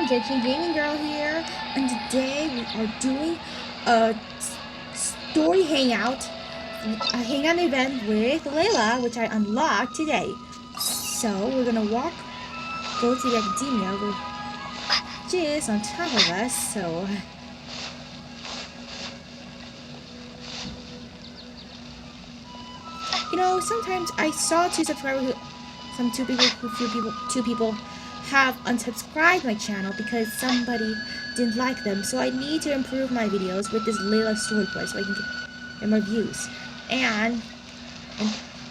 Genshin Gaming Girl here, and today we are doing a story hangout event with Layla, which I unlocked today. So we're gonna go to the academia, which is on top of us. So sometimes I saw two people have unsubscribed my channel because somebody didn't like them. So I need to improve my videos with this Layla story play so I can get more views. And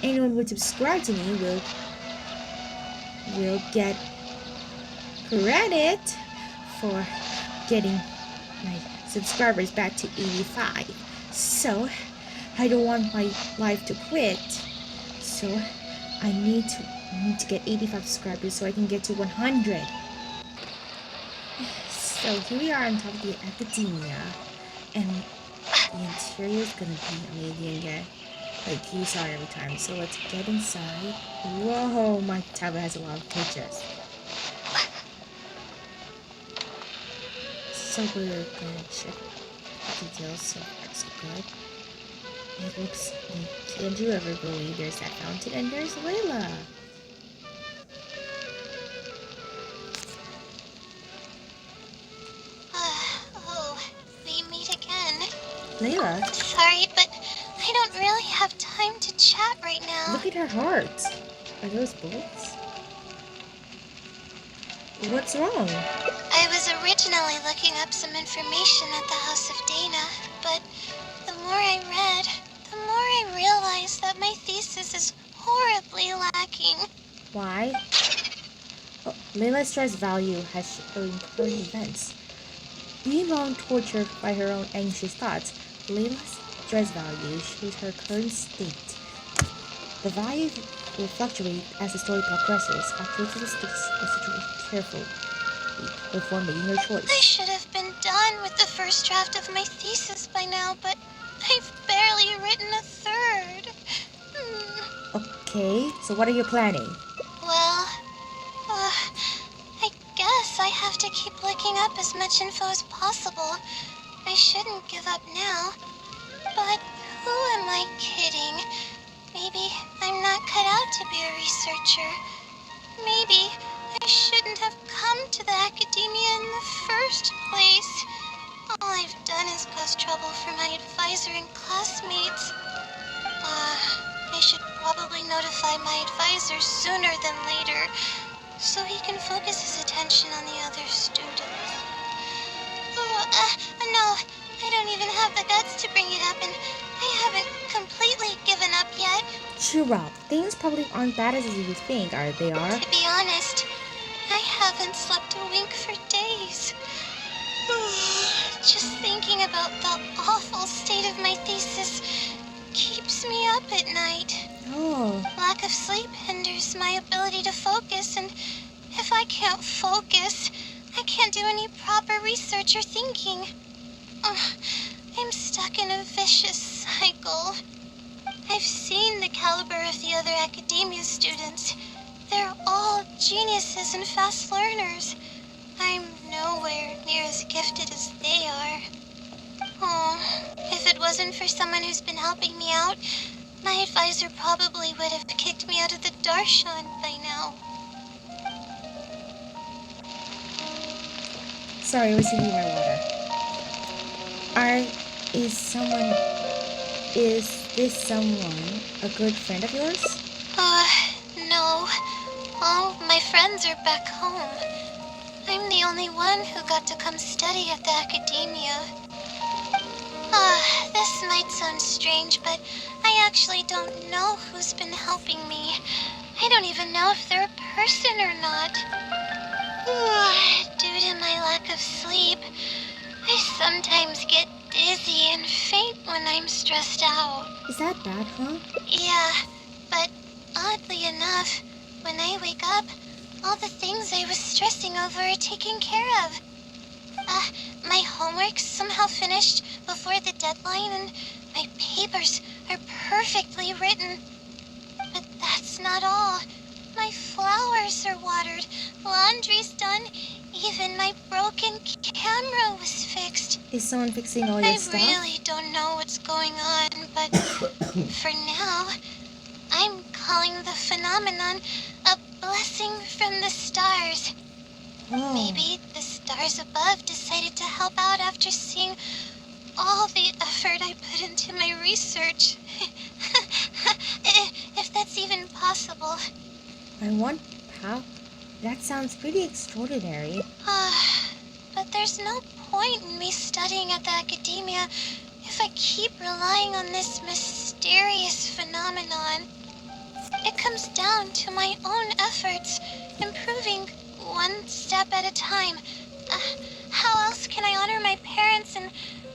anyone who would subscribe to me will get credit for getting my subscribers back to 85. So I don't want my life to quit. So I need to get 85 subscribers so I can get to 100. So here we are on top of the academia, and the interior is gonna be amazing again, like you saw every time. So let's get inside. Whoa, my tablet has a lot of pictures. So we're gonna check the details. So far so good. It looks like, can't you ever believe there's that fountain and there's Layla. Layla? Sorry, but I don't really have time to chat right now. Look at her heart. Are those bullets? What's wrong? I was originally looking up some information at the House of Dana, but the more I read, the more I realized that my thesis is horribly lacking. Why? Oh, Layla's stress value has shown current events. Being long tortured by her own anxious thoughts, Layla's stress value shows her current state. The value will fluctuate as the story progresses. Activate the situation carefully before making your choice. I should have been done with the first draft of my thesis by now, but I've barely written a third. Okay, so what are you planning? Well, I guess I have to keep looking up as much info as possible. I shouldn't give up now. But who am I kidding? Maybe I'm not cut out to be a researcher. Maybe I shouldn't have come to the academia in the first place. All I've done is cause trouble for my advisor and classmates. I should probably notify my advisor sooner than later, so he can focus his attention on the other students. No, I don't even have the guts to bring it up, and I haven't completely given up yet. Cheer up. Things probably aren't bad as you think, are they? To be honest, I haven't slept a wink for days. Just thinking about the awful state of my thesis keeps me up at night. Oh. Lack of sleep hinders my ability to focus, and if I can't focus, I can't do any proper research or thinking. I'm stuck in a vicious cycle. I've seen the caliber of the other academia students. They're all geniuses and fast learners. I'm nowhere near as gifted as they are. If it wasn't for someone who's been helping me out, my advisor probably would have kicked me out of the Darshan by now. Sorry, I was drinking my water. Is this someone a good friend of yours? No. All my friends are back home. I'm the only one who got to come study at the academia. This might sound strange, but I actually don't know who's been helping me. I don't even know if they're a person or not. Due to my lack of sleep, I sometimes get dizzy and faint when I'm stressed out. Is that bad, huh? Yeah, but oddly enough, when I wake up, all the things I was stressing over are taken care of. My homework's somehow finished before the deadline, and my papers are perfectly written. But that's not all. My flowers are watered, laundry's done, Even my broken camera was fixed. Is someone fixing all your I stuff? really don't know what's going on, but for now, I'm calling the phenomenon a blessing from the stars. Oh. Maybe the stars above decided to help out after seeing all the effort I put into my research. If that's even possible. I want how? That sounds pretty extraordinary. But there's no point in me studying at the academia if I keep relying on this mysterious phenomenon. It comes down to my own efforts, improving one step at a time. How else can I honor my parents and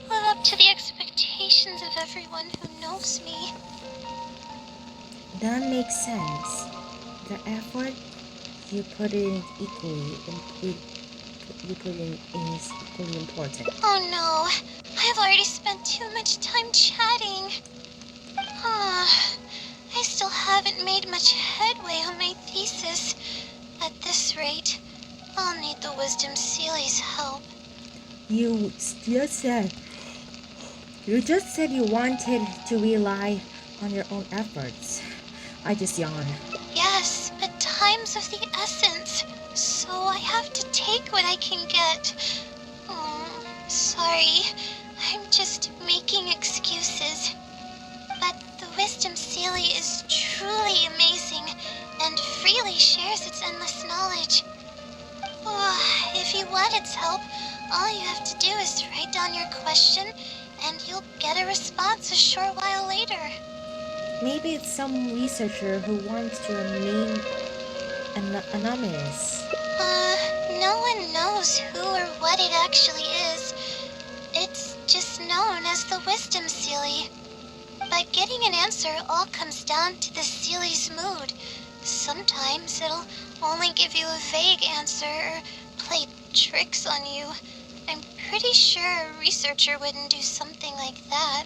live up to the expectations of everyone who knows me? That makes sense. The effort you put in equally, you put in is equally important. Oh no, I've already spent too much time chatting. I still haven't made much headway on my thesis. At this rate, I'll need the Wisdom Sealy's help. You just said you wanted to rely on your own efforts. I just yawned. Yes, but time's of the essence, so I have to take what I can get. Sorry, I'm just making excuses. But the Wisdom Sealy is truly amazing and freely shares its endless knowledge. If you want its help, all you have to do is write down your question and you'll get a response a short while later. Maybe it's some researcher who wants to remain anonymous. No one knows who or what it actually is. It's just known as the Wisdom Sealy. But getting an answer all comes down to the Sealy's mood. Sometimes it'll only give you a vague answer or play tricks on you. I'm pretty sure a researcher wouldn't do something like that.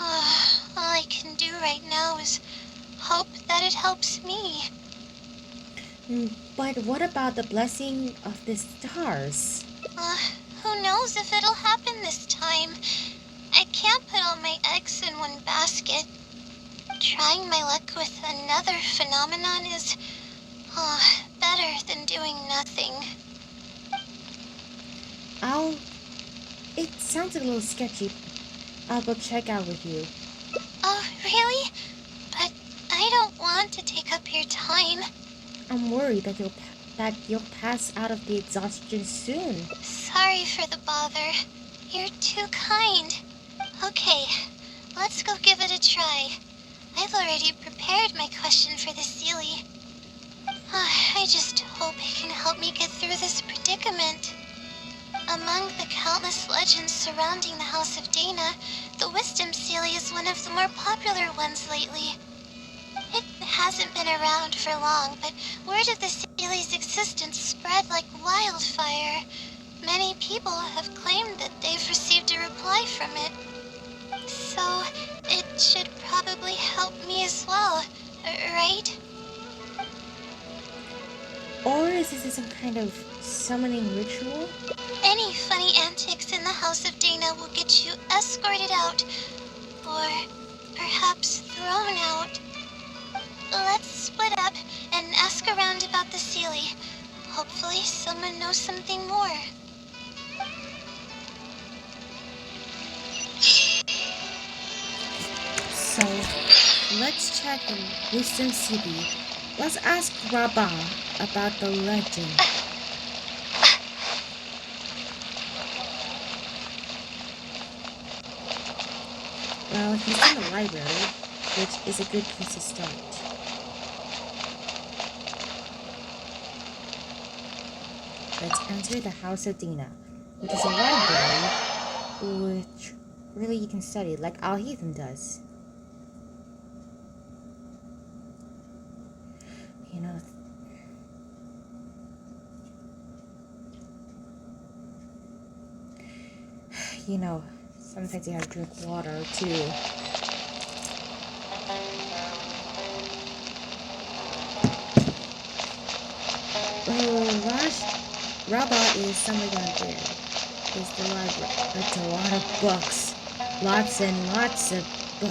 All I can do right now is hope that it helps me. But what about the blessing of the stars? Who knows if it'll happen this time? I can't put all my eggs in one basket. Trying my luck with another phenomenon is better than doing nothing. It sounds a little sketchy. I'll go check out with you. Oh, really? But I don't want to take up your time. I'm worried that you'll pass out of the exhaustion soon. Sorry for the bother. You're too kind. Okay, let's go give it a try. I've already prepared my question for the Sealy. I just hope it can help me get through this predicament. Among the countless legends surrounding the House of Dana, the Wisdom Sealy is one of the more popular ones lately. It hasn't been around for long, but word of the Sealy's existence spread like wildfire. Many people have claimed that they've received a reply from it. So, it should probably help me as well, right? Or is this some kind of summoning ritual? Any funny antics in the House of Dana will get you escorted out, or perhaps thrown out. Let's split up and ask around about the Sealy. Hopefully someone knows something more. So, let's check the Wisdom City. Let's ask Rabba about the legend. Well, he's in the library, which is a good place to start. Let's enter the House of Dina, which is a library which really you can study, like Al Heathen does. You know, sometimes you have to drink water too. robot is somewhere down there. Is the library. That's a lot of books. Lots and lots of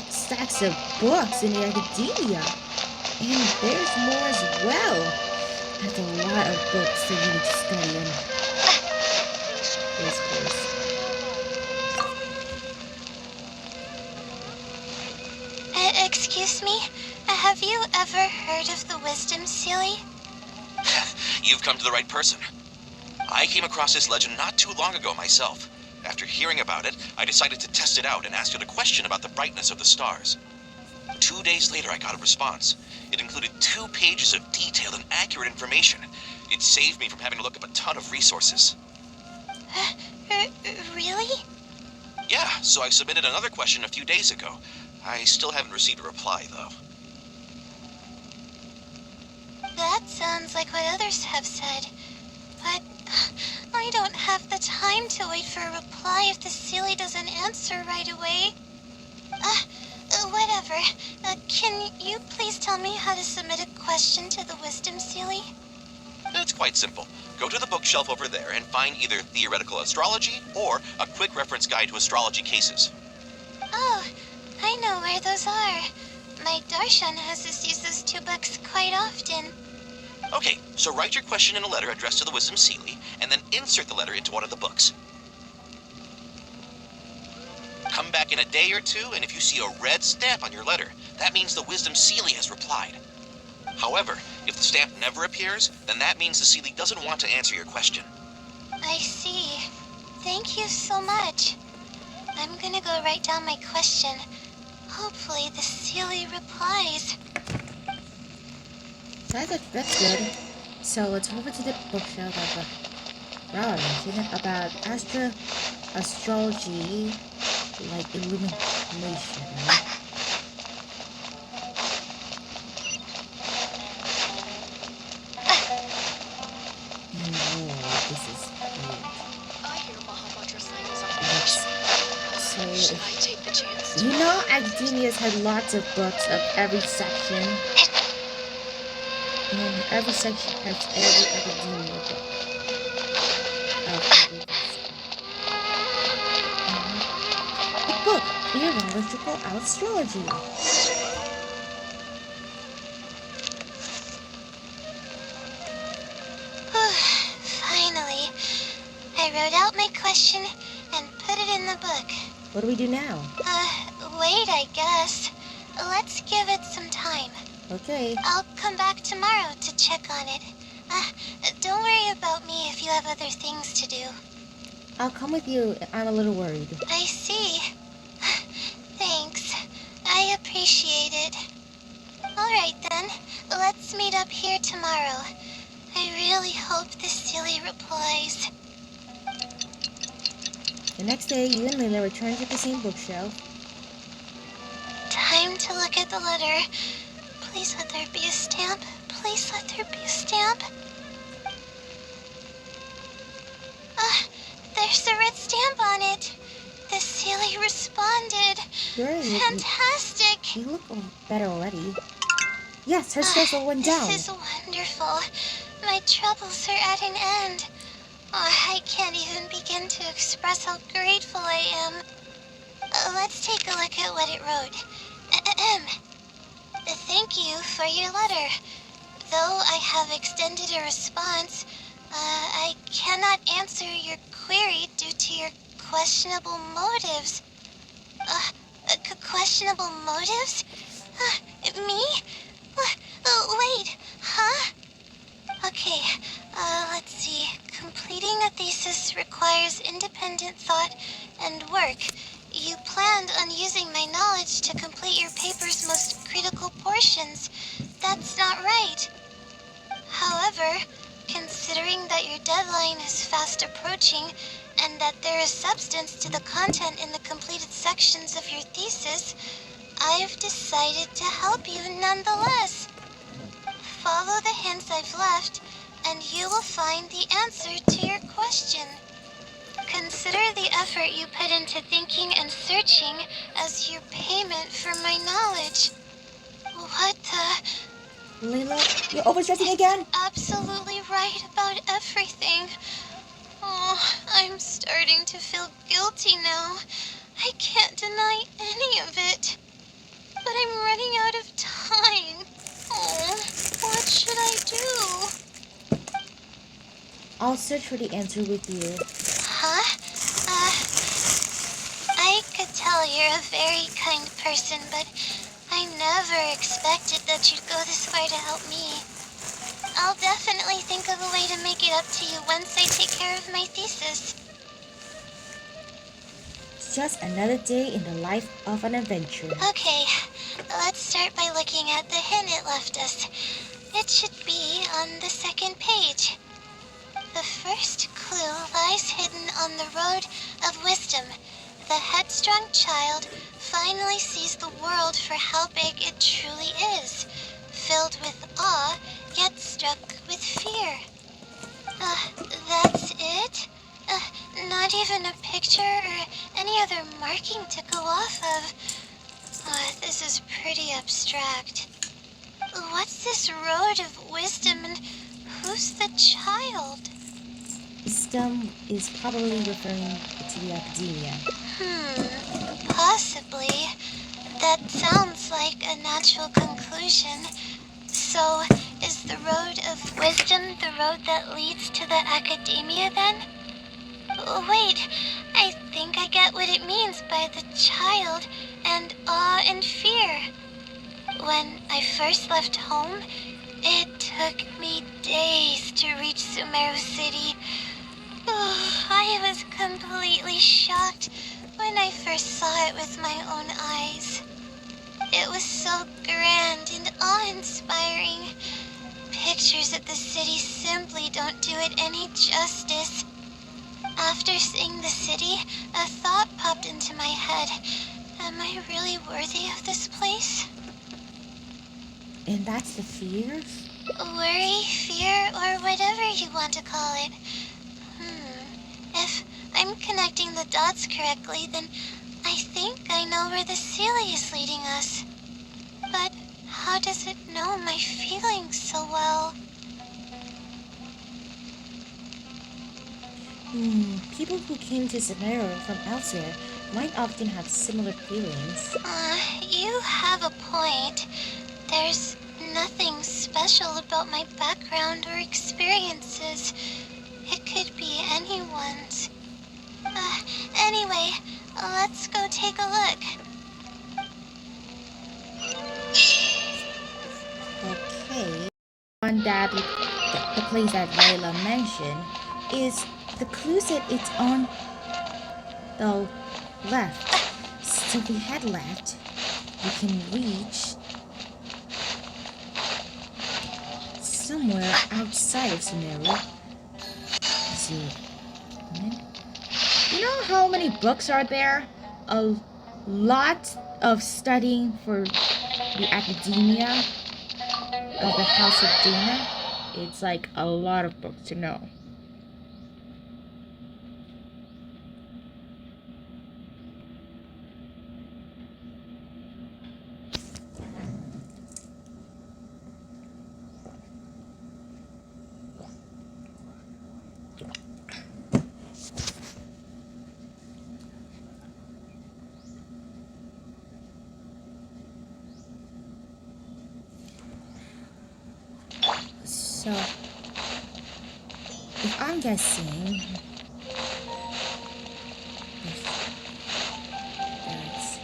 stacks of books in the academia. And there's more as well. That's a lot of books that you need to study in. This course. Excuse me? Have you ever heard of the Wisdom Sealy? You've come to the right person. I came across this legend not too long ago myself. After hearing about it, I decided to test it out and asked it a question about the brightness of the stars. 2 days later, I got a response. It included 2 pages of detailed and accurate information. It saved me from having to look up a ton of resources. Really? Yeah, so I submitted another question a few days ago. I still haven't received a reply, though. That sounds like what others have said. But I don't have the time to wait for a reply if the Sealy doesn't answer right away. Whatever. Can you please tell me how to submit a question to the Wisdom Sealy? It's quite simple. Go to the bookshelf over there and find either Theoretical Astrology or a quick reference guide to astrology cases. Oh, I know where those are. My Darshan has us use those 2 books quite often. Okay, so write your question in a letter addressed to the Wisdom Sealy, and then insert the letter into one of the books. Come back in a day or 2, and if you see a red stamp on your letter, that means the Wisdom Sealy has replied. However, if the stamp never appears, then that means the Sealy doesn't want to answer your question. I see. Thank you so much. I'm gonna go write down my question. Hopefully the Sealy replies. That's good. So let's move into the bookshelf of Rara mentioned about astrology, like illumination. Right? This is huge. I hear Mahamudra's name is on the Should I take the chance? You know, academia's had lots of books of every section. And every section has every academia book. A book, Theoretical Astrology. Finally, I wrote out my question and put it in the book. What do we do now? Wait, I guess. Let's give it some time. Okay. I'll come back tomorrow to check on it. Don't worry about me if you have other things to do. I'll come with you. I'm a little worried. I see. Thanks. I appreciate it. Alright then, let's meet up here tomorrow. I really hope the Sealy replies. The next day, you and Layla return to the same bookshelf. Time to look at the letter. Please let there be a stamp. Please let there be a stamp. There's a red stamp on it. The Sealy responded. Fantastic. You look better already. Yes, her stress all went down. This is wonderful. My troubles are at an end. I can't even begin to express how grateful I am. Let's take a look at what it wrote. Thank you for your letter. Though I have extended a response, I cannot answer your query due to your questionable motives. Questionable motives? Me? Wait, huh? Okay, let's see. Completing a thesis requires independent thought and work. You planned on using my knowledge to complete your paper's most critical portions. That's not right. However, considering that your deadline is fast approaching and that there is substance to the content in the completed sections of your thesis, I've decided to help you nonetheless. Follow the hints I've left, and you will find the answer to your question. Consider the effort you put into thinking and searching as your payment for my knowledge. What the? Layla, you're overstressing again? Absolutely right about everything. Oh, I'm starting to feel guilty now. I can't deny any of it. But I'm running out of time. Oh, what should I do? I'll search for the answer with you. Huh? I could tell you're a very kind person, but I never expected that you'd go this far to help me. I'll definitely think of a way to make it up to you once I take care of my thesis. It's just another day in the life of an adventurer. Okay, let's start by looking at the hint it left us. It should be on the second page. The first clue lies hidden on the road of wisdom. The headstrong child finally sees the world for how big it truly is, filled with awe, yet struck with fear. That's it? Not even a picture or any other marking to go off of. This is pretty abstract. What's this road of wisdom and who's the child? Wisdom is probably referring to the academia. Possibly. That sounds like a natural conclusion. So, is the road of wisdom the road that leads to the academia then? Wait, I think I get what it means by the child and awe and fear. When I first left home, it took me days to reach Sumeru City. I was completely shocked when I first saw it with my own eyes. It was so grand and awe-inspiring. Pictures of the city simply don't do it any justice. After seeing the city, a thought popped into my head. Am I really worthy of this place? And that's the fear? Worry, fear, or whatever you want to call it. If I'm connecting the dots correctly, then I think I know where the Sealy is leading us. But how does it know my feelings so well? People who came to Sumeru from elsewhere might often have similar feelings. You have a point. There's nothing special about my background or experiences. It could be anyone's. Anyway, let's go take a look. Okay. The place that Layla mentioned is the clue said it's on the left. So if we head left, we can reach somewhere outside of Sumeru. Let's see. You know how many books are there? A lot of studying for the academia of the House of Dana. It's like a lot of books to know. So, if I'm guessing, that's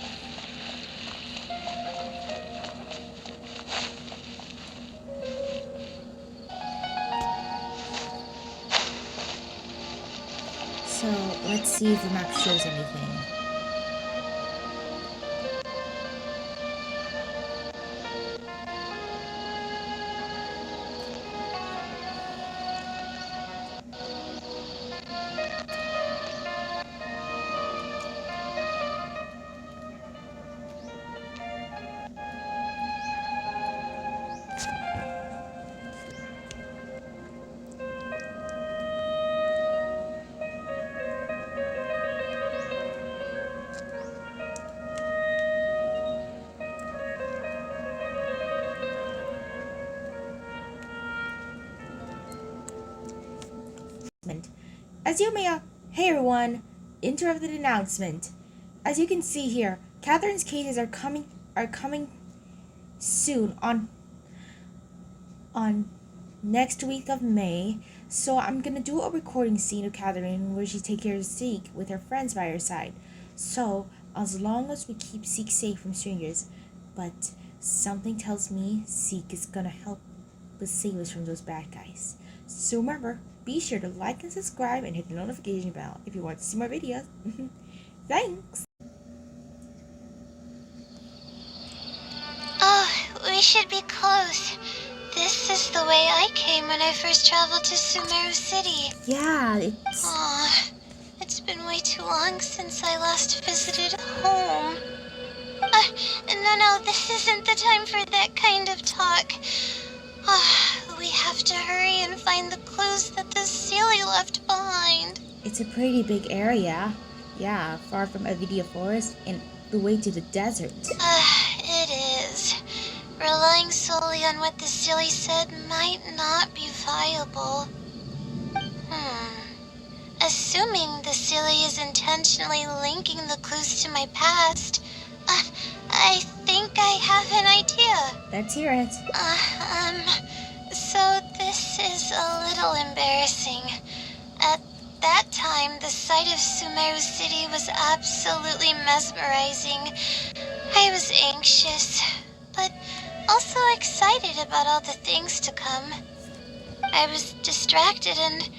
so let's see if the map shows anything. As you may, hey everyone, interrupted announcement. As you can see here, Catherine's cases are coming soon on next week of May. So I'm gonna do a recording scene of Catherine where she takes care of Zeke with her friends by her side. So as long as we keep Zeke safe from strangers, but something tells me Zeke is gonna help us save us from those bad guys. So remember, be sure to like and subscribe and hit the notification bell if you want to see more videos. Thanks! Oh, we should be close. This is the way I came when I first traveled to Sumeru City. Yeah, it's... Aw, it's been way too long since I last visited home. No, this isn't the time for that kind of talk. We have to hurry and find the clues that the Sealy left behind. It's a pretty big area. Yeah, far from Avidia Forest and the way to the desert. It is. Relying solely on what the Sealy said might not be viable. Assuming the Sealy is intentionally linking the clues to my past, I think I have an idea. Let's hear it. So this is a little embarrassing. At that time, the sight of Sumeru City was absolutely mesmerizing. I was anxious, but also excited about all the things to come. I was distracted and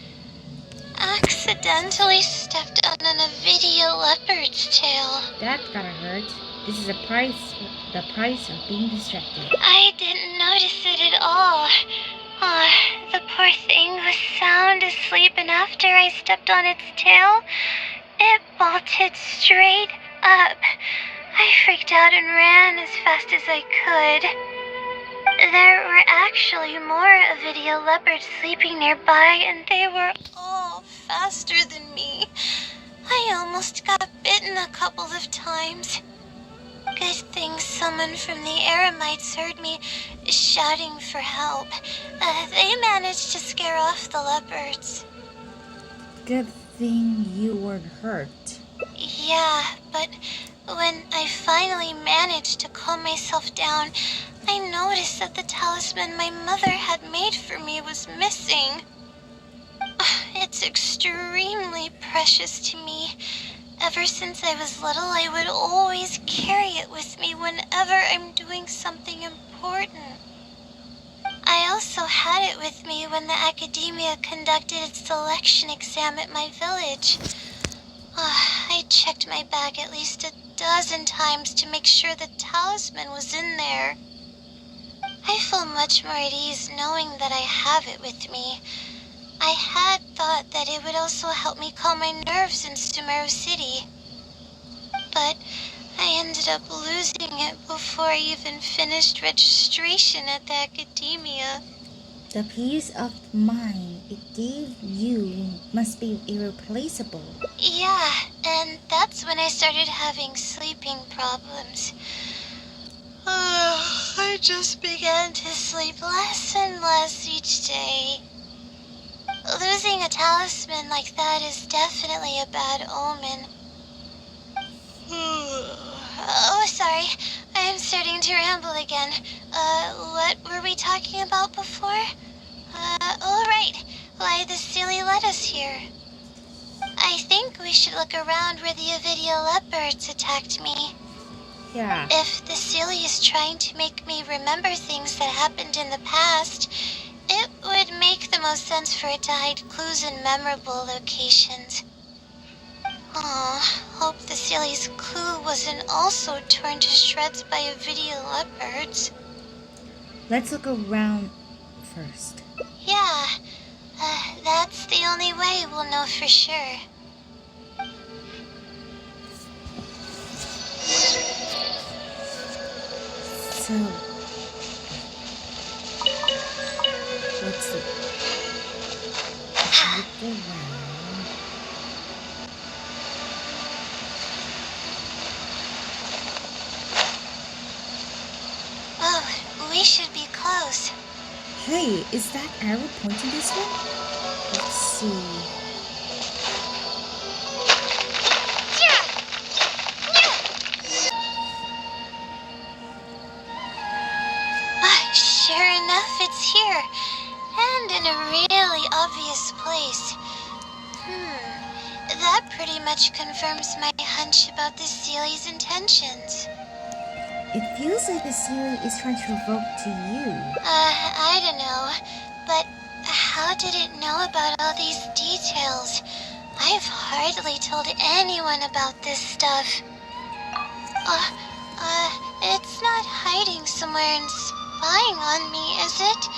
accidentally stepped on an Avidia leopard's tail. That gotta hurt. This is the price of being distracted. I didn't notice it at all. The poor thing was sound asleep, and after I stepped on its tail, it bolted straight up. I freaked out and ran as fast as I could. There were actually more Avidia leopards sleeping nearby, and they were all faster than me. I almost got bitten a couple of times. Good thing someone from the Eremites heard me shouting for help. They managed to scare off the leopards. Good thing you weren't hurt. Yeah, but when I finally managed to calm myself down, I noticed that the talisman my mother had made for me was missing. It's extremely precious to me. Ever since I was little, I would always carry it with me whenever I'm doing something important. I also had it with me when the academia conducted its selection exam at my village. I checked my bag at least a dozen times to make sure the talisman was in there. I feel much more at ease knowing that I have it with me. I had thought that it would also help me calm my nerves in Sumeru City. But I ended up losing it before I even finished registration at the academia. The peace of mind it gave you must be irreplaceable. Yeah, and that's when I started having sleeping problems. I just began to sleep less and less each day. Losing a talisman like that is definitely a bad omen. Oh, sorry. I'm starting to ramble again. What were we talking about before? Oh, right. Why the Sealy led us here. I think we should look around where the Avidia leopards attacked me. Yeah. If the Sealy is trying to make me remember things that happened in the past, it would make the most sense for it to hide clues in memorable locations. Hope the Sealy's clue wasn't also torn to shreds by Avidia leopards. Let's look around first. Yeah, that's the only way we'll know for sure. So, let's look around. Oh, we should be close. Hey, is that arrow pointing this way? Let's see. sure enough, it's here. And in a really obvious place. That pretty much confirms my hunch about the Sealy's intentions. It feels like the Sealy is trying to revoke to you. I don't know. But how did it know about all these details? I've hardly told anyone about this stuff. It's not hiding somewhere and spying on me, is it?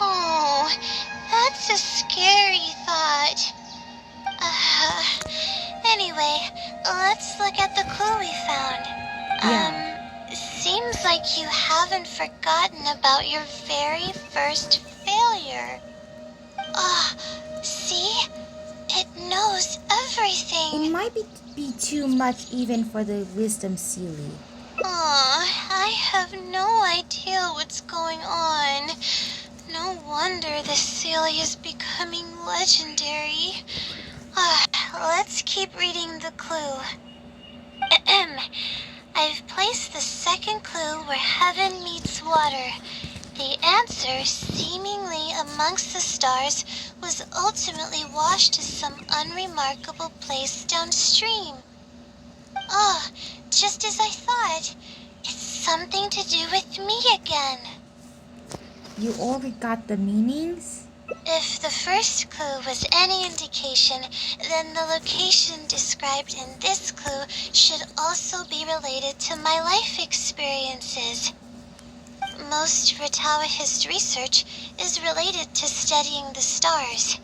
Oh, that's a scary thought. Anyway, let's look at the clue we found. Seems like you haven't forgotten about your very first failure. See? It knows everything. It might be too much even for the wisdom Sealy. I have no idea what's going on. No wonder the Sealy is becoming legendary. Let's keep reading the clue. I've placed the second clue where heaven meets water. The answer, seemingly amongst the stars, was ultimately washed to some unremarkable place downstream. Just as I thought. It's something to do with me again. You already got the meanings? If the first clue was any indication, then the location described in this clue should also be related to my life experiences. Most Ratawahist research is related to studying the stars.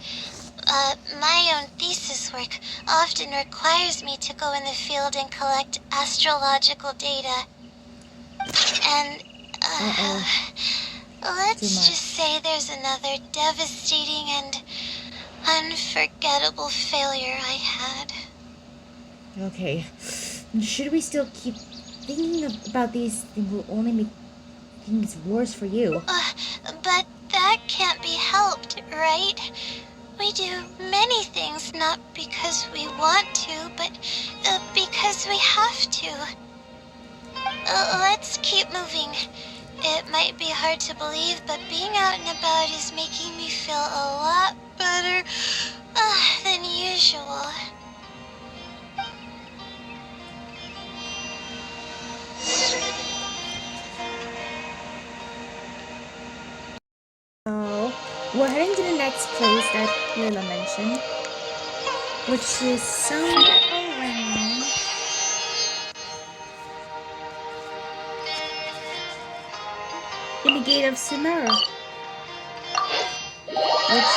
My own thesis work often requires me to go in the field and collect astrological data. And, let's just say there's another devastating and unforgettable failure I had. Okay. Should we still keep thinking about these things? Will only make things worse for you. But that can't be helped, right? We do many things not because we want to, but because we have to. Let's keep moving. It might be hard to believe, but being out and about is making me feel a lot better than usual. So, we're heading to the next place that Layla mentioned, which is somewhere around in the gate of Sumera, which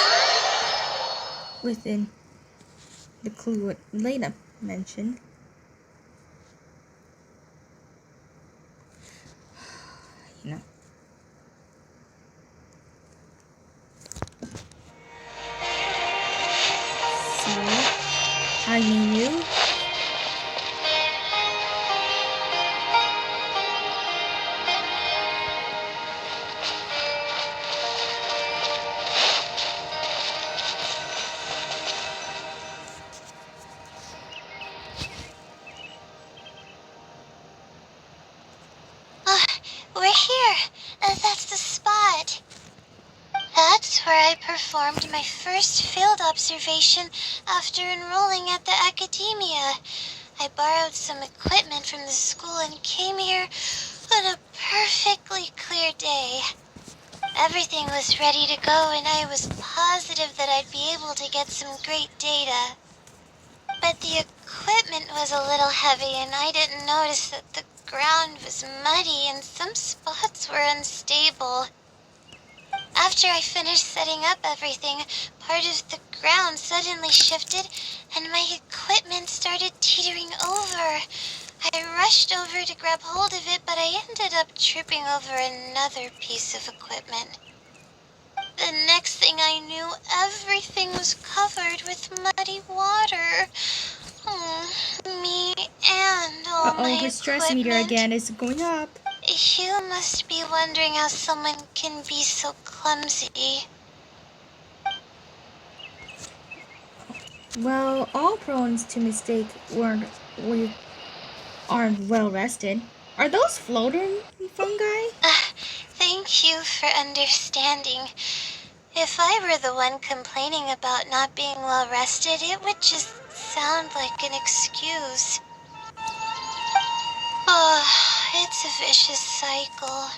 within the clue what Layla mentioned. You know. So, I mean you. We're here. That's the spot. That's where I performed my first field observation after enrolling at the academia. I borrowed some equipment from the school and came here on a perfectly clear day. Everything was ready to go and I was positive that I'd be able to get some great data. But the equipment was a little heavy and I didn't notice that the ground was muddy and some spots were unstable. After I finished setting up everything, part of the ground suddenly shifted and my equipment started teetering over. I rushed over to grab hold of it, but I ended up tripping over another piece of equipment. The next thing I knew, everything was covered with muddy water. Me and all my Her stress meter equipment. again is going up. You must be wondering how someone can be so clumsy. Well, all prone to mistake aren't well rested. Are those floating fungi? They Thank you for understanding. If I were the one complaining about not being well rested, it would just sound like an excuse. Oh, it's a vicious cycle.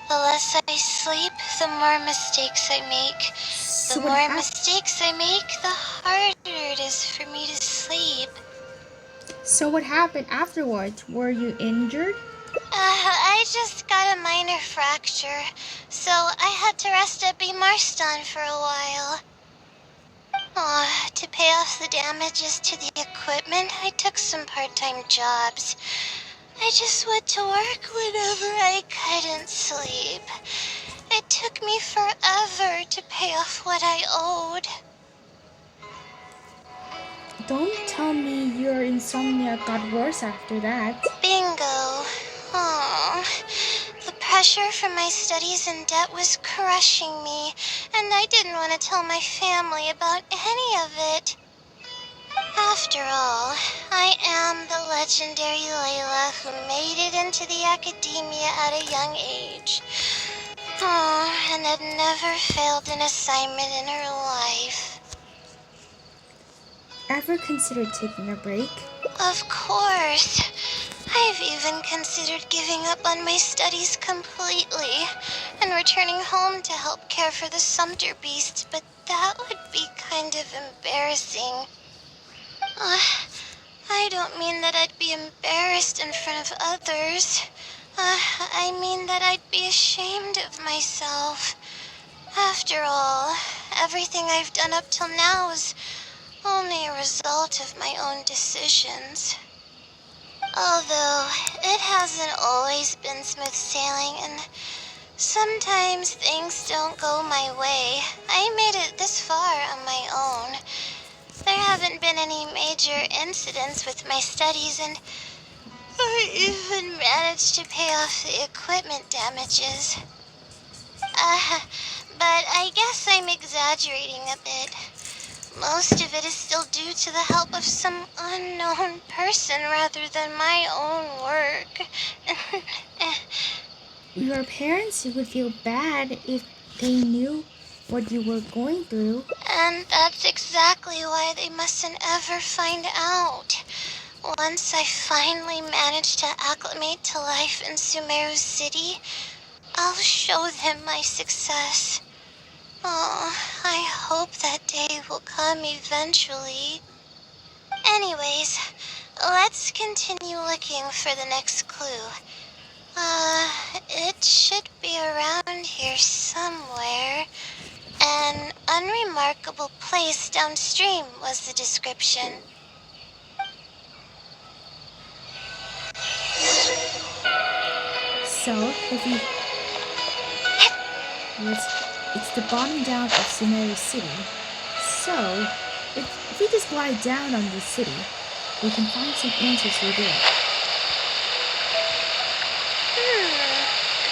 The less I sleep, the more mistakes I make. The So what more happened? mistakes I make, the harder it is for me to sleep. So what happened afterwards? Were you injured? I just got a minor fracture, so I had to rest at B. Marston for a while. To pay off the damages to the equipment, I took some part-time jobs. I just went to work whenever I couldn't sleep. It took me forever to pay off what I owed. Don't tell me your insomnia got worse after that. Bingo. Oh, the pressure from my studies and debt was crushing me, and I didn't want to tell my family about any of it. After all, I am the legendary Layla who made it into the academia at a young age. And had never failed an assignment in her life. Ever considered taking a break? Of course. I've even considered giving up on my studies completely and returning home to help care for the Sumter beast, but that would be kind of embarrassing. I don't mean that I'd be embarrassed in front of others. I mean that I'd be ashamed of myself. After all, everything I've done up till now is only a result of my own decisions. Although, it hasn't always been smooth sailing, and sometimes things don't go my way. I made it this far on my own. There haven't been any major incidents with my studies, and I even managed to pay off the equipment damages. But I guess I'm exaggerating a bit. Most of it is still due to the help of some unknown person rather than my own work. Your parents would feel bad if they knew what you were going through. And that's exactly why they mustn't ever find out. Once I finally manage to acclimate to life in Sumeru City, I'll show them my success. Oh, I hope that day will come eventually. Anyways, let's continue looking for the next clue. It should be around here somewhere. An unremarkable place downstream was the description. So, if you... It's the bottom down of Sumeru City. So, if we just glide down on the city, we can find some answers through there.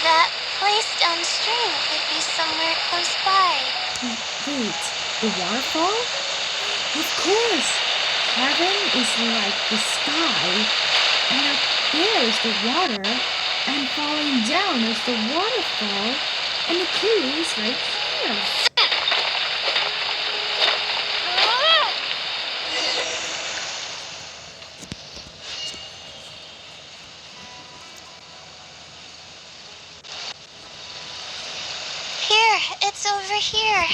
That place downstream could be somewhere close by. Wait, the waterfall? Of course! Heaven is like the sky, and up there is the water, and falling down is the waterfall, and the clue is right here. Here, it's over here.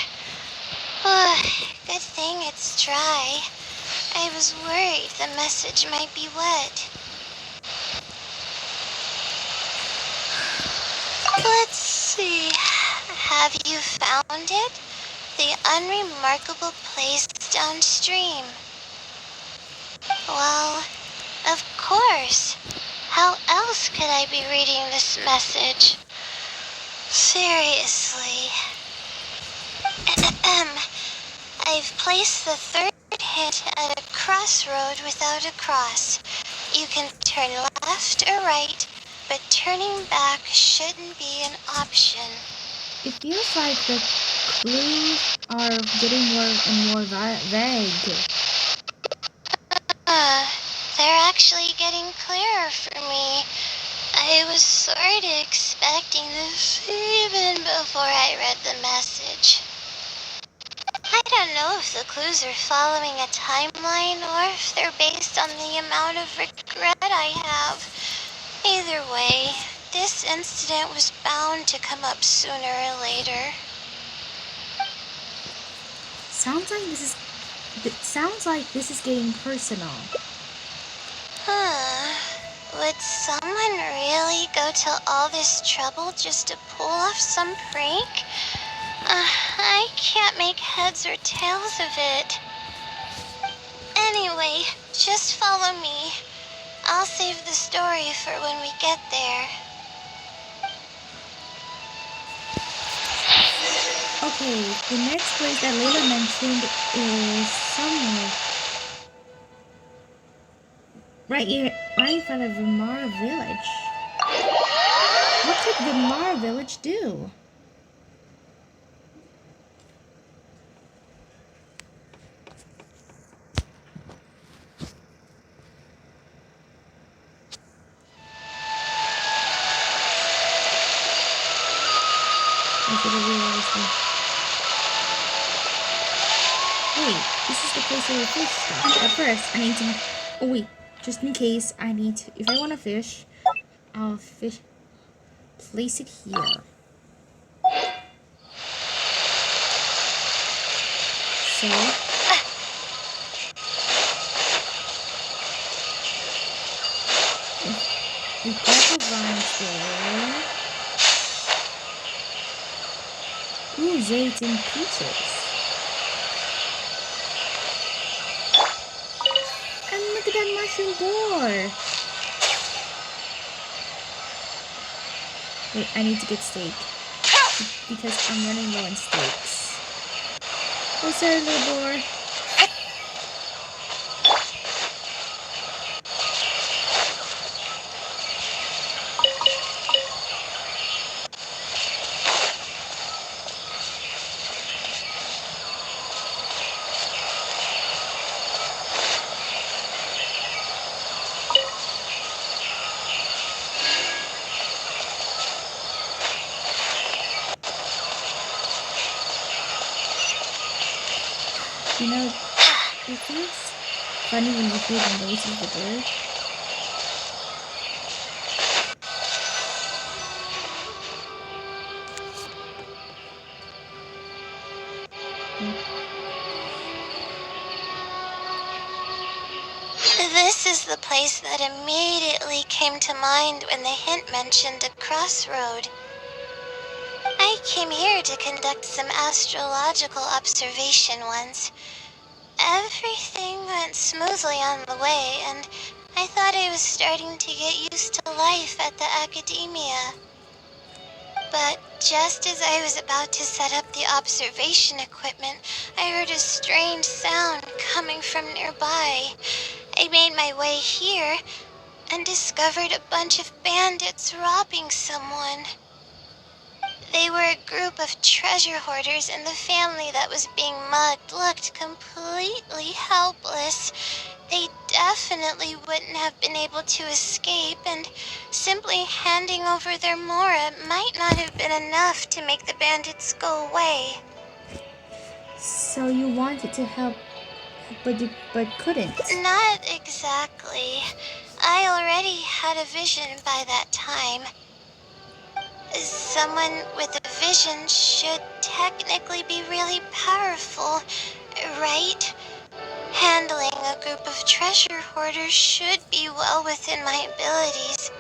Good thing it's dry. I was worried the message might be wet. Let's see. Have you found it? The unremarkable place downstream. Well, of course. How else could I be reading this message? Seriously. I've placed the third hint at a crossroad without a cross. You can turn left or right, but turning back shouldn't be an option. It feels like the clues are getting more and more vague. They're actually getting clearer for me. I was sort of expecting this even before I read the message. I don't know if the clues are following a timeline or if they're based on the amount of regret I have. Either way, this incident was bound to come up sooner or later. Sounds like this is getting personal. Would someone really go to all this trouble just to pull off some prank? I can't make heads or tails of it. Anyway, just follow me. I'll save the story for when we get there. Okay, the next place that Layla mentioned is somewhere right here, right in front of Vimara Village. What could Vimara Village do? I should have realized that. Wait, this is the place where we fish stuff. But first, I need to. Oh wait, just in case, I need to. If I want to fish, I'll fish. Place it here. So. We've got the vines there. Ooh, zaits and peaches. And look at that mushroom boar. Wait, I need to get steak. Because I'm running low on steaks. Oh, sorry, little boar. You know, it feels funny when you hear the noise of the bird. This is the place that immediately came to mind when the hint mentioned a crossroad. I came here to conduct some astrological observation once. Everything went smoothly on the way, and I thought I was starting to get used to life at the academia. But just as I was about to set up the observation equipment, I heard a strange sound coming from nearby. I made my way here and discovered a bunch of bandits robbing someone. They were a group of treasure hoarders, and the family that was being mugged looked completely helpless. They definitely wouldn't have been able to escape, and simply handing over their Mora might not have been enough to make the bandits go away. So you wanted to help, but couldn't. Not exactly. I already had a vision by that time. Someone with a vision should technically be really powerful, right? Handling a group of treasure hoarders should be well within my abilities.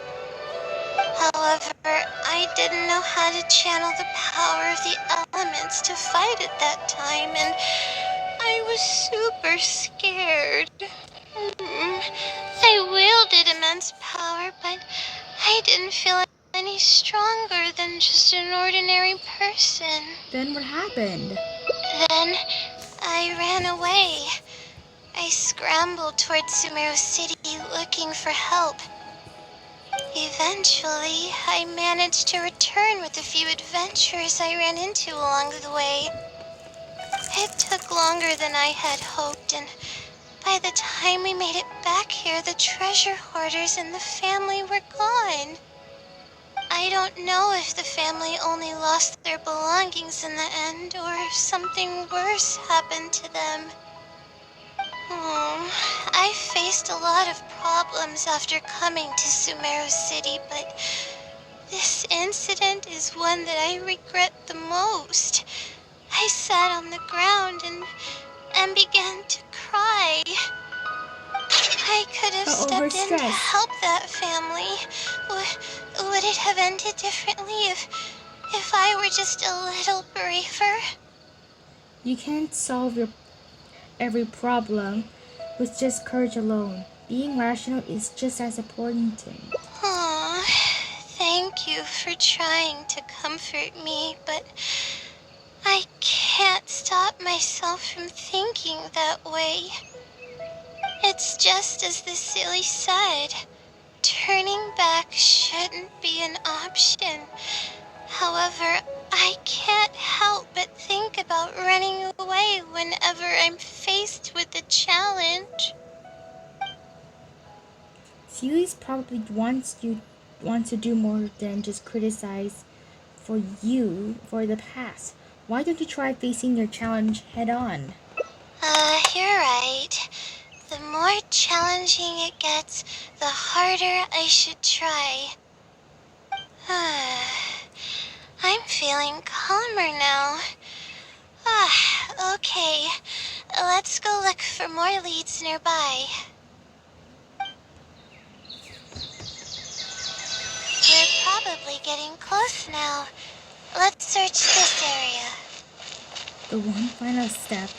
However, I didn't know how to channel the power of the elements to fight at that time, and I was super scared. I wielded immense power, but I didn't feel any stronger than just an ordinary person. Then what happened? Then I ran away. I scrambled towards Sumeru City looking for help. Eventually, I managed to return with a few adventurers I ran into along the way. It took longer than I had hoped, and by the time we made it back here, the treasure hoarders and the family were gone. I don't know if the family only lost their belongings in the end or if something worse happened to them. I faced a lot of problems after coming to Sumeru City, but this incident is one that I regret the most. I sat on the ground and began to cry. I could have Over stepped in to stress. help that family. Would it have ended differently if I were just a little braver? You can't solve every problem with just courage alone. Being rational is just as important. Aw, thank you for trying to comfort me, but I can't stop myself from thinking that way. It's just as the silly said. Turning back shouldn't be an option. However, I can't help but think about running away whenever I'm faced with a challenge. Series probably wants to do more than just criticize for you for the past. Why don't you try facing your challenge head on? You're right. The more challenging it gets, the harder I should try. I'm feeling calmer now. Okay. Let's go look for more leads nearby. We're probably getting close now. Let's search this area. The one final step,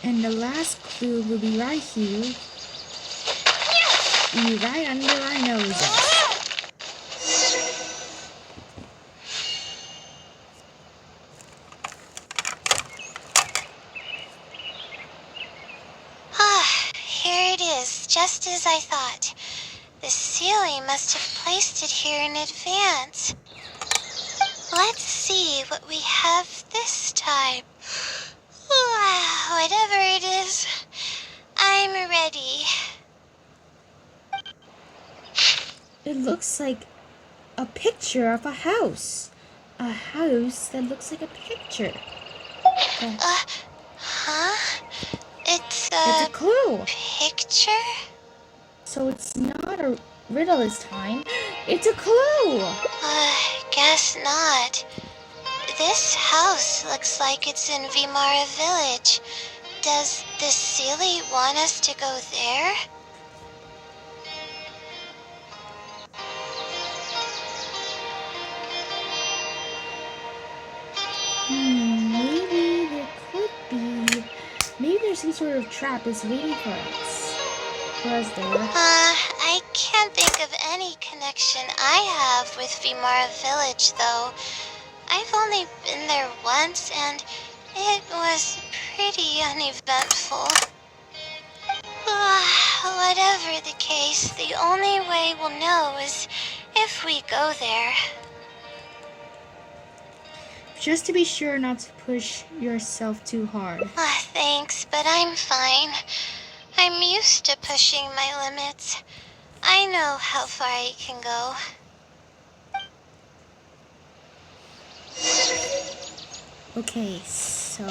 and the last clue will be right here. Will be right under our noses. Here it is, just as I thought. The Sealy must have placed it here in advance. Let's see what we have this time. Whatever it is, I'm ready. It looks like a picture of a house. A house that looks like a picture. Huh? It's It's a clue. picture? So it's not a riddle this time. It's a clue. Guess not. This house looks like it's in Vimara Village. Does the Sealy want us to go there? Maybe there could be. Maybe there's some sort of trap is waiting for us. There. I can't think of any connection I have with Vimara Village, though. I've only been there once, and it was pretty uneventful. Whatever the case, the only way we'll know is if we go there. Just to be sure not to push yourself too hard. Thanks, but I'm fine. I'm used to pushing my limits. I know how far I can go. Okay, so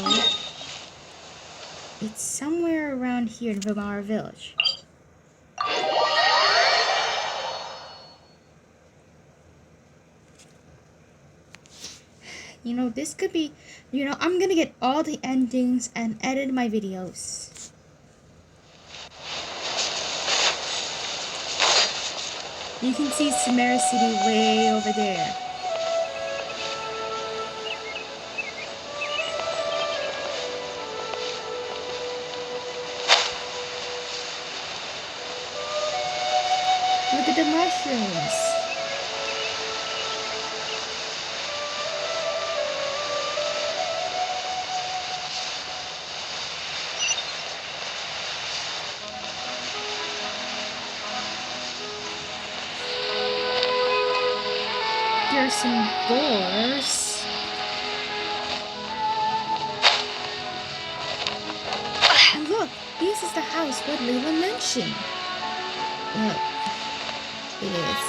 it's somewhere around here in Vimara Village. You know, this could be, I'm gonna get all the endings and edit my videos. You can see Sumeru City way over there. Look at the mushrooms. There's some doors. And look, this is the house what Layla mentioned. Well, it is.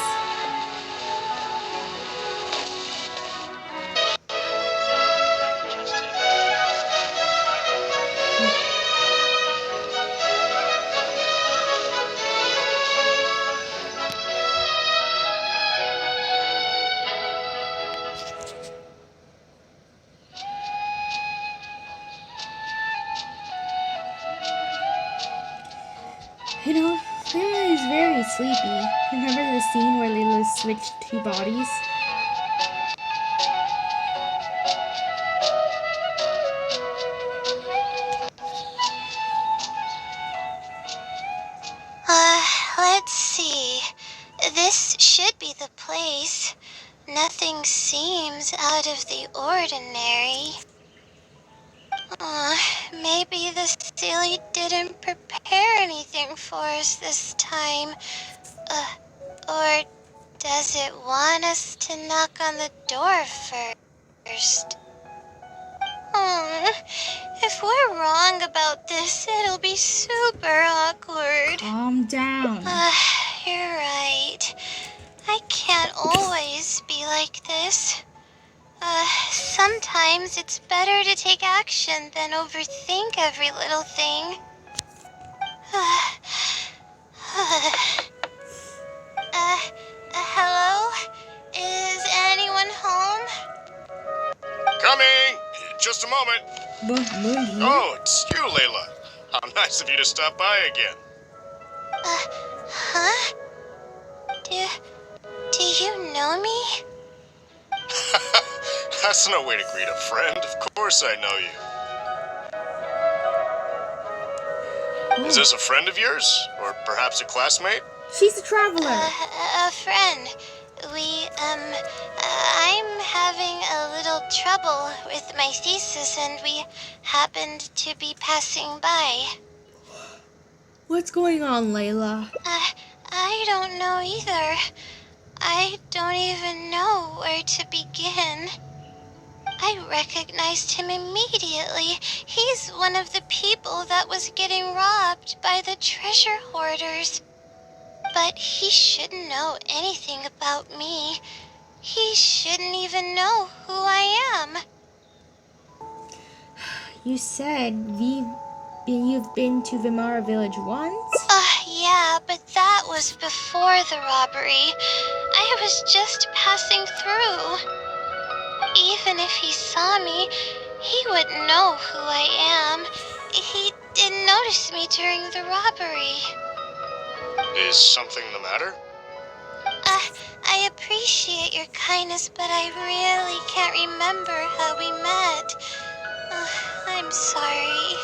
sleepy. Remember the scene where Layla switched two bodies? Let's see. This should be the place. Nothing seems out of the ordinary. Maybe the silly didn't prepare anything for us this time. Or does it want us to knock on the door first? If we're wrong about this, it'll be super awkward. Calm down. You're right. I can't always be like this. Sometimes it's better to take action than overthink every little thing. Hello? Is anyone home? Coming! Just a moment. Moody. Oh, it's you, Layla. How nice of you to stop by again. Huh? Do you know me? That's no way to greet a friend. Of course I know you. Is this a friend of yours? Or perhaps a classmate? She's a traveler. A friend. I'm having a little trouble with my thesis and we happened to be passing by. What's going on, Layla? I don't know either. I don't even know where to begin. I recognized him immediately. He's one of the people that was getting robbed by the treasure hoarders. But he shouldn't know anything about me. He shouldn't even know who I am. You said you've been to Vimara village once? Yeah, but that was before the robbery. I was just passing through. Even if he saw me, he wouldn't know who I am. He didn't notice me during the robbery. Is something the matter? I appreciate your kindness, but I really can't remember how we met. I'm sorry.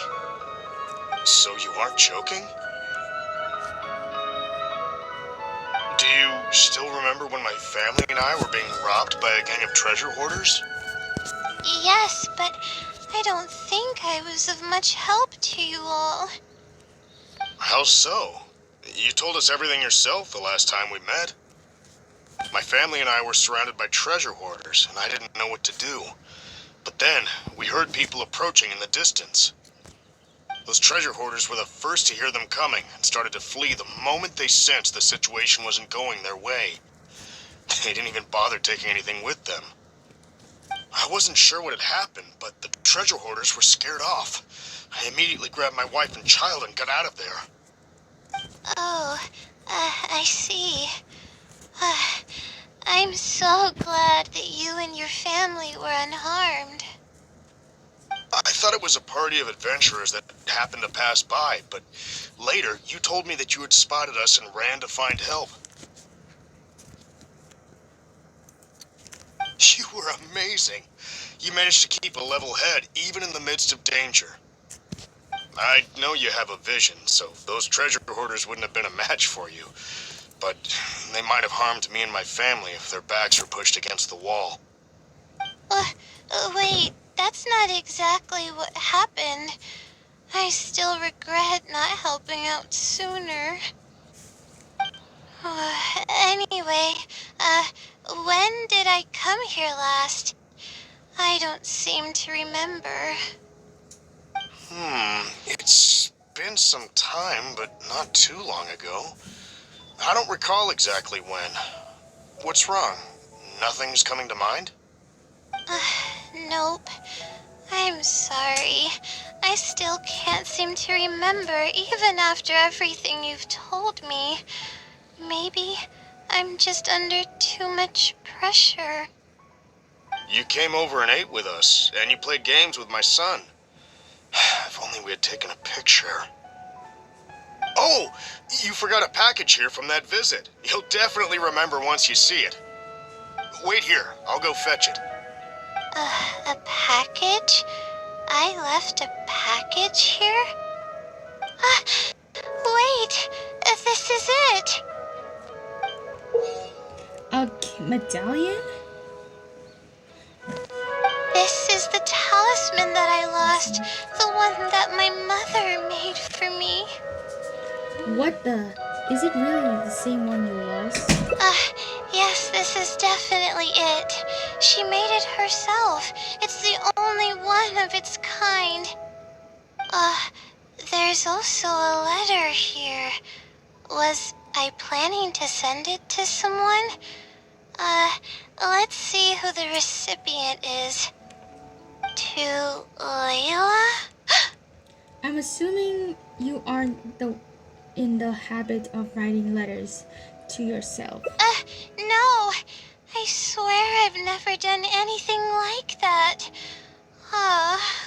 So you aren't joking? Do you still remember when my family and I were being robbed by a gang of treasure hoarders? Yes, but I don't think I was of much help to you all. How so? You told us everything yourself the last time we met. My family and I were surrounded by treasure hoarders, and I didn't know what to do. But then, we heard people approaching in the distance. Those treasure hoarders were the first to hear them coming, and started to flee the moment they sensed the situation wasn't going their way. They didn't even bother taking anything with them. I wasn't sure what had happened, but the treasure hoarders were scared off. I immediately grabbed my wife and child and got out of there. Oh, I see. I'm so glad that you and your family were unharmed. I thought it was a party of adventurers that happened to pass by, but later you told me that you had spotted us and ran to find help. You were amazing. You managed to keep a level head even in the midst of danger. I know you have a vision, so those treasure hoarders wouldn't have been a match for you. But they might have harmed me and my family if their backs were pushed against the wall. Wait, that's not exactly what happened. I still regret not helping out sooner. Anyway, when did I come here last? I don't seem to remember. It's been some time, but not too long ago. I don't recall exactly when. What's wrong? Nothing's coming to mind? Nope. I'm sorry. I still can't seem to remember, even after everything you've told me. Maybe I'm just under too much pressure. You came over and ate with us, and you played games with my son. If only we had taken a picture. Oh, you forgot a package here from that visit. You'll definitely remember once you see it. Wait here, I'll go fetch it. A package? I left a package here? Wait, this is it. A medallion? This is the talisman that I lost, the one that my mother made for me. What the? Is it really the same one you lost? Yes, this is definitely it. She made it herself. It's the only one of its kind. There's also a letter here. Was I planning to send it to someone? Let's see who the recipient is. To Layla? I'm assuming you aren't in the habit of writing letters to yourself. No. I swear I've never done anything like that.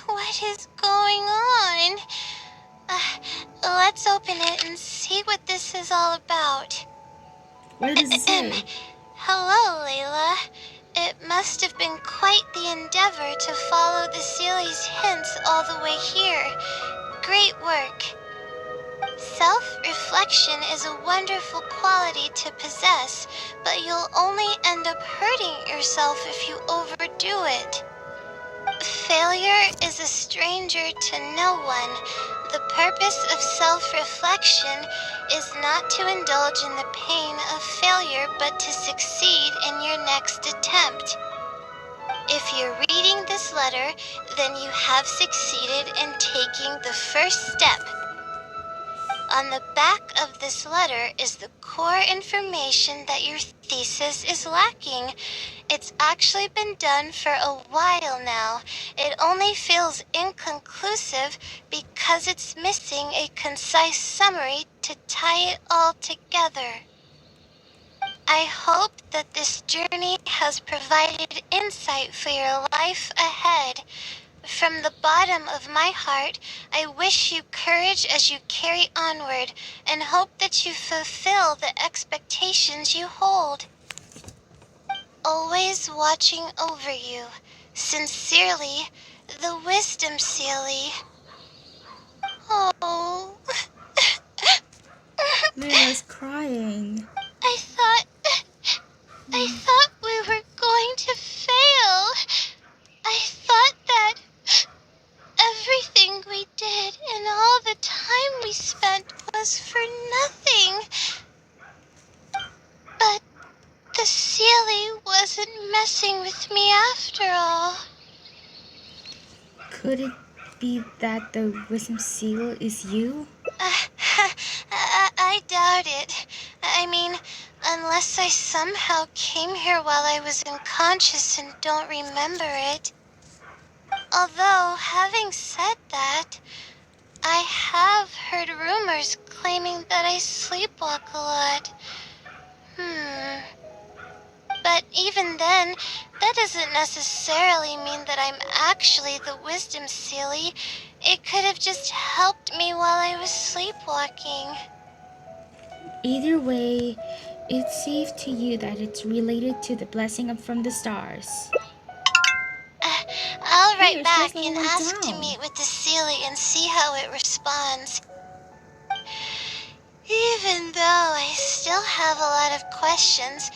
What is going on? Let's open it and see what this is all about. What does it say? Hello, Layla. It must have been quite the endeavor to follow the Sealy's hints all the way here. Great work. Self-reflection is a wonderful quality to possess, but you'll only end up hurting yourself if you overdo it. Failure is a stranger to no one. The purpose of self-reflection is not to indulge in the pain of failure, but to succeed in your next attempt. If you're reading this letter, then you have succeeded in taking the first step. On the back of this letter is the core information that your thesis is lacking. It's actually been done for a while now. It only feels inconclusive because it's missing a concise summary to tie it all together. I hope that this journey has provided insight for your life ahead. From the bottom of my heart, I wish you courage as you carry onward and hope that you fulfill the expectations you hold. Always watching over you. Sincerely, the Wisdom Sealy. Oh. Layla's crying. I thought we were going to fail. I thought that everything we did and all the time we spent was for nothing. But the Sealy wasn't messing with me after all. Could it be that the wisdom seal is you? I doubt it. I mean, unless I somehow came here while I was unconscious and don't remember it. Although, having said that, I have heard rumors claiming that I sleepwalk a lot. But even then, that doesn't necessarily mean that I'm actually the Wisdom Sealy. It could have just helped me while I was sleepwalking. Either way, it's safe to you that it's related to the blessing from the stars. I'll Hey, write your back stress and level went ask to down. meet with the Sealy and see how it responds. Even though I still have a lot of questions,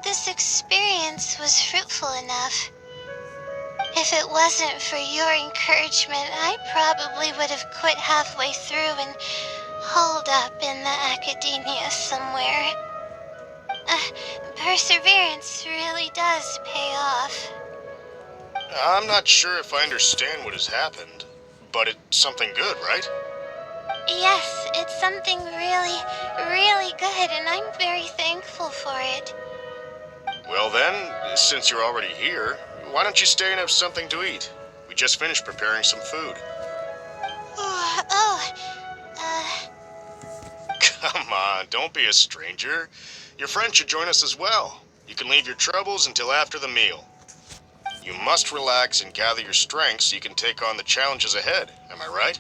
this experience was fruitful enough. If it wasn't for your encouragement, I probably would have quit halfway through and holed up in the academia somewhere. Perseverance really does pay off. I'm not sure if I understand what has happened, but it's something good, right? Yes, it's something really, really good, and I'm very thankful for it. Well then, since you're already here, why don't you stay and have something to eat? We just finished preparing some food. Come on, don't be a stranger. Your friend should join us as well. You can leave your troubles until after the meal. You must relax and gather your strength so you can take on the challenges ahead. Am I right?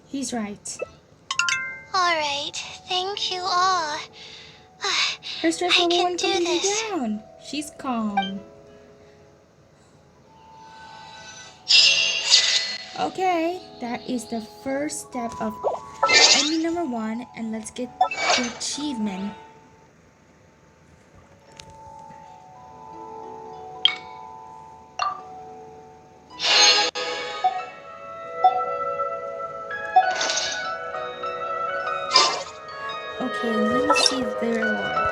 He's right. Alright, thank you all. Her stress I level can went do completely this. down. She's calm. Okay, that is the first step of ending number 1, and let's get the achievement. Okay, let me see if there are.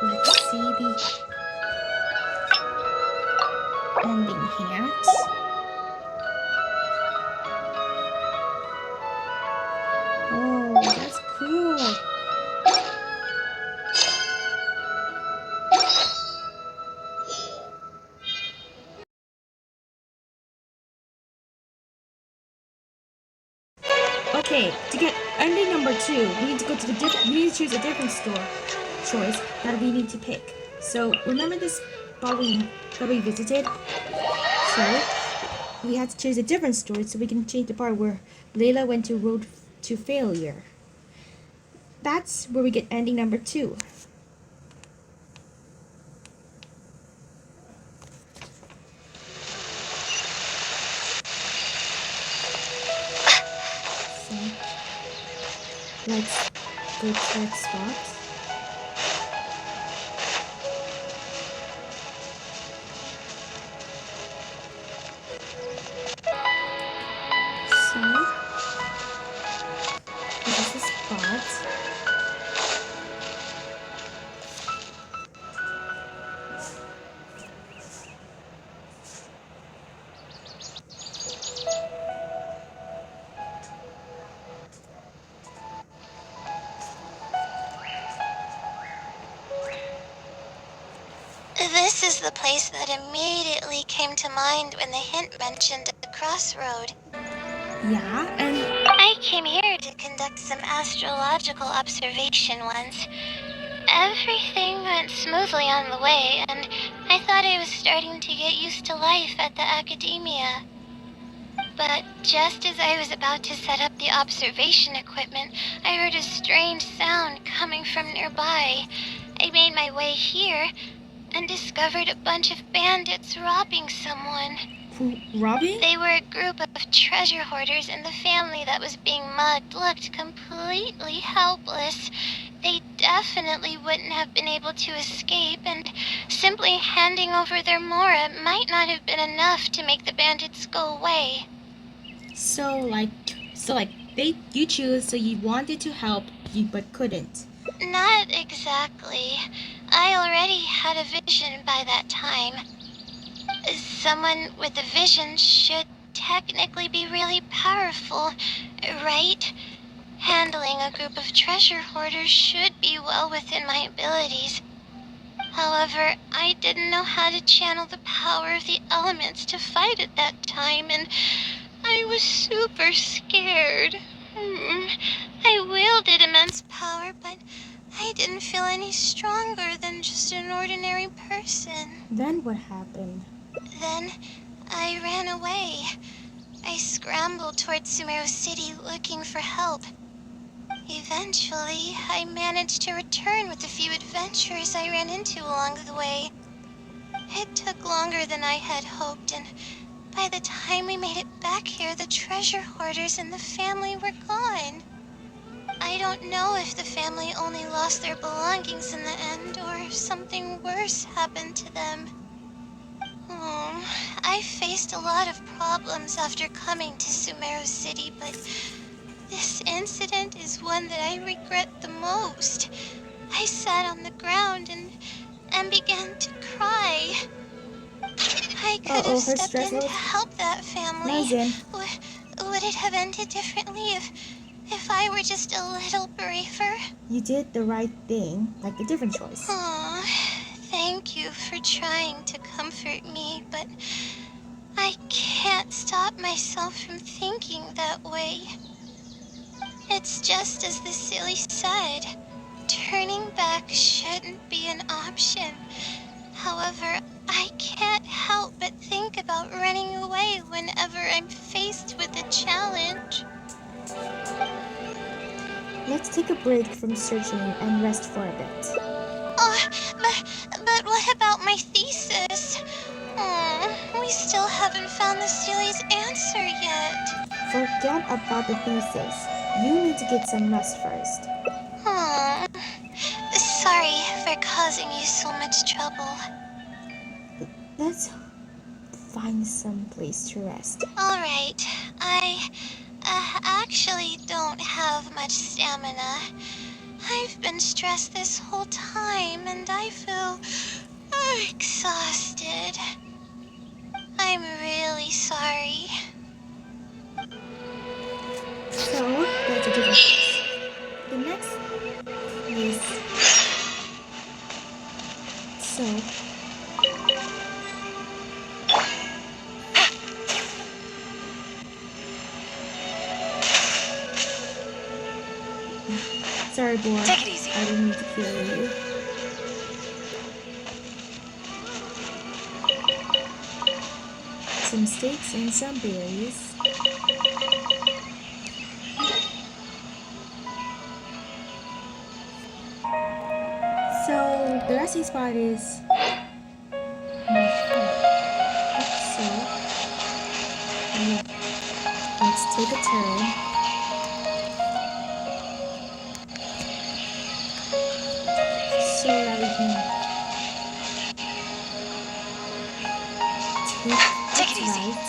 Let's see the ending hats. Oh, that's cool. Okay, to get ending number 2, we need to go to we need to choose a different store choice that we need to pick. So remember this spot that we visited? So we had to choose a different store so we can change the part where Layla went to road to failure. That's where we get ending number 2. So let's go to that spot. So this is the spot. This is the place that immediately came to mind when the hint mentioned a crossroad. Yeah, and I came here to conduct some astrological observation once. Everything went smoothly on the way, and I thought I was starting to get used to life at the academia. But just as I was about to set up the observation equipment, I heard a strange sound coming from nearby. I made my way here and discovered a bunch of bandits robbing someone. Robbie? They were a group of treasure hoarders, and the family that was being mugged looked completely helpless. They definitely wouldn't have been able to escape, and simply handing over their Mora might not have been enough to make the bandits go away. So like you choose, so you wanted to help you but couldn't. Not exactly. I already had a vision by that time. Someone with a vision should technically be really powerful, right? Handling a group of treasure hoarders should be well within my abilities. However, I didn't know how to channel the power of the elements to fight at that time, and I was super scared. I wielded immense power, but I didn't feel any stronger than just an ordinary person. Then what happened? Then I ran away. I scrambled towards Sumeru City looking for help. Eventually, I managed to return with the few adventurers I ran into along the way. It took longer than I had hoped, and by the time we made it back here, the treasure hoarders and the family were gone. I don't know if the family only lost their belongings in the end, or if something worse happened to them. I faced a lot of problems after coming to Sumeru City, but this incident is one that I regret the most. I sat on the ground and began to cry. I could have Her stepped stress in to level. help that family. Imagine. Would it have ended differently if I were just a little braver? You did the right thing, like a different choice. Aw, thank you for trying to comfort me, but I can't stop myself from thinking that way. It's just as the silly said. Turning back shouldn't be an option. However, I can't help but think about running away whenever I'm faced with a challenge. Let's take a break from searching and rest for a bit. Oh, but what about my thesis? We still haven't found the silly's answer yet. Forget about the thesis. You need to get some rest first. Oh, sorry for causing you so much trouble. Let's find some place to rest. Alright, I actually don't have much stamina. I've been stressed this whole time and I feel exhausted. I'm really sorry. So, that's a different place. The next place. So, sorry, boy. Take it easy. I didn't mean to kill you. Some steaks and some berries. So the resting spot is. So let's take a turn. So that we can Take it easy. right.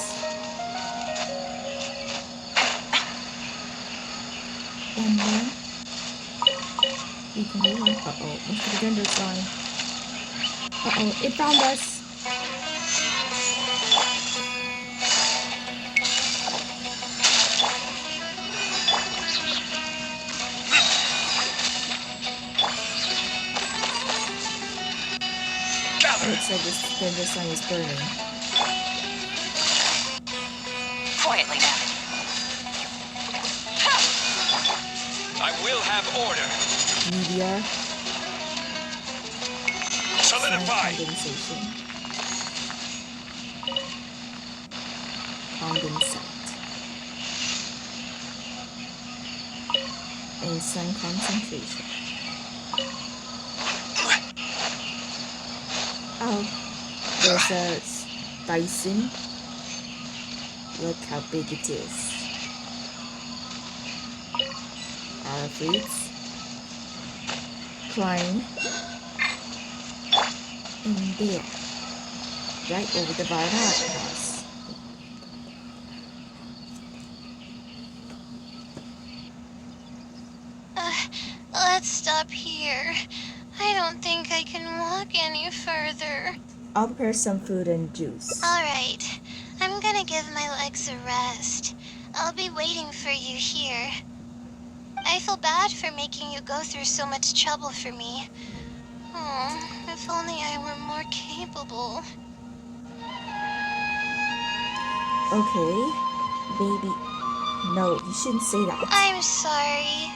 And then we can move on. Uh-oh, most of the gunder's gone. Uh-oh, it found us. Looks like this gender sign is burning. Quietly now. I will have order. Meteor. Solidify. Condensation. Condensate. And sun concentration. Oh, there's a Dyson. Look how big it is. Our fruits. Climb. And there. Right over the Varnat house. Let's stop here. I don't think I can walk any further. I'll prepare some food and juice. Alright, I'm gonna give my legs a rest. I'll be waiting for you here. I feel bad for making you go through so much trouble for me. Oh, if only I were more capable. Okay, baby. No, you shouldn't say that. I'm sorry.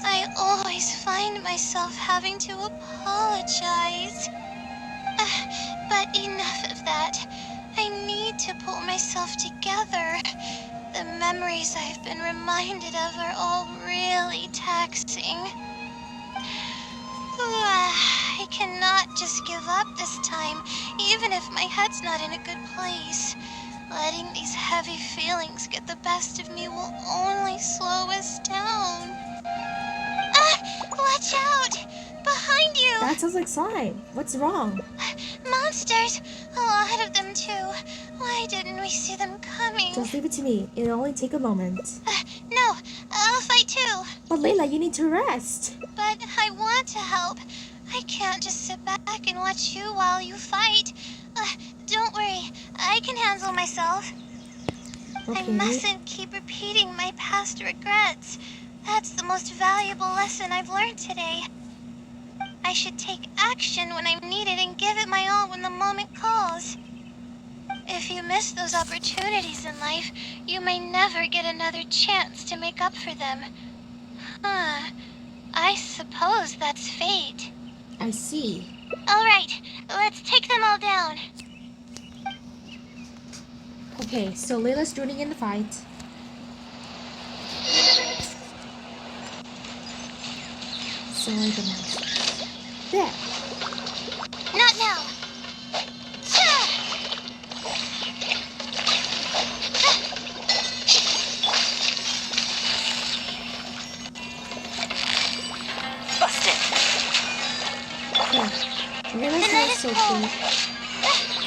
I always find myself having to apologize. But enough of that. I need to pull myself together. The memories I've been reminded of are all really taxing. I cannot just give up this time, even if my head's not in a good place. Letting these heavy feelings get the best of me will only slow us down. Watch out! Behind you! That sounds like slime. What's wrong? Monsters! A lot of them too. Why didn't we see them coming? Just leave it to me. It'll only take a moment. No, I'll fight too. But Layla, you need to rest. But I want to help. I can't just sit back and watch you while you fight. Don't worry, I can handle myself. I Okay. mustn't keep repeating my past regrets. That's the most valuable lesson I've learned today. I should take action when I'm needed and give it my all when the moment calls. If you miss those opportunities in life, you may never get another chance to make up for them. Huh. I suppose that's fate. I see. Alright, let's take them all down. Okay, so Layla's joining in the fight. So the monsters. There. Not now. Busted. Yeah. Layla's The night not is so cold. cool.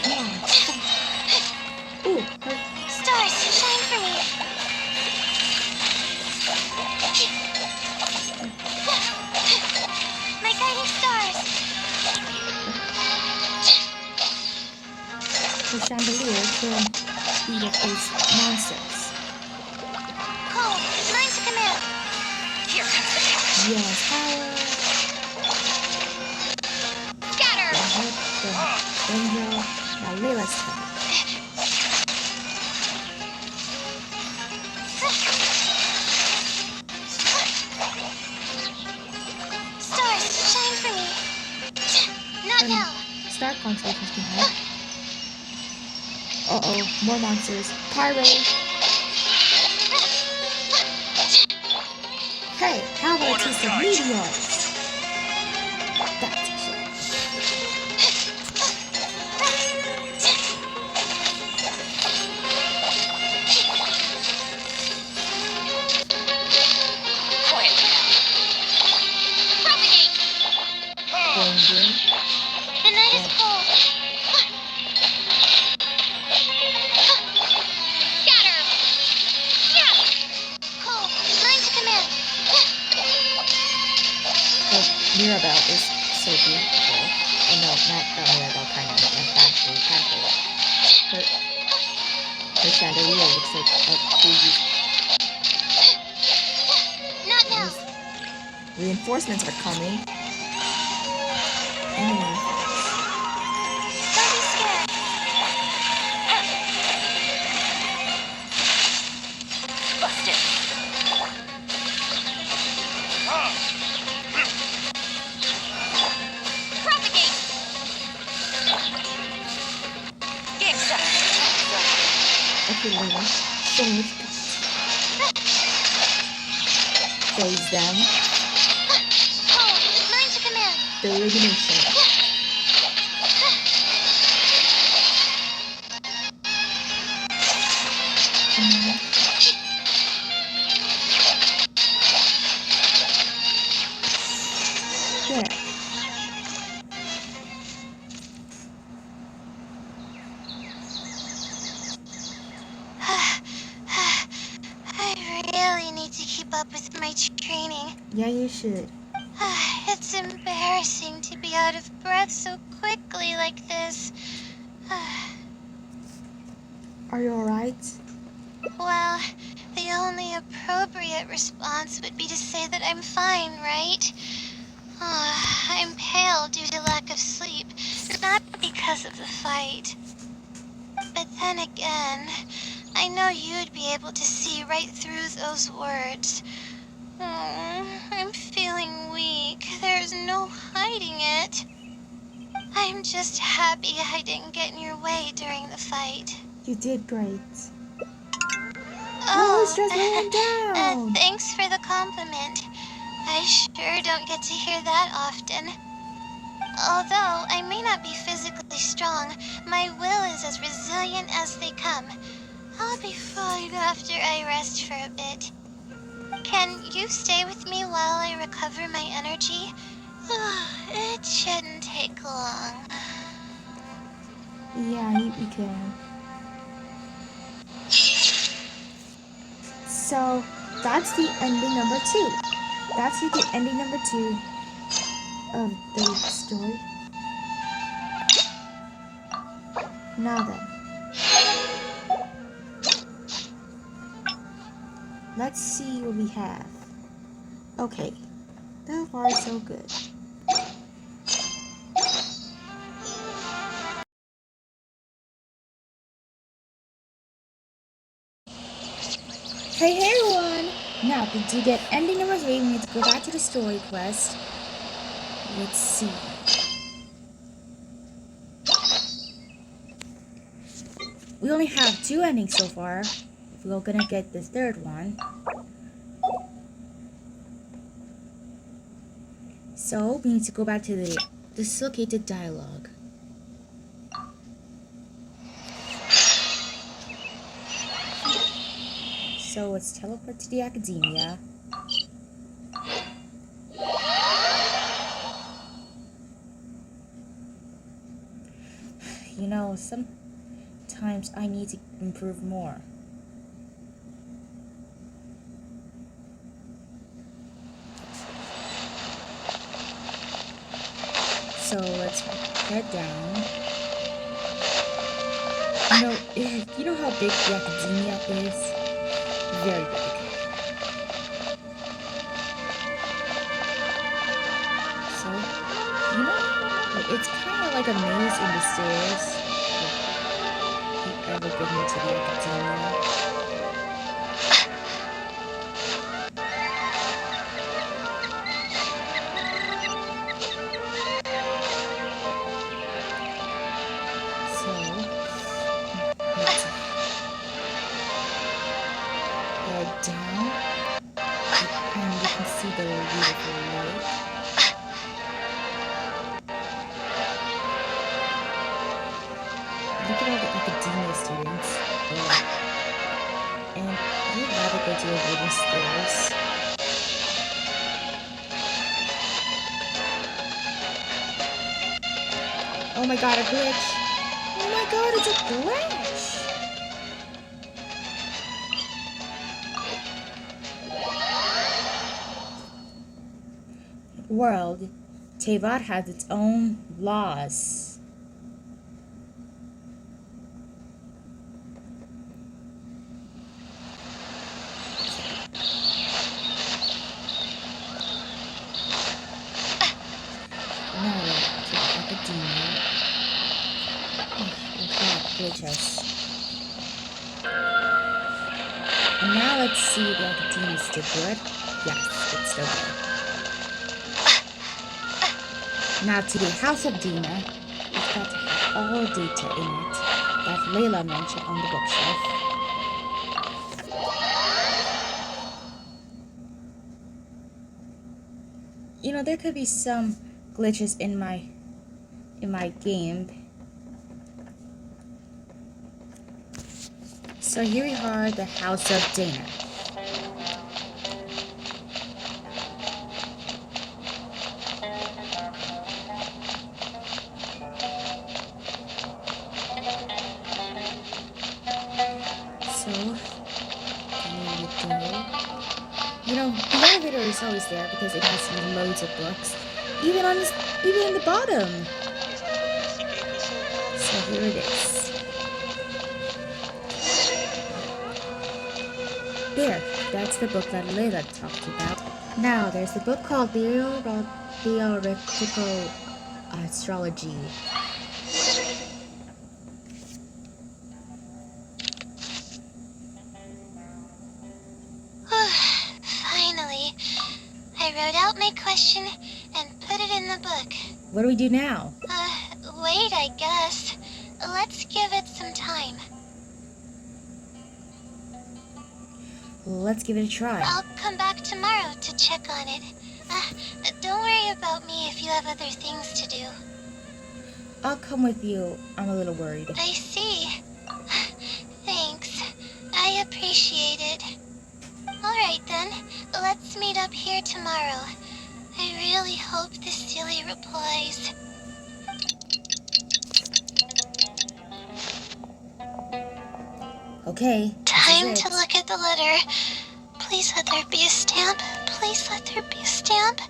Come on. Ooh, her. Stars, shine for me. My guiding stars. Her chandelier can beat up these monsters. Cold, line to command. Here comes the test. Yellow's power. Scatter. The Benjo. Now Layla's turn. Stars, shine for me. Not And now. Star constellations can help. Uh-oh, more monsters. Pyro. Hey, how about a Order taste of guide. meteors? That's a shame. Quiet now. Propagate. Going green. The night is cold. Scatter. Yeah. Cold, line to command. Oh, Mirabelle is so beautiful. Oh no, not the Mirabelle kind of, like that blue. Her chandelier looks like a baby. Not now. Reinforcements are coming. Anyway, Don't be scared. Busted. Propagate. Game set. okay, Layla, show me what you got. Phase them. Cold, line to command. The elimination. There. I really need to keep up with my training. Yeah, you should. It's embarrassing to be out of breath so quickly like this. Are you alright? Well, the only appropriate response would be to say that I'm fine, right? I'm pale due to lack of sleep, not because of the fight. But then again, I know you'd be able to see right through those words. I'm feeling weak. There's no hiding it. I'm just happy I didn't get in your way during the fight. You did great. Oh, it's just laying down. Thanks for the compliment. I sure don't get to hear that often. Although I may not be physically strong, my will is as resilient as they come. I'll be fine after I rest for a bit. Can you stay with me while I recover my energy? It shouldn't take long. Yeah, you can. So, that's the ending number 2. That's the ending number 2 of the story. Now then. Let's see what we have. Okay. So far, so good. Hey everyone! Now, to get ending number 3, we need to go back to the story quest. Let's see. We only have 2 endings so far. We're gonna get the 3rd one. So, we need to go back to the dislocated dialogue. So, let's teleport to the academia. You know, sometimes I need to improve more. So let's head down. You know how big the academia is? Very big. So, you know, it's kind of like a maze in the stairs. If you ever get into the academia. So, let's head down. And you can see the beautiful lake. Look at all the academia students. And you'd rather go to the wooden stairs. Oh my god, a glitch! Oh my god, it's a glitch! World, Tevat has its own laws. Now to the academia. Without glitches. And now let's see if the academia is still good. Yes, it's still good. Now to the House of Dina. It's got to have all data in it that Layla mentioned on the bookshelf. You know, there could be some glitches in my game. So here we are, the House of Dana. So here we go. You know, the elevator is always there because it has loads of books, even in the bottom. So here it is. There, that's the book that Layla talked about. Now, there's the book called Theoretical Astrology. Finally, I wrote out my question and put it in the book. What do we do now? Wait, I guess. Let's give it some time. Let's give it a try. I'll come back tomorrow to check on it. Don't worry about me if you have other things to do. I'll come with you. I'm a little worried. I see. Thanks. I appreciate it. Alright then, let's meet up here tomorrow. I really hope the silly replies. Okay. Time to look at the letter. Please let there be a stamp. Please let there be a stamp.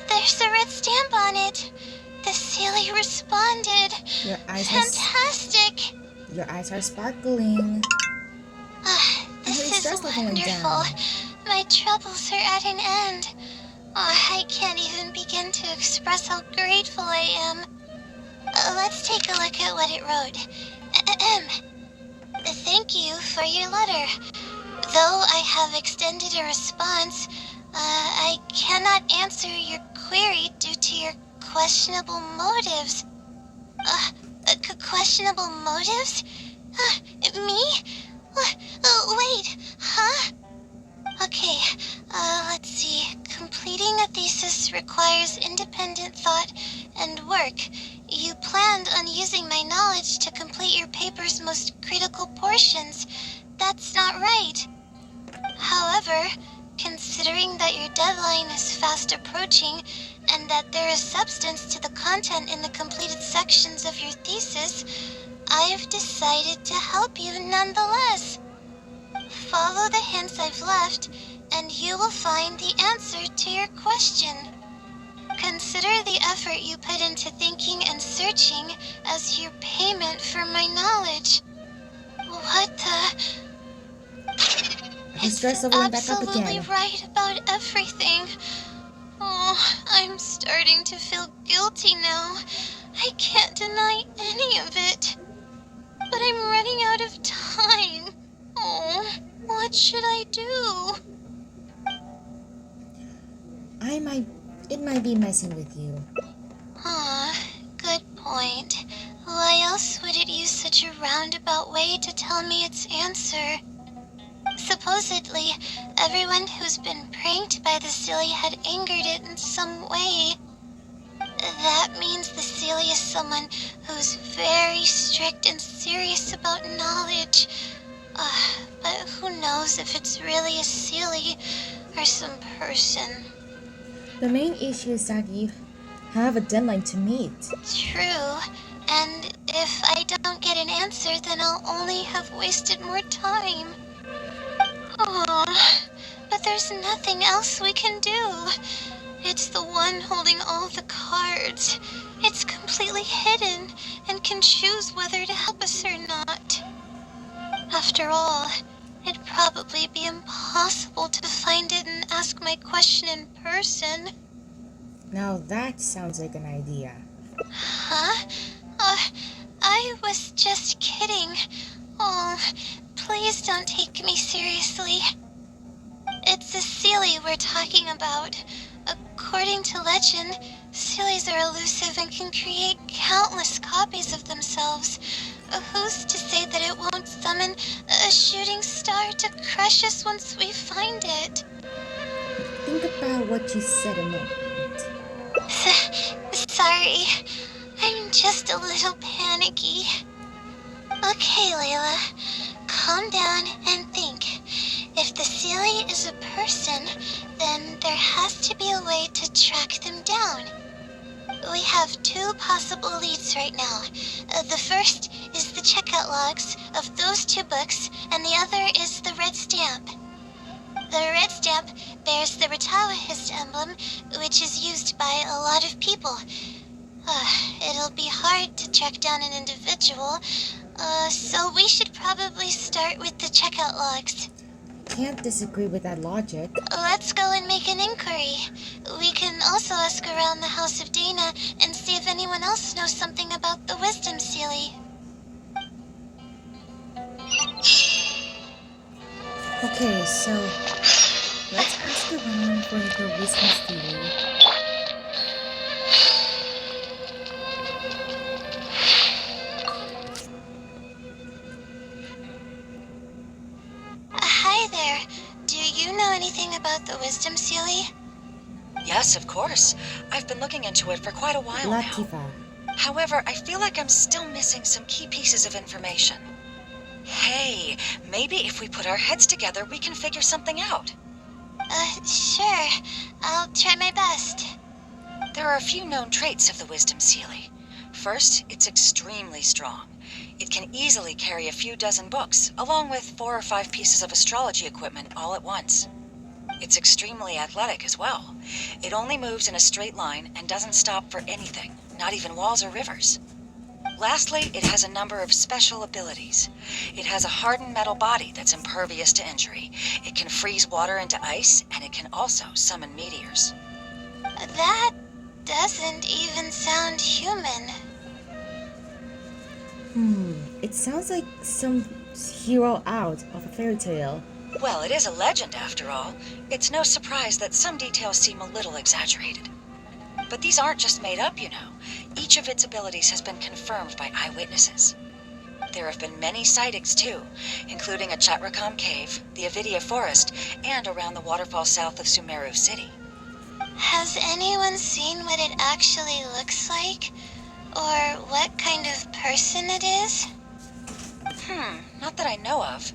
There's a red stamp on it. The silly responded. Your eyes Fantastic. Your eyes are sparkling. This stress is level went wonderful. down. My troubles are at an end. I can't even begin to express how grateful I am. Let's take a look at what it wrote. thank you for your letter. Though I have extended a response, I cannot answer your query due to your questionable motives. Questionable motives? Me? Wait, huh? Okay, let's see. Completing a thesis requires independent thought and work. You planned on using my knowledge to complete your paper's most critical portions. That's not right. However, considering that your deadline is fast approaching and that there is substance to the content in the completed sections of your thesis, I've decided to help you nonetheless. Follow the hints I've left, and you will find the answer to your question. Consider the effort you put into thinking and searching as your payment for my knowledge. What the... His stress leveling back up absolutely again. right about everything. Oh, I'm starting to feel guilty now. I can't deny any of it. But I'm running out of time. Oh, what should I do? It might be messing with you. Good point. Why else would it use such a roundabout way to tell me its answer? Supposedly, everyone who's been pranked by the Silly had angered it in some way. That means the Silly is someone who's very strict and serious about knowledge. But who knows if it's really a Silly or some person. The main issue is that you have a deadline to meet. True, and if I don't get an answer, then I'll only have wasted more time. Oh, but there's nothing else we can do. It's the one holding all the cards. It's completely hidden and can choose whether to help us or not. After all, it'd probably be impossible to find it and ask my question in person. Now that sounds like an idea. Huh? I was just kidding. Oh, please don't take me seriously. It's a Seelie we're talking about. According to legend, Seelies are elusive and can create countless copies of themselves. Who's to say that it won't summon a shooting star to crush us once we find it? Think about what you said a moment. Sorry, I'm just a little panicky. Okay, Layla, calm down and think. If the Seelie is a person, then there has to be a way to track them down. We have two possible leads right now. The first is the checkout logs of those two books, and the other is the red stamp. The red stamp bears the Retawahist emblem, which is used by a lot of people. It'll be hard to track down an individual, so we should probably start with the checkout logs. Can't disagree with that logic. Let's go and make an inquiry. We can also ask around the House of Dana and see if anyone else knows something about the Wisdom Seelie. Okay, so let's ask around for the Wisdom Seelie. Hi there. Do you know anything about the Wisdom Seelie? Yes, of course. I've been looking into it for quite a while now. Latifa. However, I feel like I'm still missing some key pieces of information. Hey, maybe if we put our heads together, we can figure something out. Sure. I'll try my best. There are a few known traits of the Wisdom Seelie. First, it's extremely strong. It can easily carry a few dozen books, along with 4 or 5 pieces of astrology equipment all at once. It's extremely athletic as well. It only moves in a straight line and doesn't stop for anything, not even walls or rivers. Lastly, it has a number of special abilities. It has a hardened metal body that's impervious to injury. It can freeze water into ice, and it can also summon meteors. That doesn't even sound human. It sounds like hero out of a fairy tale. Well, it is a legend after all. It's no surprise that some details seem a little exaggerated. But these aren't just made up, you know. Each of its abilities has been confirmed by eyewitnesses. There have been many sightings too, including a Chatrakam cave, the Avidia forest, and around the waterfall south of Sumeru City. Has anyone seen what it actually looks like? Or what kind of person it is? Not that I know of.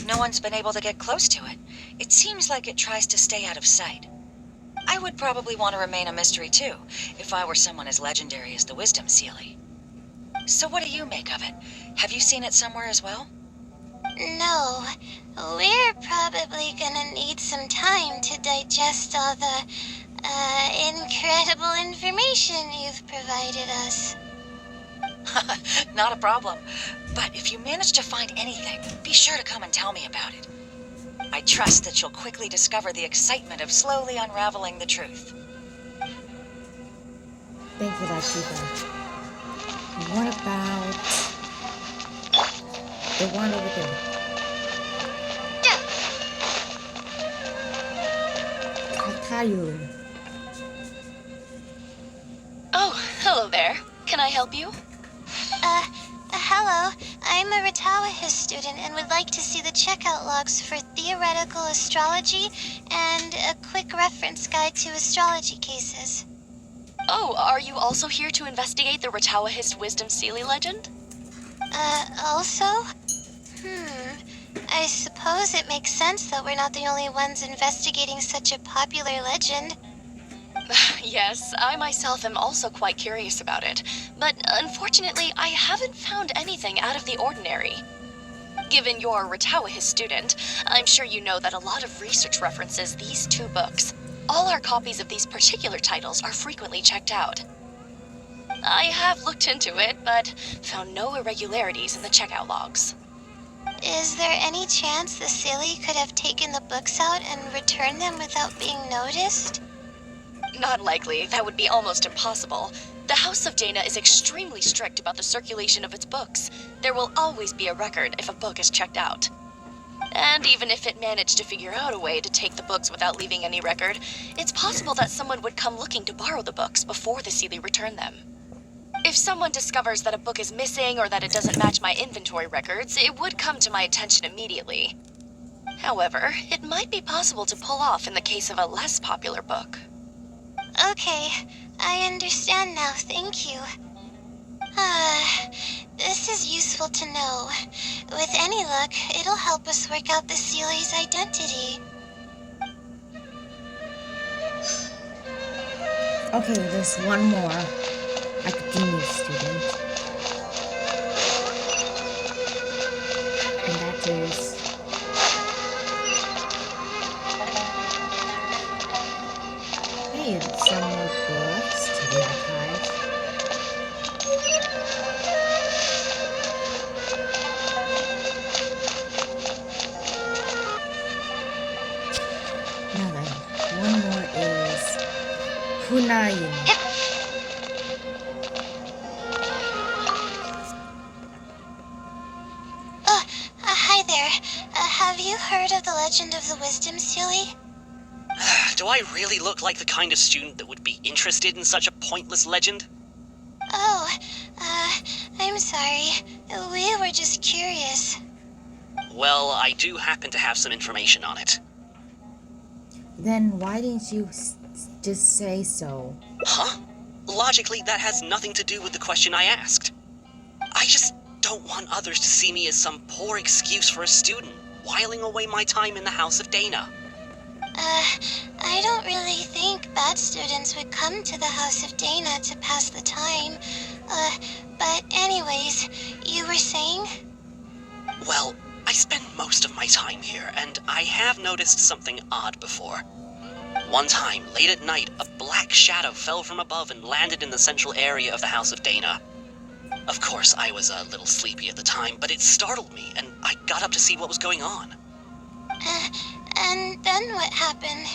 No one's been able to get close to it. It seems like it tries to stay out of sight. I would probably want to remain a mystery too, if I were someone as legendary as the Wisdom Sealy. So what do you make of it? Have you seen it somewhere as well? No. We're probably gonna need some time to digest all the, incredible information you've provided us. Not a problem. But if you manage to find anything, be sure to come and tell me about it. I trust that you'll quickly discover the excitement of slowly unraveling the truth. Thank you, Latifah. What about the one over there? Katayun. Oh, hello there. Can I help you? Hello. I'm a Ratawahis student and would like to see the checkout logs for theoretical astrology and a quick reference guide to astrology cases. Oh, are you also here to investigate the Ratawahist Wisdom Sealy legend? Also? I suppose it makes sense that we're not the only ones investigating such a popular legend. Yes, I myself am also quite curious about it, but unfortunately I haven't found anything out of the ordinary. Given you're a Ratawahist student, I'm sure you know that a lot of research references these two books. All our copies of these particular titles are frequently checked out. I have looked into it, but found no irregularities in the checkout logs. Is there any chance the Sealy could have taken the books out and returned them without being noticed? Not likely. That would be almost impossible. The House of Dana is extremely strict about the circulation of its books. There will always be a record if a book is checked out. And even if it managed to figure out a way to take the books without leaving any record, it's possible that someone would come looking to borrow the books before the Sealy returned them. If someone discovers that a book is missing or that it doesn't match my inventory records, it would come to my attention immediately. However, it might be possible to pull off in the case of a less popular book. Okay, I understand now, thank you. This is useful to know. With any luck, it'll help us work out the Sealy's identity. Okay, there's one more academia student. And that is... Hey, some more books to be archived. Now then, one more is Hunayin. Hi there. Have you heard of the legend of the Wisdom Sealy? Do I really look like the kind of student that would be interested in such a pointless legend? Oh, I'm sorry. We were just curious. Well, I do happen to have some information on it. Then why didn't you just say so? Huh? Logically, that has nothing to do with the question I asked. I just don't want others to see me as some poor excuse for a student whiling away my time in the House of Dana. I don't really think bad students would come to the House of Dana to pass the time. But anyways, you were saying? Well, I spend most of my time here, and I have noticed something odd before. One time, late at night, a black shadow fell from above and landed in the central area of the House of Dana. Of course, I was a little sleepy at the time, but it startled me, and I got up to see what was going on. And then what happened?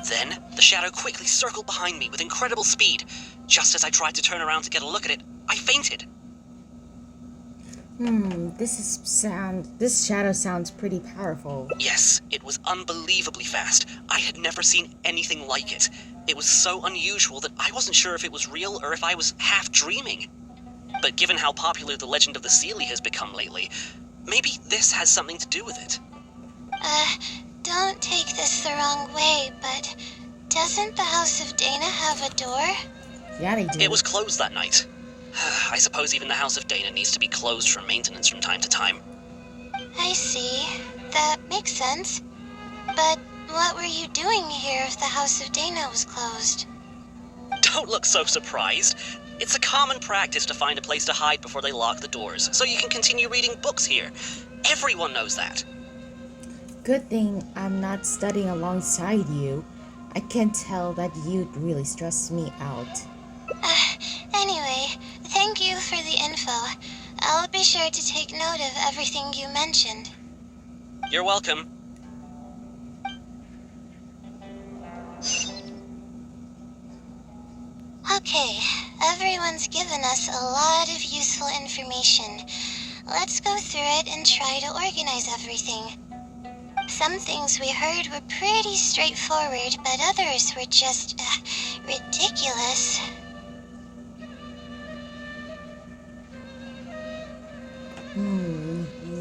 Then, the shadow quickly circled behind me with incredible speed. Just as I tried to turn around to get a look at it, I fainted. This shadow sounds pretty powerful. Yes, it was unbelievably fast. I had never seen anything like it. It was so unusual that I wasn't sure if it was real or if I was half dreaming. But given how popular the legend of the Seelie has become lately, maybe this has something to do with it. Don't take this the wrong way, but doesn't the House of Dana have a door? Yeah, they do. It was closed that night. I suppose even the House of Dana needs to be closed for maintenance from time to time. I see. That makes sense. But what were you doing here if the House of Dana was closed? Don't look so surprised. It's a common practice to find a place to hide before they lock the doors, so you can continue reading books here. Everyone knows that. Good thing I'm not studying alongside you. I can tell that you'd really stress me out. Anyway, thank you for the info. I'll be sure to take note of everything you mentioned. You're welcome. Okay, everyone's given us a lot of useful information. Let's go through it and try to organize everything. Some things we heard were pretty straightforward, but others were just ridiculous.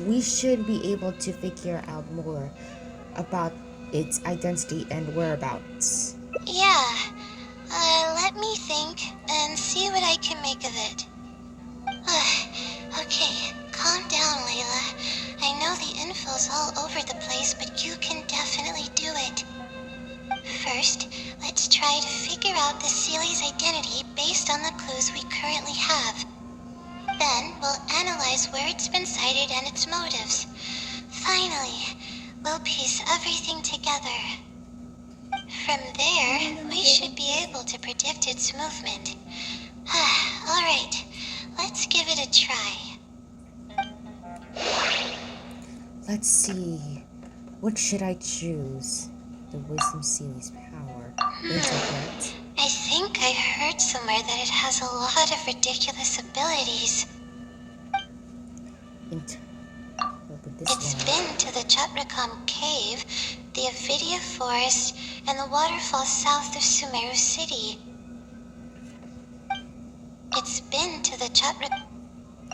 We should be able to figure out more about its identity and whereabouts. Yeah, let me think and see what I can make of it. Okay, calm down, Layla. I know the info's all over the place, but you can definitely do it. First, let's try to figure out the Seelie's identity based on the clues we currently have. Then, we'll analyze where it's been sighted and its motives. Finally, we'll piece everything together. From there, we should be able to predict its movement. Alright, let's give it a try. Let's see. What should I choose? The Wisdom Seelie's power. Interpret. I think I heard somewhere that it has a lot of ridiculous abilities. Interpret this It's one. been to the Chatracom Cave, the Avidia Forest, and the waterfall south of Sumeru City. It's been to the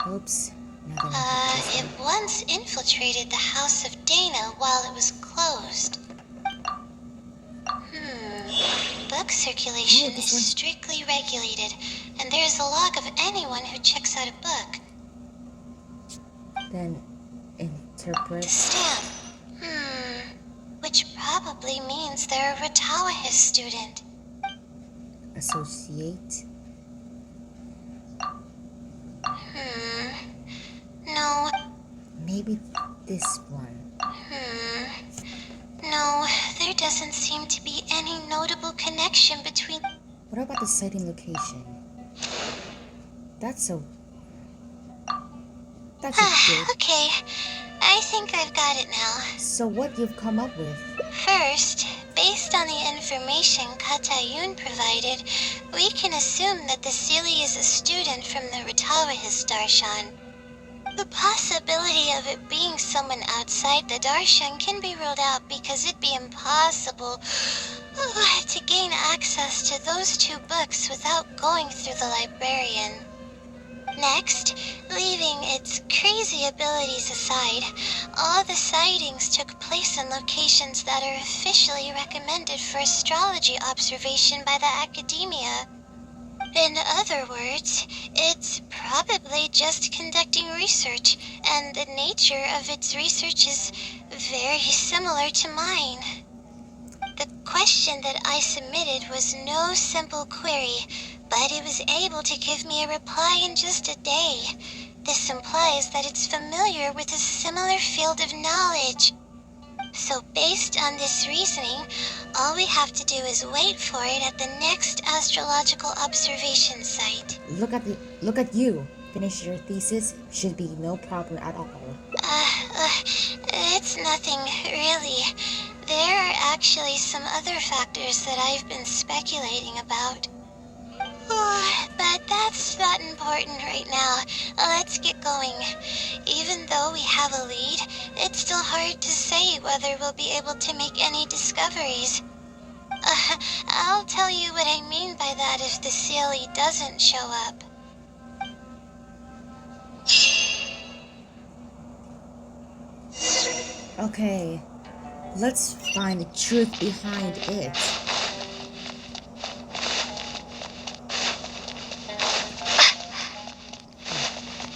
Oops. Now that I It once infiltrated the House of Dana while it was closed. Book circulation is strictly regulated, and there's a log of anyone who checks out a book. Then interpret. The stamp. Which probably means they're a Ratawahis student. Associate. No. Maybe this one. No, there doesn't seem to be any notable connection between... What about the sighting location? That's a good. Okay, I think I've got it now. So what you've come up with? First, based on the information Katayun provided, we can assume that the Seelie is a student from the Ratawahis Darshan. The possibility of it being someone outside the Darshan can be ruled out because it'd be impossible to gain access to those two books without going through the librarian. Next, leaving its crazy abilities aside, all the sightings took place in locations that are officially recommended for astrology observation by the academia. In other words, it's probably just conducting research, and the nature of its research is very similar to mine. The question that I submitted was no simple query, but it was able to give me a reply in just a day. This implies that it's familiar with a similar field of knowledge. So based on this reasoning, all we have to do is wait for it at the next astrological observation site. Look at you. Finish your thesis. Should be no problem at all. It's nothing, really. There are actually some other factors that I've been speculating about. But that's not important right now. Let's get going. Even though we have a lead, it's still hard to say whether we'll be able to make any discoveries. I'll tell you what I mean by that if the CLE doesn't show up. Okay, let's find the truth behind it.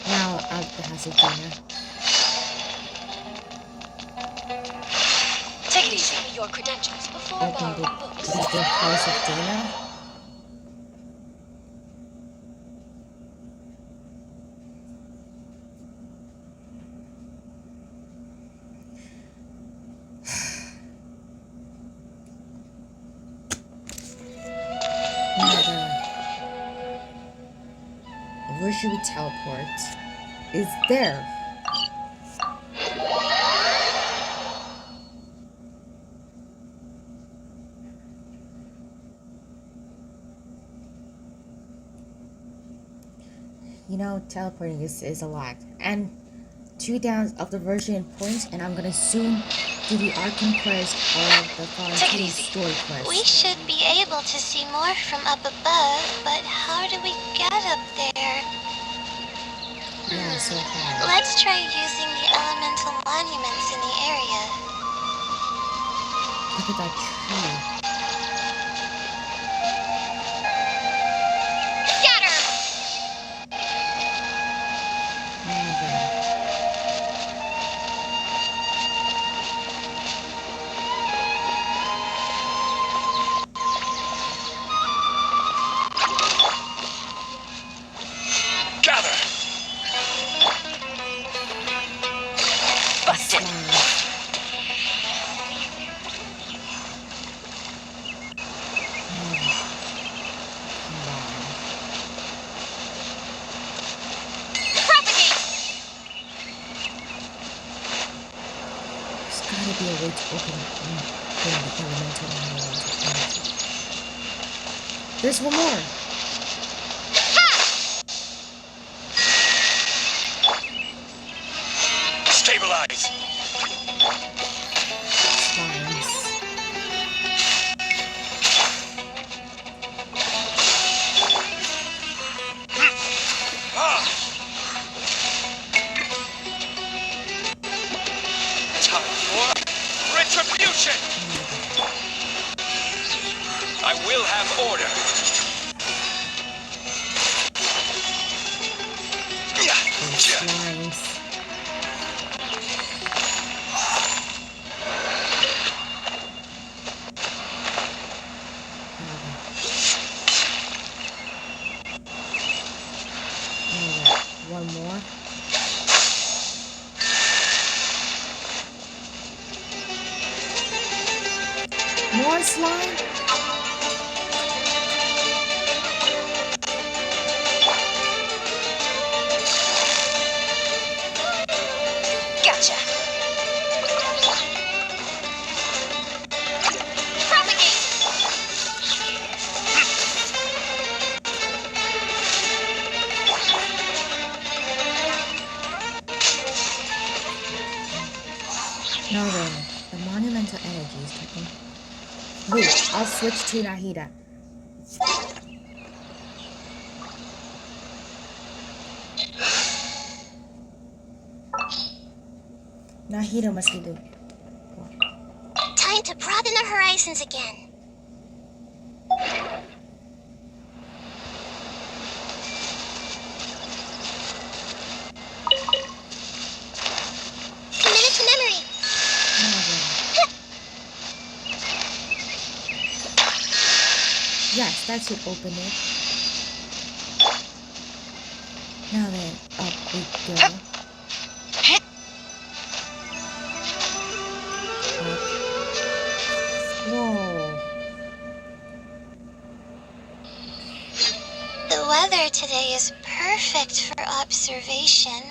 Now out the house of Dana. Take it easy. Your credentials before Open borrowing the books. house of Dana. Where should we teleport? It's there. You know, teleporting is a lot. And 2 downs of the version points, and I'm gonna soon do the Arkham quest of the Valentine story quest. We should be able to see more from up above, but how do we get up there? Yeah, so hard. Let's try using the elemental monuments in the area. Look at that tree. Scatter! Gather! Busted. There's gotta be a way to open the elemental energy. There's one more. Stabilize! Slimes. Time for retribution! I will have order. Slimes. One more. More slime? Gotcha. Propagate! Now then, the monumental energy is taking. Wait, I'll switch to Nahida. Nahida must be the. Time to broaden our horizons again. Committed to memory. Now then. Yes, that should open it. Now then, up we go. Up. Whoa. The weather today is perfect for observation.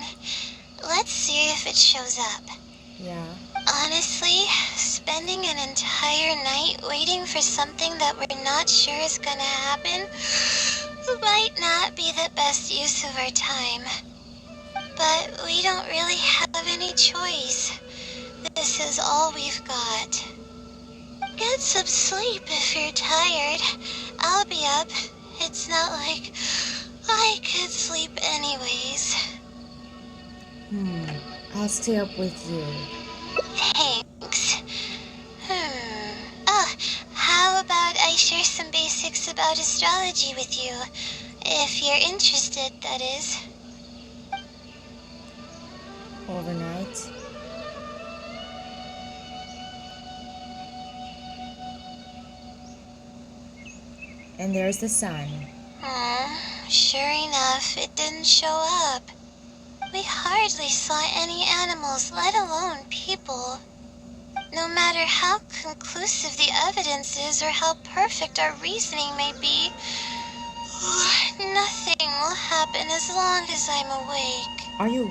Let's see if it shows up. Yeah. Honestly, spending an entire night waiting for something that we're not sure is gonna happen might not be the best use of our time. But we don't really have any choice. This is all we've got. Get some sleep if you're tired. I'll be up. It's not like I could sleep anyways. I'll stay up with you. Thanks. Oh, how about I share some basics about astrology with you? If you're interested, that is. Overnight. And there's the sun. Sure enough, it didn't show up. We hardly saw any animals, let alone people. No matter how conclusive the evidence is or how perfect our reasoning may be, nothing will happen as long as I'm awake. Are you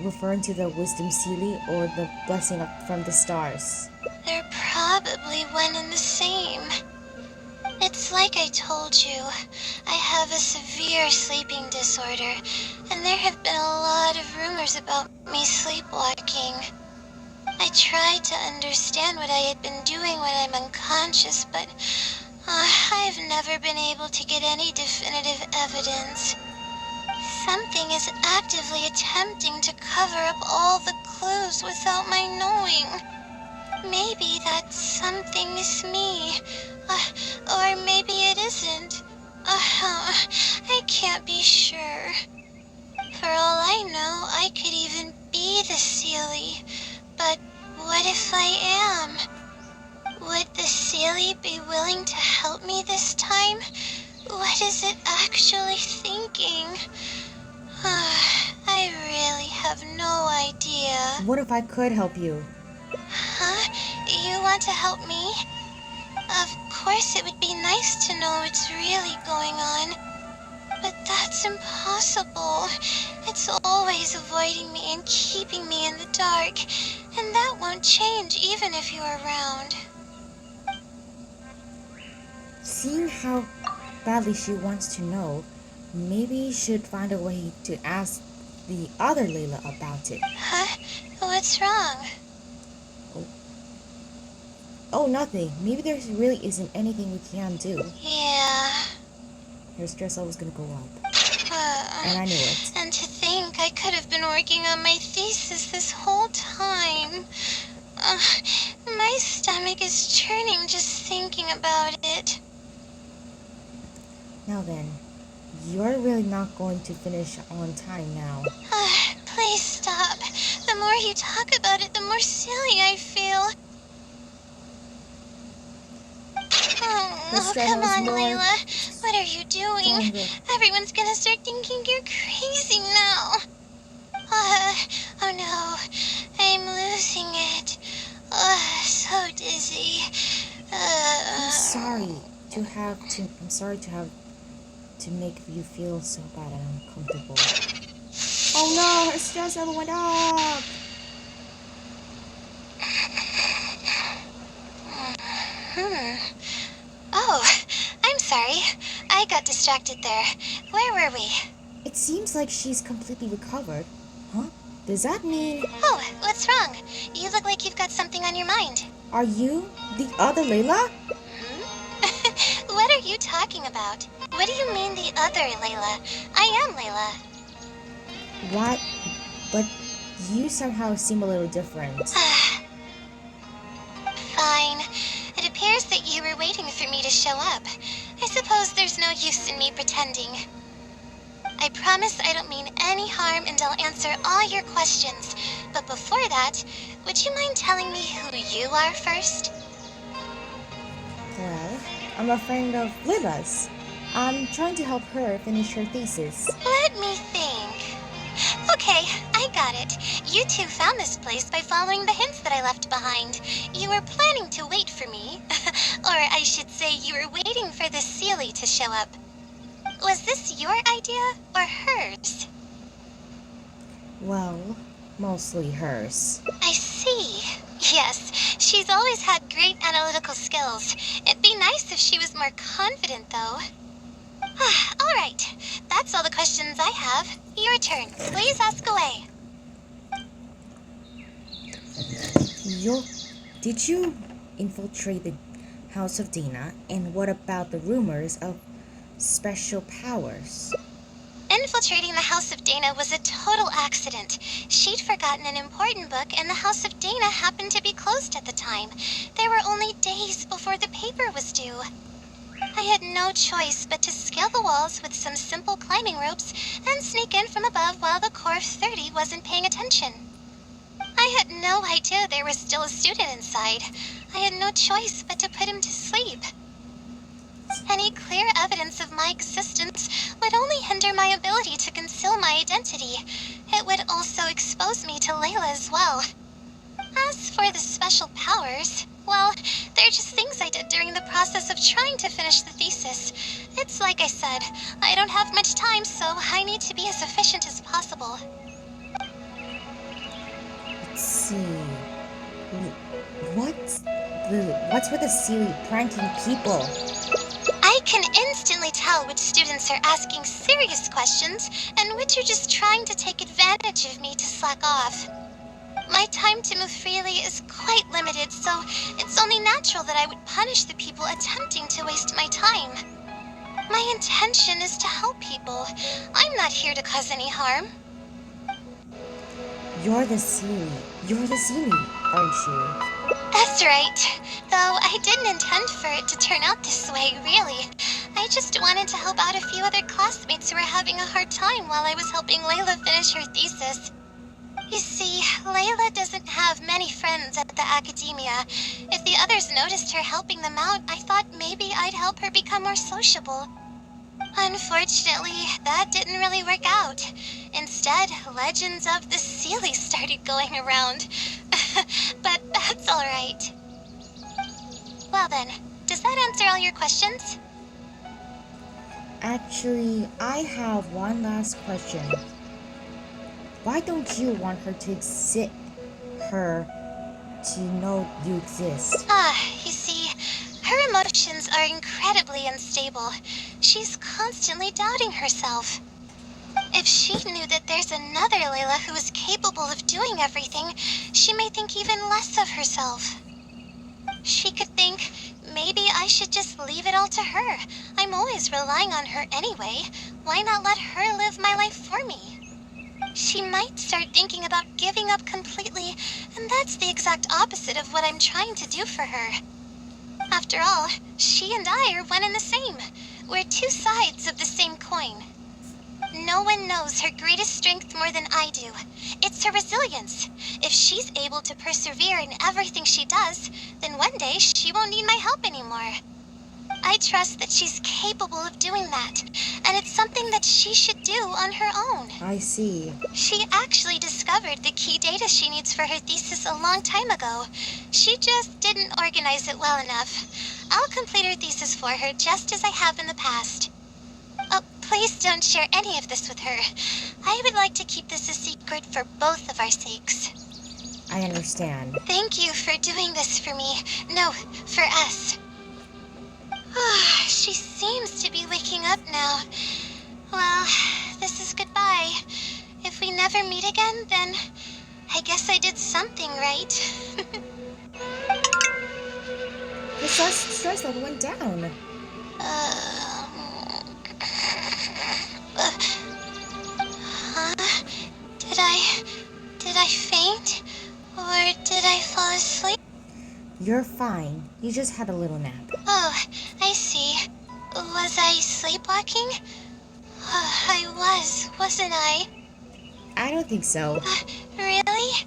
referring to the wisdom sealy or the blessing from the stars? They're probably one and the same. It's like I told you, I have a severe sleeping disorder, and there have been a lot of rumors about me sleepwalking. I tried to understand what I had been doing when I'm unconscious, but I've never been able to get any definitive evidence. Something is actively attempting to cover up all the clues without my knowing. Maybe that something is me, or maybe it isn't. I can't be sure. For all I know, I could even be the Sealy. But what if I am? Would the Sealy be willing to help me this time? What is it actually thinking? I really have no idea. What if I could help you? Huh? You want to help me? Of course, it would be nice to know what's really going on. But that's impossible. It's always avoiding me and keeping me in the dark. And that won't change even if you're around. Seeing how badly she wants to know, maybe you should find a way to ask the other Layla about it. Huh? What's wrong? Oh, nothing. Maybe there really isn't anything we can do. Yeah. Her stress level's gonna go up. And I knew it. And to think I could have been working on my thesis this whole time. My stomach is churning just thinking about it. Now then, you're really not going to finish on time now. Please stop. The more you talk about it, the more silly I feel. Oh, come on, Layla. What are you doing? Everyone's gonna start thinking you're crazy now. Oh no, I'm losing it. So dizzy. I'm sorry to have to make you feel so bad and uncomfortable. Oh no, her stress level went up. Oh, I'm sorry. I got distracted there. Where were we? It seems like she's completely recovered. Huh? Does that mean... Oh, what's wrong? You look like you've got something on your mind. Are you the other Layla? What are you talking about? What do you mean the other Layla? I am Layla. What? But you somehow seem a little different. Fine. It appears that you were waiting for me to show up. I suppose there's no use in me pretending. I promise I don't mean any harm and I'll answer all your questions. But before that, would you mind telling me who you are first? Well, I'm a friend of Lila's. I'm trying to help her finish her thesis. Let me think. Okay, I got it. You two found this place by following the hints that I left behind. You were planning to wait for me. Or I should say you were waiting for the Sealy to show up. Was this your idea or hers? Well, mostly hers. I see. Yes, she's always had great analytical skills. It'd be nice if she was more confident, though. All right, that's all the questions I have. Your turn. Please ask away. You did you infiltrate the House of Dana? And what about the rumors of special powers? Infiltrating the House of Dana was a total accident. She'd forgotten an important book, and the House of Dana happened to be closed at the time. There were only days before the paper was due. I had no choice but to scale the walls with some simple climbing ropes and sneak in from above while the Core of 30 wasn't paying attention. I had no idea there was still a student inside. I had no choice but to put him to sleep. Any clear evidence of my existence would only hinder my ability to conceal my identity. It would also expose me to Layla as well. As for the special powers, well, they're just things I did during the process of trying to finish the thesis. It's like I said, I don't have much time, so I need to be as efficient as possible. Let's see. What's with the Sealy pranking people? I can instantly tell which students are asking serious questions and which are just trying to take advantage of me to slack off. My time to move freely is quite limited, so it's only natural that I would punish the people attempting to waste my time. My intention is to help people. I'm not here to cause any harm. You're the Sealy, aren't you? That's right. Though I didn't intend for it to turn out this way, really. I just wanted to help out a few other classmates who were having a hard time while I was helping Layla finish her thesis. You see, Layla doesn't have many friends at the academia. If the others noticed her helping them out, I thought maybe I'd help her become more sociable. Unfortunately, that didn't really work out. Instead, legends of the Sealy started going around. But that's alright. Well then, does that answer all your questions? Actually, I have one last question. Why don't you want her to know you exist? You see, her emotions are incredibly unstable. She's constantly doubting herself. If she knew that there's another Layla who is capable of doing everything, she may think even less of herself. She could think, maybe I should just leave it all to her. I'm always relying on her anyway. Why not let her live my life for me? She might start thinking about giving up completely, and that's the exact opposite of what I'm trying to do for her. After all, she and I are one and the same. We're two sides of the same coin. No one knows her greatest strength more than I do. It's her resilience. If she's able to persevere in everything she does, then one day she won't need my help anymore. I trust that she's capable of doing that, and it's something that she should do on her own. I see. She actually discovered the key data she needs for her thesis a long time ago. She just didn't organize it well enough. I'll complete her thesis for her just as I have in the past. Oh, please don't share any of this with her. I would like to keep this a secret for both of our sakes. I understand. Thank you for doing this for me. No, for us. She seems to be waking up now. Well, this is goodbye. If we never meet again, then I guess I did something right. Your stress level went down. Huh? Did I faint? Or did I fall asleep? You're fine. You just had a little nap. Oh, I see. Was I sleepwalking? I wasn't I? I don't think so. Really?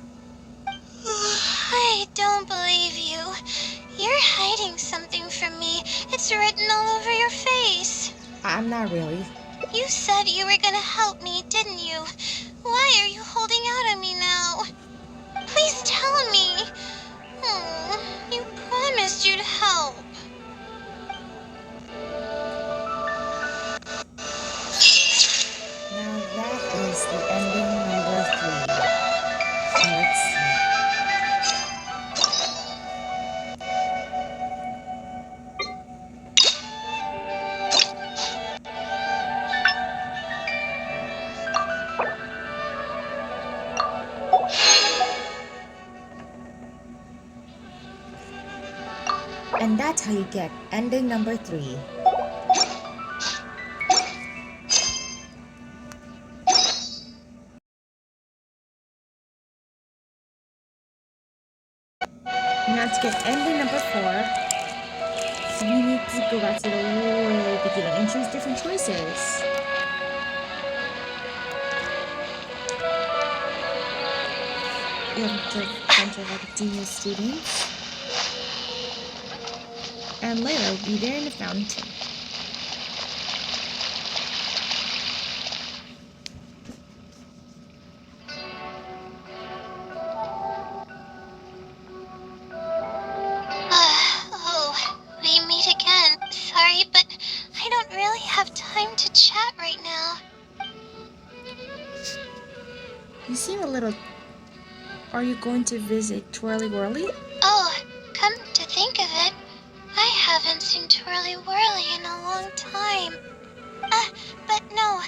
I don't believe you. You're hiding something from me. It's written all over your face. I'm not really. You said you were gonna help me, didn't you? Why are you holding out on me now? Please tell me. You promised you'd help. Now that is the ending number 3. Let's see. And that's how you get ending number 3. Now to get ending number 4, so we need to go back to the way beginning and choose different choices. We have a bunch of academia students. And Layla will be there in the fountain. Oh, we meet again. Sorry, but I don't really have time to chat right now. You seem a little... Are you going to visit Twirly Whirly? Oh, come to think of it, I haven't seen Twirly Whirly in a long time. But no,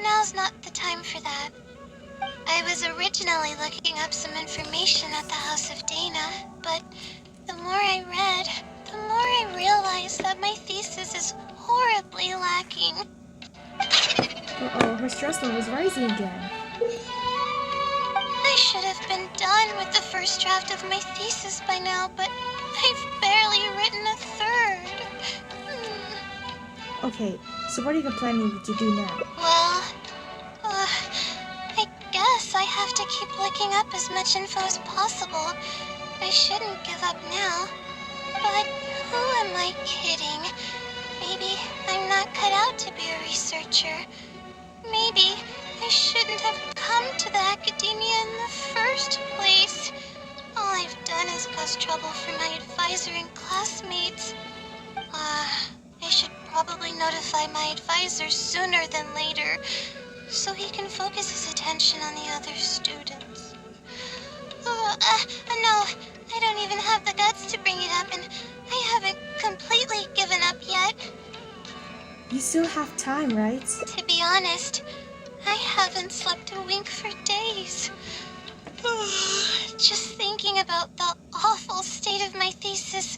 now's not the time for that. I was originally looking up some information at the House of Dana, but the more I read, the more I realized that my thesis is horribly lacking. Uh-oh, her stress level is rising again. I should have been done with the first draft of my thesis by now, but I've barely written a third. Okay, so what are you planning to do now? Well, I guess I have to keep looking up as much info as possible. I shouldn't give up now. But who am I kidding? Maybe I'm not cut out to be a researcher. Maybe I shouldn't have come to the academia in the first place. All I've done is cause trouble for my advisor and classmates. I should probably notify my advisor sooner than later, so he can focus his attention on the other students. No, I don't even have the guts to bring it up, and I haven't completely given up yet. You still have time, right? To be honest, I haven't slept a wink for days. Just thinking about the awful state of my thesis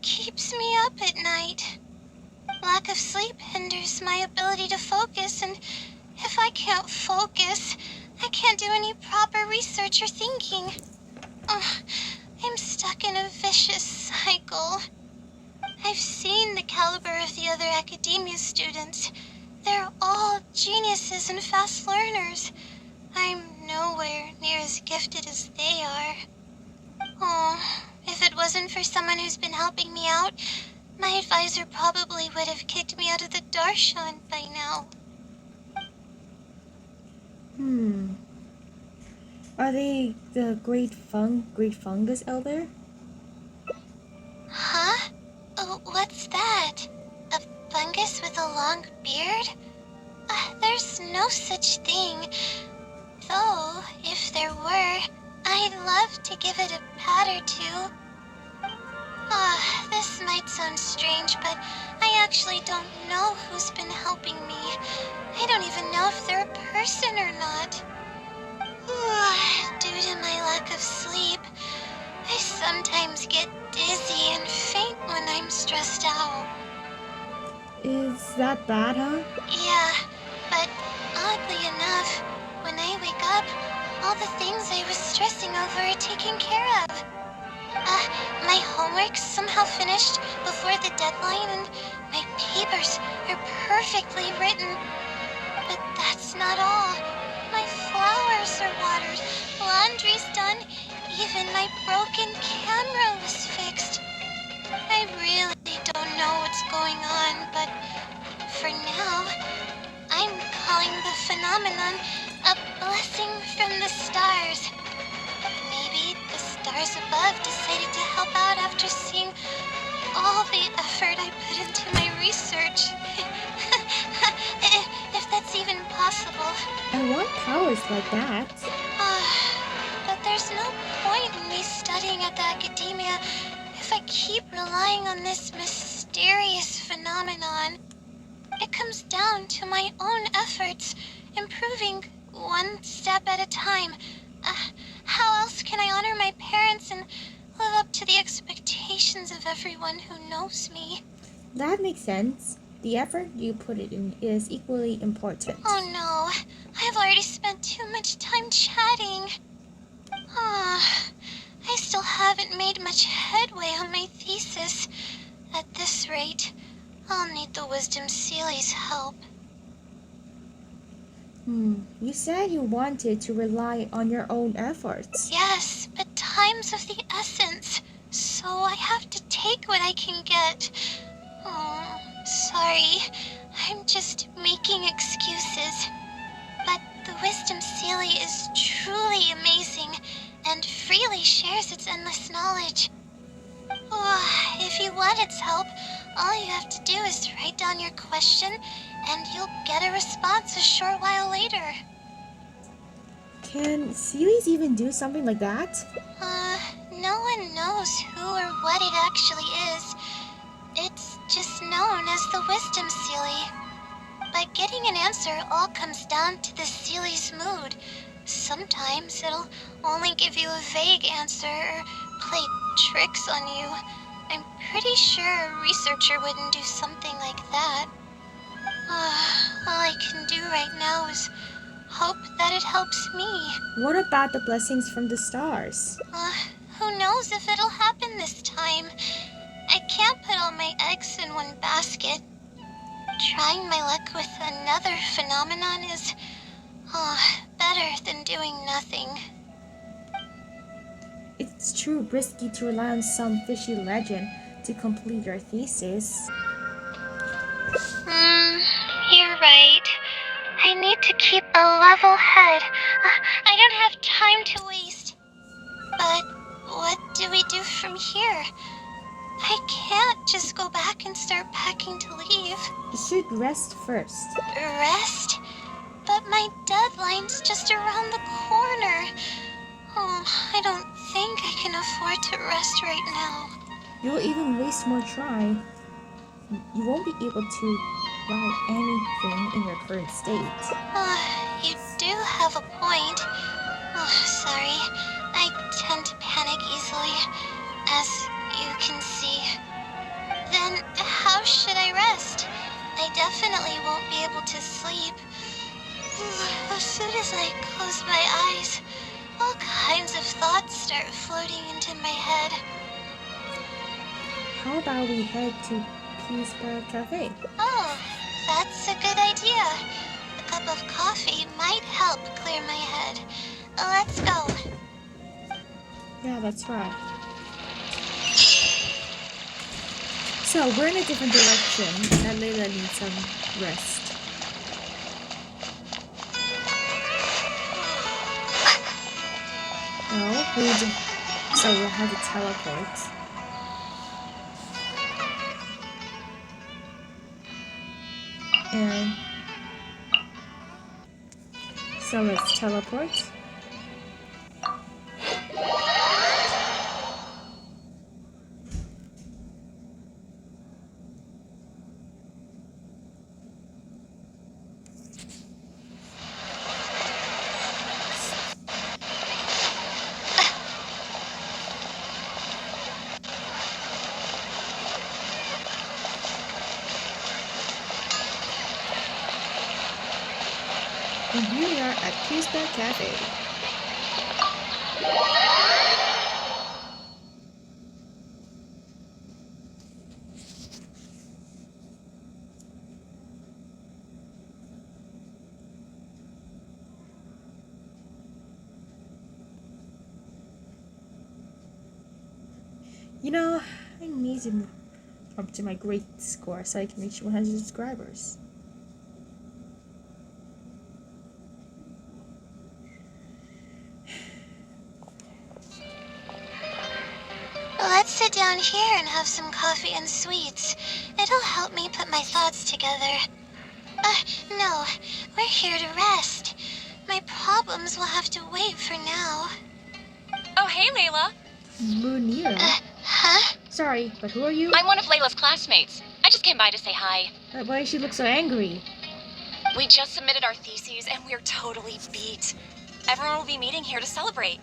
keeps me up at night. Lack of sleep hinders my ability to focus, and if I can't focus, I can't do any proper research or thinking. I'm stuck in a vicious cycle. I've seen the caliber of the other academia students. They're all geniuses and fast learners. I'm nowhere near as gifted as they are. Oh, if it wasn't for someone who's been helping me out, my advisor probably would have kicked me out of the Darshan by now. Are they the great fungus elder? Huh? Oh, what's that? A fungus with a long beard? There's no such thing. Though, if there were, I'd love to give it a pat or two. This might sound strange, but I actually don't know who's been helping me. I don't even know if they're a person or not. Due to my lack of sleep, I sometimes get dizzy and faint when I'm stressed out. Is that bad, huh? Yeah, but oddly enough, when I wake up, all the things I was stressing over are taken care of. My homework's somehow finished before the deadline, and my papers are perfectly written. But that's not all. My flowers are watered, laundry's done, even my broken camera was fixed. I really don't know what's going on, but for now, I'm calling the phenomenon a blessing from the stars. Maybe the stars above decided to help out after seeing all the effort I put into my research. If that's even possible. I want powers like that. But there's no point in me studying at the academia if I keep relying on this mysterious phenomenon. It comes down to my own efforts, improving one step at a time. How else can I honor my parents and live up to the expectations expectations of everyone who knows me. That makes sense. The effort you put it in is equally important. Oh no, I've already spent too much time chatting. I still haven't made much headway on my thesis. At this rate, I'll need the Wisdom Sealy's help. You said you wanted to rely on your own efforts. Yes, but time's of the essence, so I have to take what I can get. Oh, sorry. I'm just making excuses. But the Wisdom Sealy is truly amazing and freely shares its endless knowledge. Oh, if you want its help, all you have to do is write down your question and you'll get a response a short while later. Can Sealy's even do something like that? No one knows who or what it actually is. It's just known as the Wisdom Sealy. But getting an answer all comes down to the Sealy's mood. Sometimes it'll only give you a vague answer or play tricks on you. I'm pretty sure a researcher wouldn't do something like that. All I can do right now is hope that it helps me. What about the blessings from the stars? Who knows if it'll happen this time? I can't put all my eggs in one basket. Trying my luck with another phenomenon is, better than doing nothing. It's too risky to rely on some fishy legend to complete your thesis. You're right. I need to keep a level head. I don't have time to waste. But what do we do from here? I can't just go back and start packing to leave. You should rest first. Rest? But my deadline's just around the corner. Oh, I don't think I can afford to rest right now. You'll even waste more try. You won't be able to write anything in your current state. You do have a point. Sorry. I tend to panic easily, as you can see. Then how should I rest? I definitely won't be able to sleep. As soon as I close my eyes, all kinds of thoughts start floating into my head. How about we head to Peace Cafe? Oh, that's a good idea. A cup of coffee might help clear my head. Let's go. Yeah, that's right. So, we're in a different direction, and Layla needs some rest. So we'll have to teleport. And so let's teleport. And here we are at Peaceback Cafe. You know, I need to move up to my grade score so I can reach 100 subscribers. Let's sit down here and have some coffee and sweets. It'll help me put my thoughts together. No, we're here to rest. My problems will have to wait for now. Oh, hey, Layla. Munira? Huh? Sorry, but who are you? I'm one of Layla's classmates. I just came by to say hi. Why does she look so angry? We just submitted our theses and we're totally beat. Everyone will be meeting here to celebrate.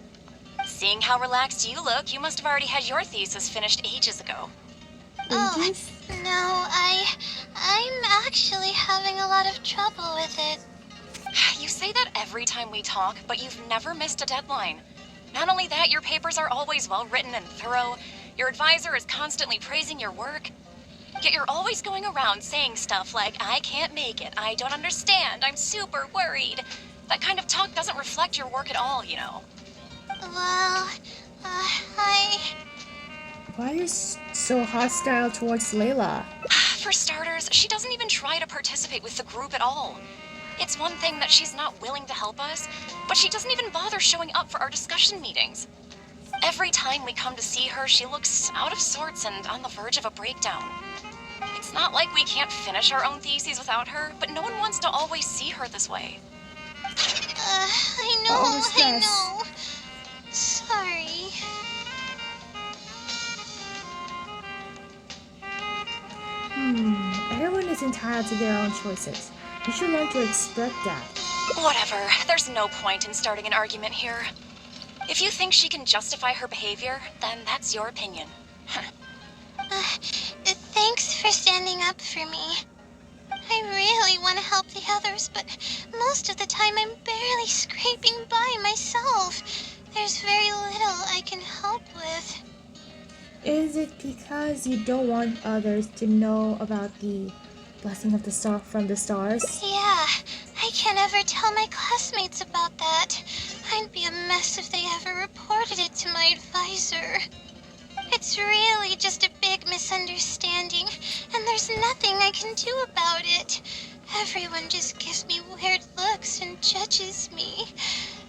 Seeing how relaxed you look, you must have already had your thesis finished ages ago. Oh, Ages? no, I'm actually having a lot of trouble with it. You say that every time we talk, but you've never missed a deadline. Not only that, your papers are always well written and thorough. Your advisor is constantly praising your work. Yet you're always going around saying stuff like, I can't make it, I don't understand, I'm super worried. That kind of talk doesn't reflect your work at all, you know. Well, Why are you so hostile towards Layla? For starters, she doesn't even try to participate with the group at all. It's one thing that she's not willing to help us, but she doesn't even bother showing up for our discussion meetings. Every time we come to see her, she looks out of sorts and on the verge of a breakdown. It's not like we can't finish our own theses without her, but no one wants to always see her this way. I know, Oh, I stress. know. Sorry. Everyone is entitled to their own choices. You should learn to expect that. Whatever, there's no point in starting an argument here. If you think she can justify her behavior, then that's your opinion. Thanks for standing up for me. I really want to help the others, but most of the time I'm barely scraping by myself. There's very little I can help with. Is it because you don't want others to know about the blessing of the star from the stars? Yeah, I can't ever tell my classmates about that. I'd be a mess if they ever reported it to my advisor. It's really just a big misunderstanding, and there's nothing I can do about it. Everyone just gives me weird looks and judges me.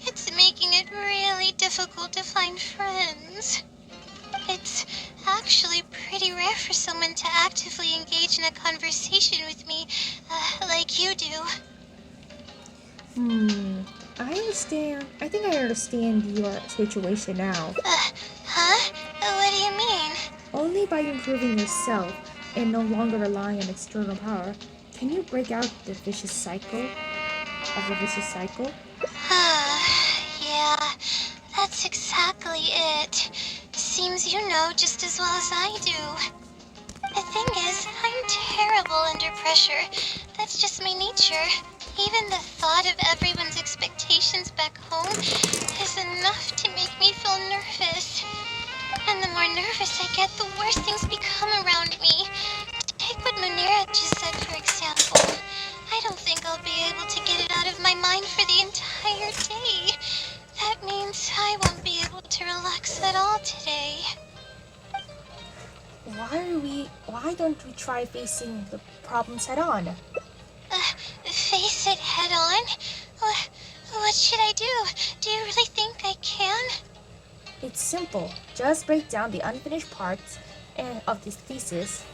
It's making it really difficult to find friends. It's actually pretty rare for someone to actively engage in a conversation with me, like you do. I understand. I think I understand your situation now. Huh? What do you mean? Only by improving yourself and no longer relying on external power can you break out the vicious cycle. Yeah, that's exactly it. Seems you know just as well as I do. The thing is, I'm terrible under pressure. That's just my nature. Even the thought of everyone's expectations back home is enough to make me feel nervous. And the more nervous I get, the worse things become around me. Take what Munira just said, for example. I don't think I'll be able to get it out of my mind for the entire day. That means I won't be able to relax at all today. Why don't we try facing the problems head on? Face it head on? What should I do? Do you really think I can? It's simple. Just break down the unfinished parts of this thesis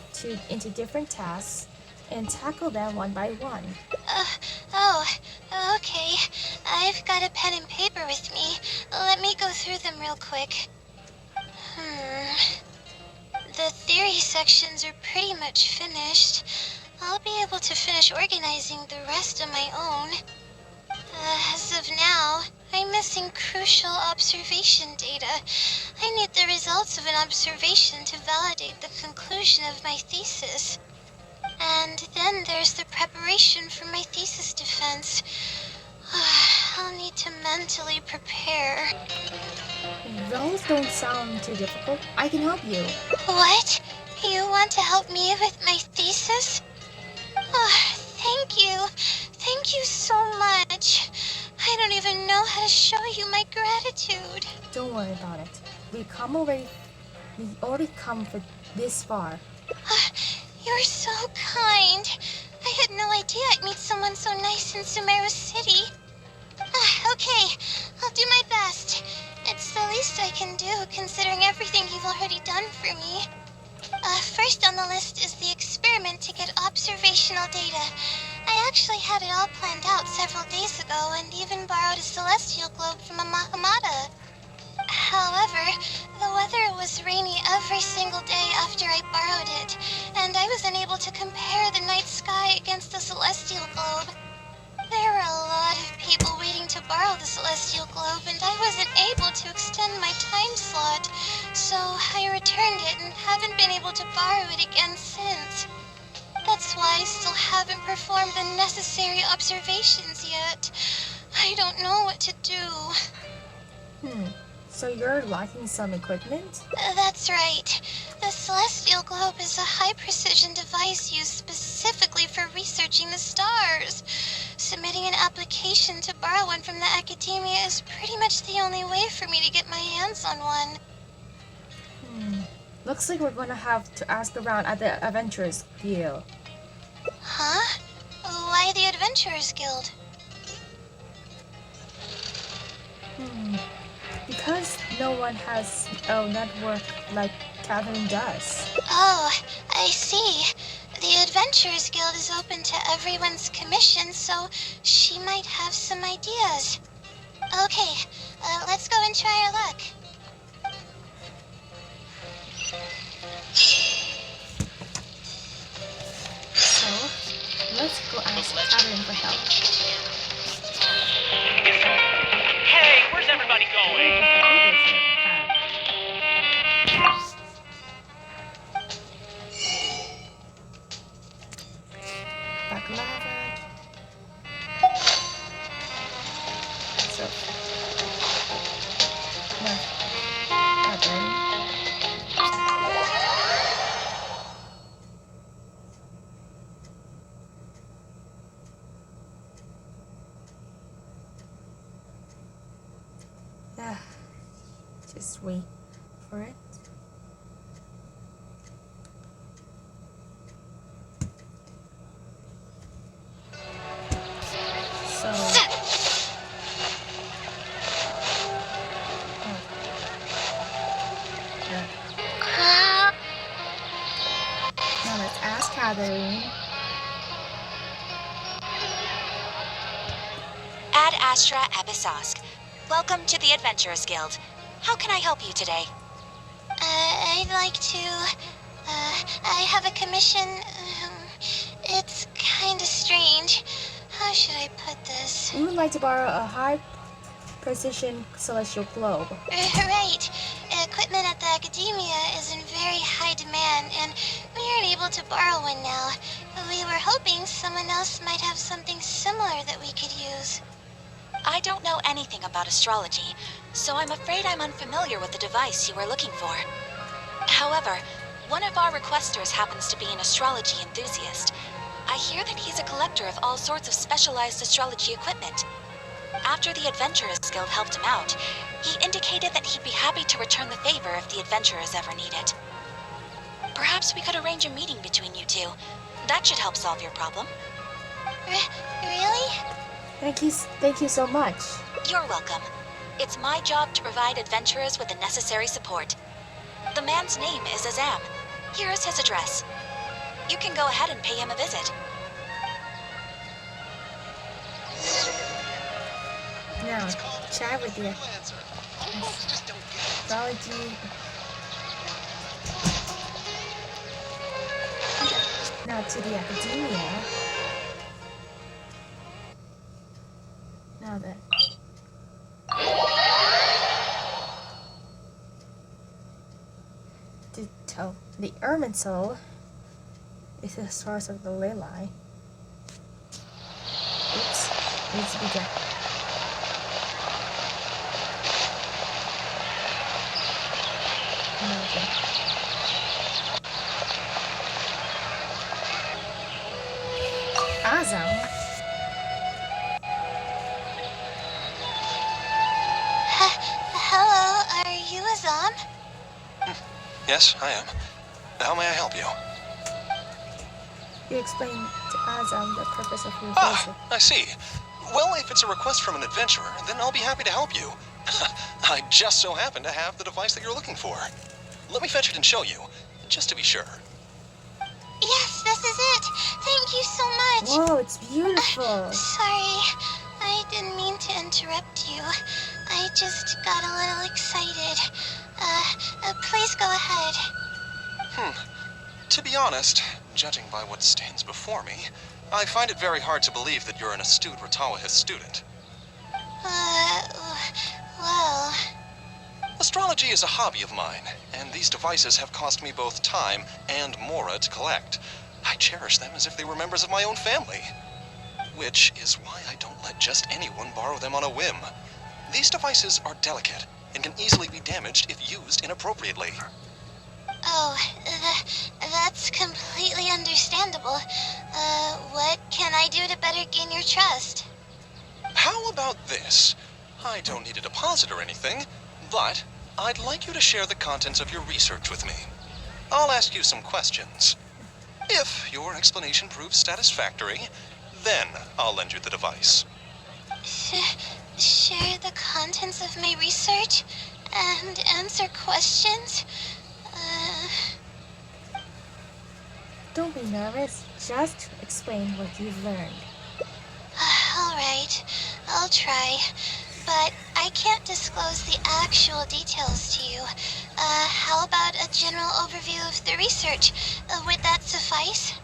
into different tasks and tackle them one by one. Okay. I've got a pen and paper with me. Let me go through them real quick. The theory sections are pretty much finished. I'll be able to finish organizing the rest on my own. As of now, I'm missing crucial observation data. I need the results of an observation to validate the conclusion of my thesis. And then there's the preparation for my thesis defense. I'll need to mentally prepare. Those don't sound too difficult. I can help you. What? You want to help me with my thesis? Thank you. Thank you so much. I don't even know how to show you my gratitude. Don't worry about it. We've already come for this far. You're so kind. I had no idea I'd meet someone so nice in Sumeru City. Okay, I'll do my best. It's the least I can do, considering everything you've already done for me. First on the list is the experiment to get observational data. I actually had it all planned out several days ago and even borrowed a celestial globe from a Mahamada. However, the weather was rainy every single day after I borrowed it, and I was unable to compare the night sky against the celestial globe. There were a lot of people waiting to borrow the celestial globe, and I wasn't able to extend my so I returned it and haven't been able to borrow it again since. That's why I still haven't performed the necessary observations yet. I don't know what to do. So you're lacking some equipment? That's right. The Celestial Globe is a high-precision device used specifically for researching the stars. Submitting an application to borrow one from the academia is pretty much the only way for me to get my hands on one. Looks like we're gonna have to ask around at the Adventurers Guild. Huh? Why the Adventurers Guild? Because no one has a network like Catherine does. Oh, I see. The Adventurers Guild is open to everyone's commission, so she might have some ideas. Okay, let's go and try our luck. So, let's go ask Catherine for help. Hey, where's everybody going? Back lava. So, no, Catherine. Just wait for it. So, now let's ask Catherine. Ad Astra Abyssosque. Welcome to the Adventurers Guild. How can I help you today? I'd like to, I have a commission. It's kinda strange. How should I put this? We would like to borrow a high precision celestial globe. Right. Equipment at the academia is in very high demand, and we aren't able to borrow one now. We were hoping someone else might have something similar that we could use. I don't know anything about astrology, so I'm afraid I'm unfamiliar with the device you are looking for. However, one of our requesters happens to be an astrology enthusiast. I hear that he's a collector of all sorts of specialized astrology equipment. After the Adventurers Guild helped him out, he indicated that he'd be happy to return the favor if the adventurers ever need it. Perhaps we could arrange a meeting between you two. That should help solve your problem. Really? Thank you so much. You're welcome. It's my job to provide adventurers with the necessary support. The man's name is Azam. Here is his address. You can go ahead and pay him a visit. Now, chat with you. Astrology. Now to the academia. Now then. The Ermine Soul is the source of the Layla. Oops, needs to be done. Okay. Azam. Hello, are you Azam? Yes, I am. How may I help you? You explained to Azam the purpose of your visit. Ah, I see. Well, if it's a request from an adventurer, then I'll be happy to help you. I just so happen to have the device that you're looking for. Let me fetch it and show you, just to be sure. Yes, this is it. Thank you so much. Whoa, it's beautiful. Sorry, I didn't mean to interrupt you. I just got a little excited. Please go ahead. To be honest, judging by what stands before me, I find it very hard to believe that you're an astute Ratawahith student. Well... Astrology is a hobby of mine, and These devices have cost me both time and mora to collect. I cherish them as if they were members of my own family. Which is why I don't let just anyone borrow them on a whim. These devices are delicate and can easily be damaged if used inappropriately. Oh, that's completely understandable. What can I do to better gain your trust? How about this? I don't need a deposit or anything, but I'd like you to share the contents of your research with me. I'll ask you some questions. If your explanation proves satisfactory, then I'll lend you the device. Share the contents of my research and answer questions? Don't be nervous. Just explain what you've learned. Alright, I'll try. But I can't disclose the actual details to you. How about a general overview of the research? Would that suffice?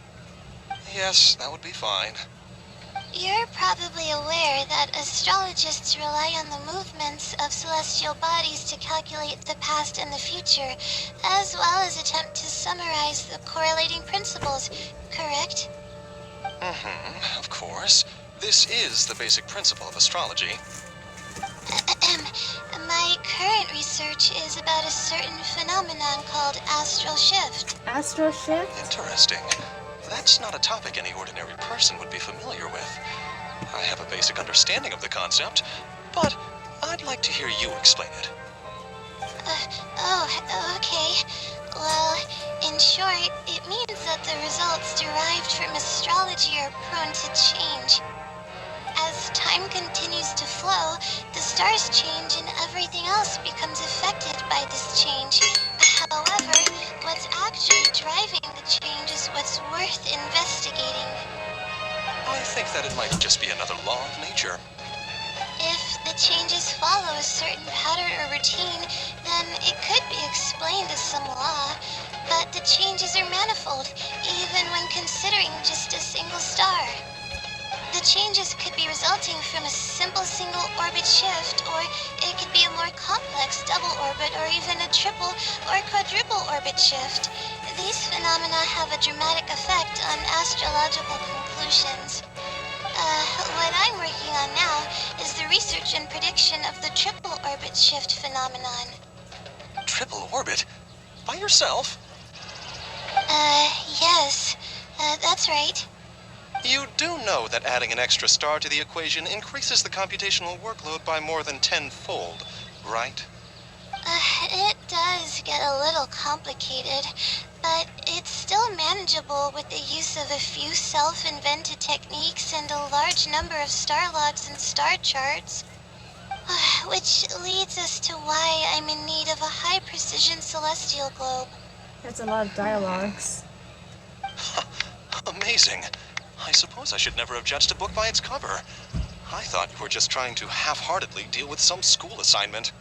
Yes, that would be fine. You're probably aware that astrologists rely on the movements of celestial bodies to calculate the past and the future, as well as attempt to summarize the correlating principles, correct? Of course. This is the basic principle of astrology. My current research is about a certain phenomenon called astral shift. Astral shift? Interesting. That's not a topic any ordinary person would be familiar with. I have a basic understanding of the concept, but I'd like to hear you explain it. Okay. Well, in short, it means that the results derived from astrology are prone to change. As time continues to flow, the stars change and everything else becomes affected by this change. However, what's actually driving the change is what's worth investigating. I think that it might just be another law of nature. If the changes follow a certain pattern or routine, then it could be explained as some law. But the changes are manifold, even when considering just a single star. The changes could be resulting from a simple single orbit shift, or it could be a more complex double orbit, or even a triple or quadruple orbit shift. These phenomena have a dramatic effect on astrological conclusions. What I'm working on now is the research and prediction of the triple orbit shift phenomenon. Triple orbit? By yourself? Yes, that's right. You do know that adding an extra star to the equation increases the computational workload by more than tenfold, right? It does get a little complicated, but it's still manageable with the use of a few self-invented techniques and a large number of star logs and star charts. Which leads us to why I'm in need of a high-precision celestial globe. That's a lot of dialogues. Amazing. I suppose I should never have judged a book by its cover. I thought you were just trying to half-heartedly deal with some school assignment.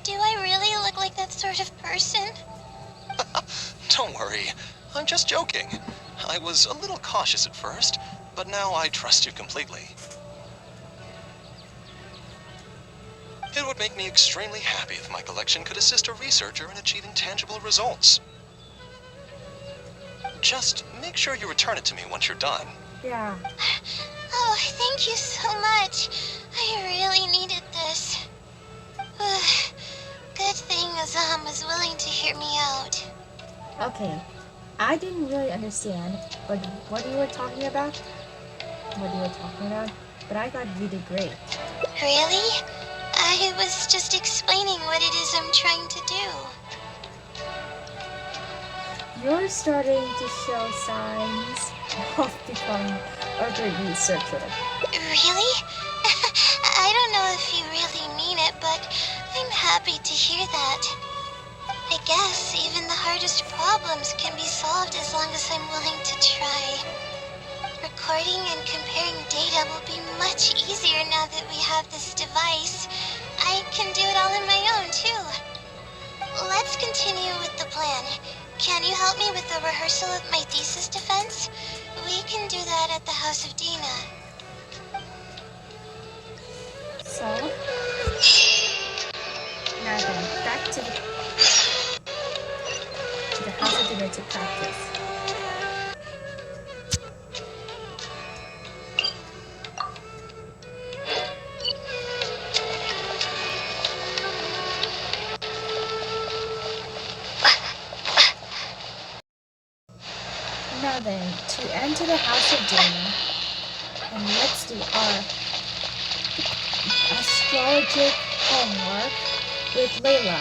Do I really look like that sort of person? Don't worry. I'm just joking. I was a little cautious at first, but now I trust you completely. It would make me extremely happy if my collection could assist a researcher in achieving tangible results. Just make sure you return it to me once you're done. Yeah. Oh, thank you so much. I really needed this. Good thing Azam was willing to hear me out. Okay. I didn't really understand what you were talking about. But I thought you did great. Really? I was just explaining what it is I'm trying to do. You're starting to show signs of becoming a great researcher. Really? I don't know if you really mean it, but I'm happy to hear that. I guess even the hardest problems can be solved as long as I'm willing to try. Recording and comparing data will be much easier now that we have this device. I can do it all on my own, too. Let's continue with the plan. Can you help me with the rehearsal of my thesis defense? We can do that at the House of Dina. So, now then, back to the... beginner to practice. Now then, to enter the house of Dana, and let's do our astrologic homework with Layla.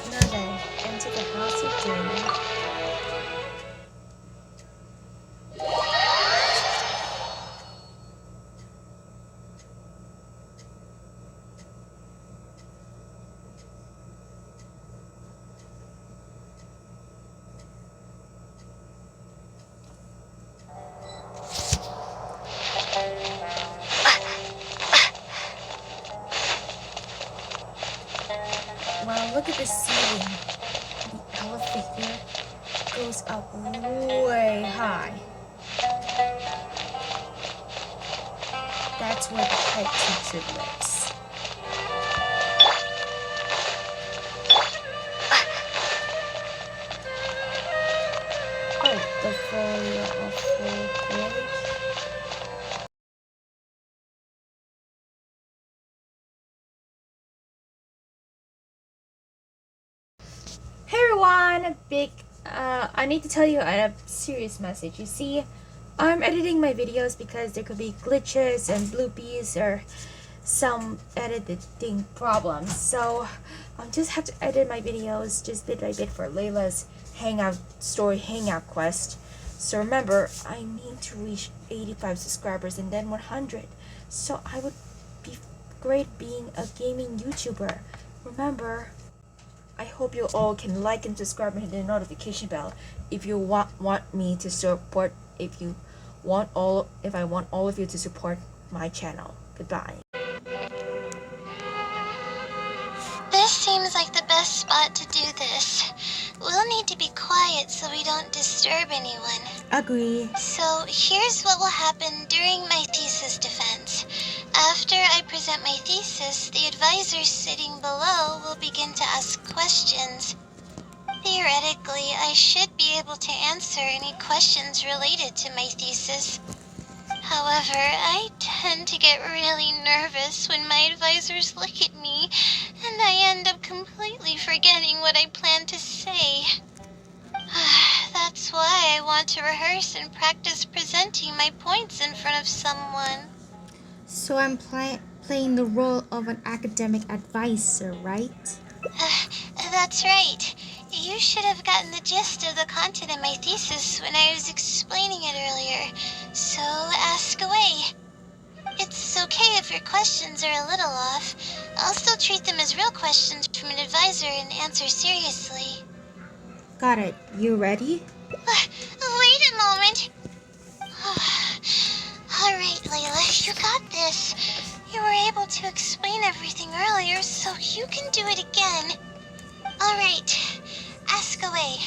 Now then, enter the house of Dana. Wow, look at the ceiling. The elevator goes up way high. That's where the head teacher lives. Oh, the folio of foliage. Hey everyone, I need to tell you a serious message. You see, I'm editing my videos because there could be glitches and bloopies or some editing problems. So I just have to edit my videos just bit by bit for Layla's hangout quest. So remember, I need to reach 85 subscribers and then 100. So I would be great being a gaming YouTuber. Remember, I hope you all can like and subscribe and hit the notification bell if you want me to support. If I want all of you to support my channel. Goodbye. This seems like the best spot to do this. We'll need to be quiet so we don't disturb anyone. Agree. So here's what will happen during my thesis defense. After I present my thesis, the advisor sitting below will begin to ask questions. Theoretically, I should be able to answer any questions related to my thesis. However, I tend to get really nervous when my advisors look at me, and I end up completely forgetting what I plan to say. That's why I want to rehearse and practice presenting my points in front of someone. So I'm playing the role of an academic advisor, right? That's right. You should have gotten the gist of the content of my thesis when I was explaining it earlier, so ask away. It's okay if your questions are a little off. I'll still treat them as real questions from an advisor and answer seriously. Got it. You ready? Wait a moment. Alright, Layla, you got this. You were able to explain everything earlier, so you can do it again. Alright, ask away.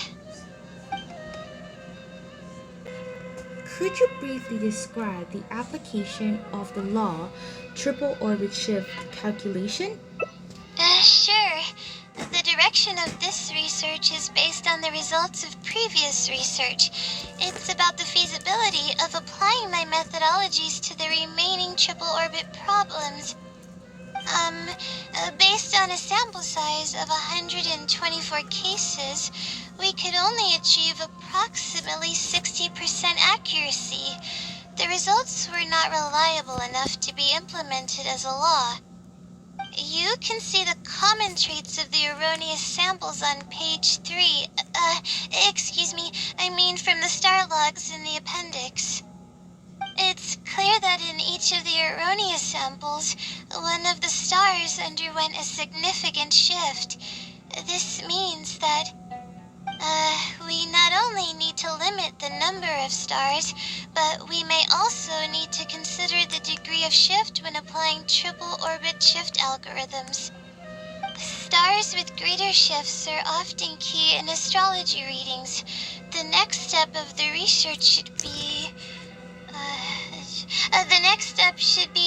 Could you briefly describe the application of the law triple orbit shift calculation? Sure. The direction of this research is based on the results of previous research. It's about the feasibility of applying my methodologies to the remaining triple orbit problems. Based on a sample size of 124 cases, we could only achieve approximately 60% accuracy. The results were not reliable enough to be implemented as a law. You can see the common traits of the erroneous samples on page 3. From the star logs in the appendix. It's clear that in each of the erroneous samples, one of the stars underwent a significant shift. This means that, we not only need to limit the number of stars, but we may also need to consider the degree of shift when applying triple orbit shift algorithms. Stars with greater shifts are often key in astrology readings. The next step of the research should be...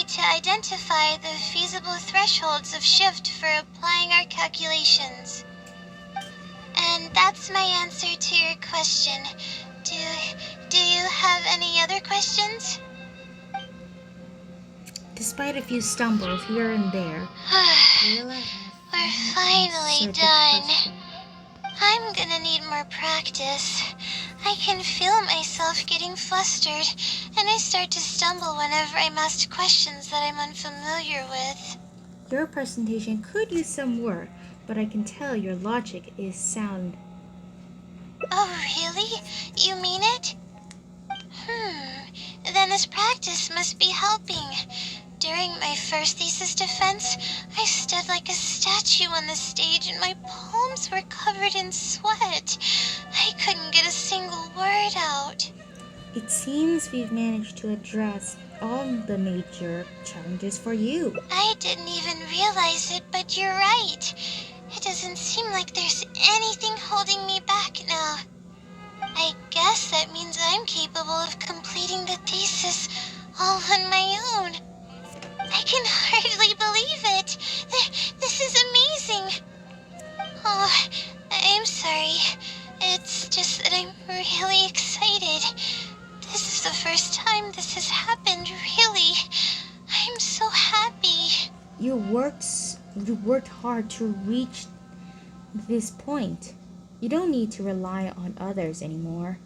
to identify the feasible thresholds of shift for applying our calculations. And that's my answer to your question. Do you have any other questions? Despite a few stumbles here and there, Layla We're had finally answered the done. question. I'm gonna need more practice. I can feel myself getting flustered, and I start to stumble whenever I'm asked questions that I'm unfamiliar with. Your presentation could use some work, but I can tell your logic is sound. Oh, really? You mean it? Then this practice must be helping. During my first thesis defense, I stood like a statue on the stage and my palms were covered in sweat. I couldn't get a single word out. It seems we've managed to address all the major challenges for you. I didn't even realize it, but you're right. It doesn't seem like there's anything holding me back now. I guess that means I'm capable of completing the thesis all on my own. I can hardly believe it. This is amazing. Oh, I'm sorry. It's just that I'm really excited. This is the first time this has happened, really. I'm so happy. You worked hard to reach this point. You don't need to rely on others anymore.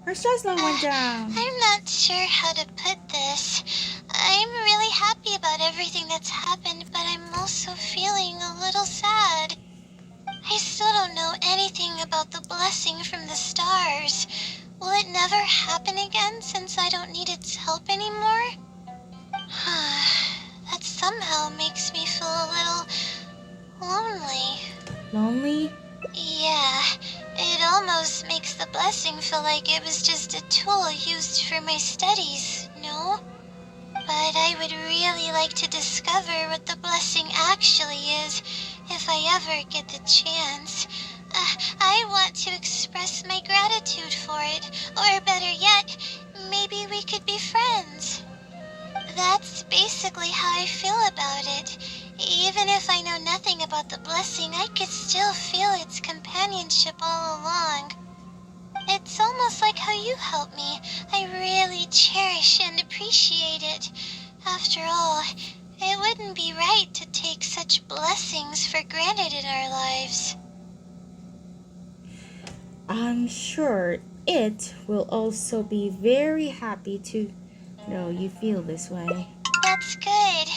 Her stress level went down. I'm not sure how to put this. I'm really happy about everything that's happened, but I'm also feeling a little sad. I still don't know anything about the blessing from the stars. Will it never happen again since I don't need its help anymore? That somehow makes me feel a little lonely. Lonely? Yeah, it almost makes the blessing feel like it was just a tool used for my studies, no? But I would really like to discover what the blessing actually is if I ever get the chance. I want to express my gratitude for it, or better yet, maybe we could be friends. That's basically how I feel about it. Even if I know nothing about the blessing, I could still feel its companionship all along. It's almost like how you help me. I really cherish and appreciate it. After all, it wouldn't be right to take such blessings for granted in our lives. I'm sure it will also be very happy to know you feel this way. That's good.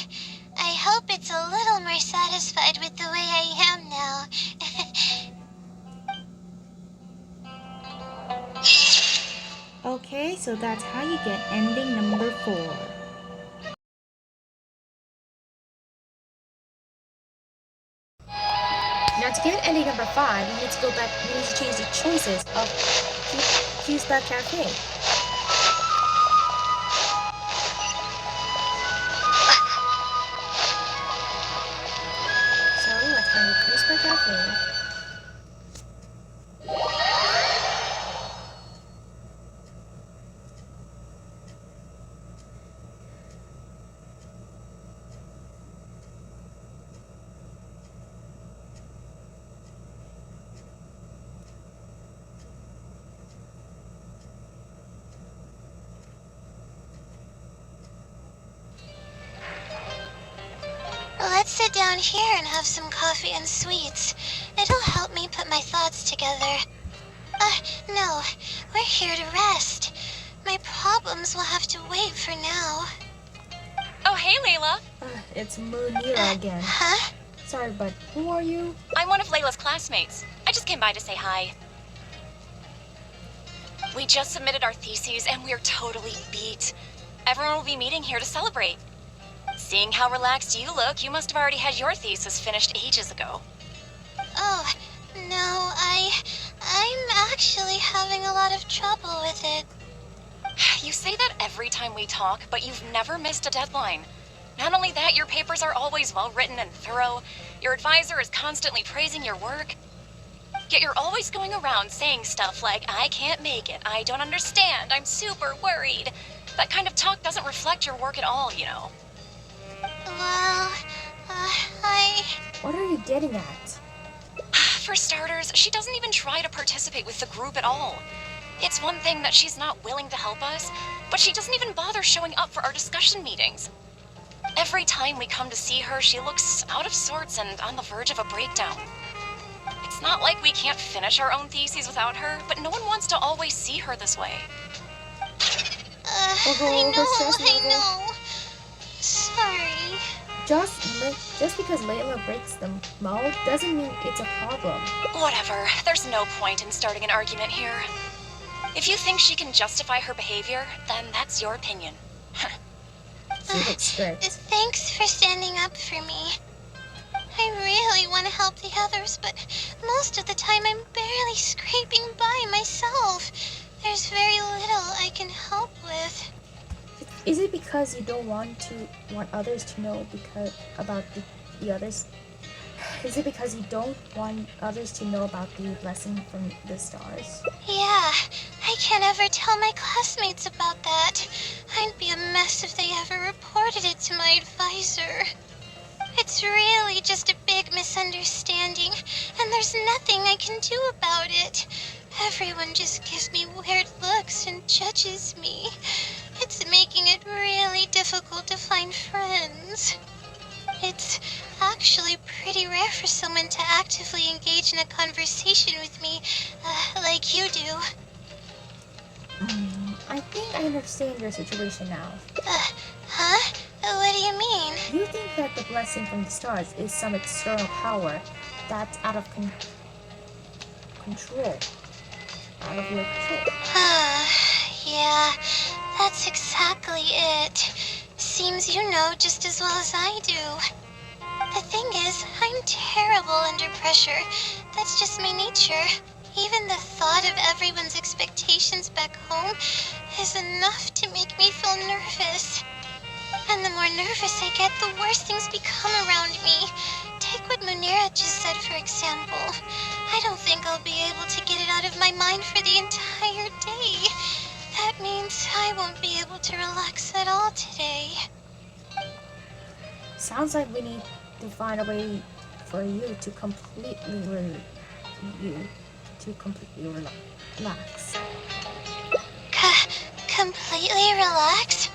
I hope it's a little more satisfied with the way I am now. Okay, so that's how you get ending number 4. Now to get ending number 5, you need to go back, you need to change the choices of Fuse Bug Cafe. So let's find the Fuse Bug Cafe. Let's sit down here and have some coffee and sweets. It'll help me put my thoughts together. No, we're here to rest. My problems will have to wait for now. Oh, hey, Layla. It's Munira again. Huh? Sorry, but who are you? I'm one of Layla's classmates. I just came by to say hi. We just submitted our theses and we're totally beat. Everyone will be meeting here to celebrate. Seeing how relaxed you look, you must have already had your thesis finished ages ago. Oh, no, I'm actually having a lot of trouble with it. You say that every time we talk, but you've never missed a deadline. Not only that, your papers are always well written and thorough. Your advisor is constantly praising your work. Yet you're always going around saying stuff like, I can't make it, I don't understand, I'm super worried. That kind of talk doesn't reflect your work at all, you know. Well, What are you getting at? For starters, she doesn't even try to participate with the group at all. It's one thing that she's not willing to help us, but she doesn't even bother showing up for our discussion meetings. Every time we come to see her, she looks out of sorts and on the verge of a breakdown. It's not like we can't finish our own theses without her, but no one wants to always see her this way. I know. Sorry. Just because Layla breaks the mold doesn't mean it's a problem. Whatever, there's no point in starting an argument here. If you think she can justify her behavior, then that's your opinion. She looks strict. Thanks for standing up for me. I really want to help the others, but most of the time I'm barely scraping by myself. There's very little I can help with. Is it because you don't want others to know about the others? Is it because you don't want others to know about the blessing from the stars? Yeah, I can't ever tell my classmates about that. I'd be a mess if they ever reported it to my advisor. It's really just a big misunderstanding, and there's nothing I can do about it. Everyone just gives me weird looks and judges me. It's making it really difficult to find friends. It's actually pretty rare for someone to actively engage in a conversation with me, like you do. I think I understand your situation now. Huh? What do you mean? You think that the blessing from the stars is some external power that's out of control. Out of your control. Yeah, that's exactly it. Seems you know just as well as I do. The thing is, I'm terrible under pressure. That's just my nature. Even the thought of everyone's expectations back home is enough to make me feel nervous. And the more nervous I get, the worse things become around me. Take what Munira just said, for example. I don't think I'll be able to get it out of my mind for the entire day. That means I won't be able to relax at all today. Sounds like we need to find a way for you to completely relax. Completely relax?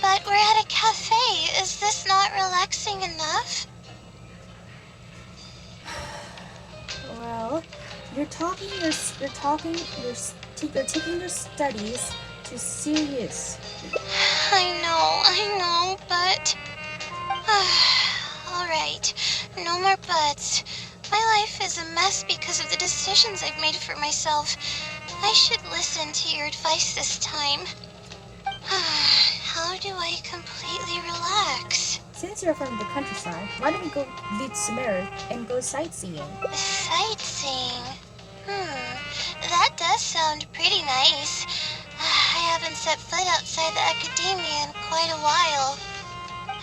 But we're at a cafe. Is this not relaxing enough? Well, you're taking your studies too serious. I know, but... Alright, no more buts. My life is a mess because of the decisions I've made for myself. I should listen to your advice this time. How do I completely relax? Since you're from the countryside, why don't we go leave Sumer and go sightseeing? Sightseeing? That does sound pretty nice. I haven't set foot outside the academia in quite a while.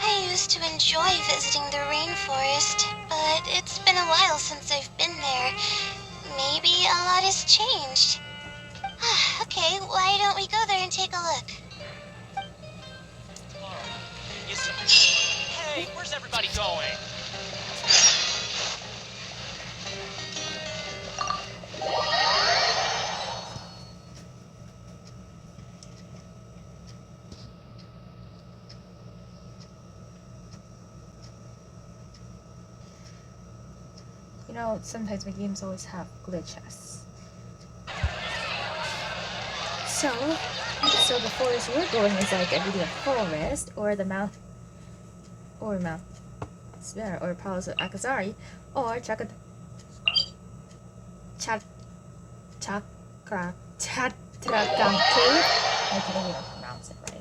I used to enjoy visiting the rainforest, but it's been a while since I've been there. Maybe a lot has changed. Okay, why don't we go there and take a look? Hey, where's everybody going? You know, sometimes my games always have glitches. So the forest we're going is like a video forest, or the Mount Sver, or Palace of Akazari, or Chakra Cave. I can't even pronounce it right.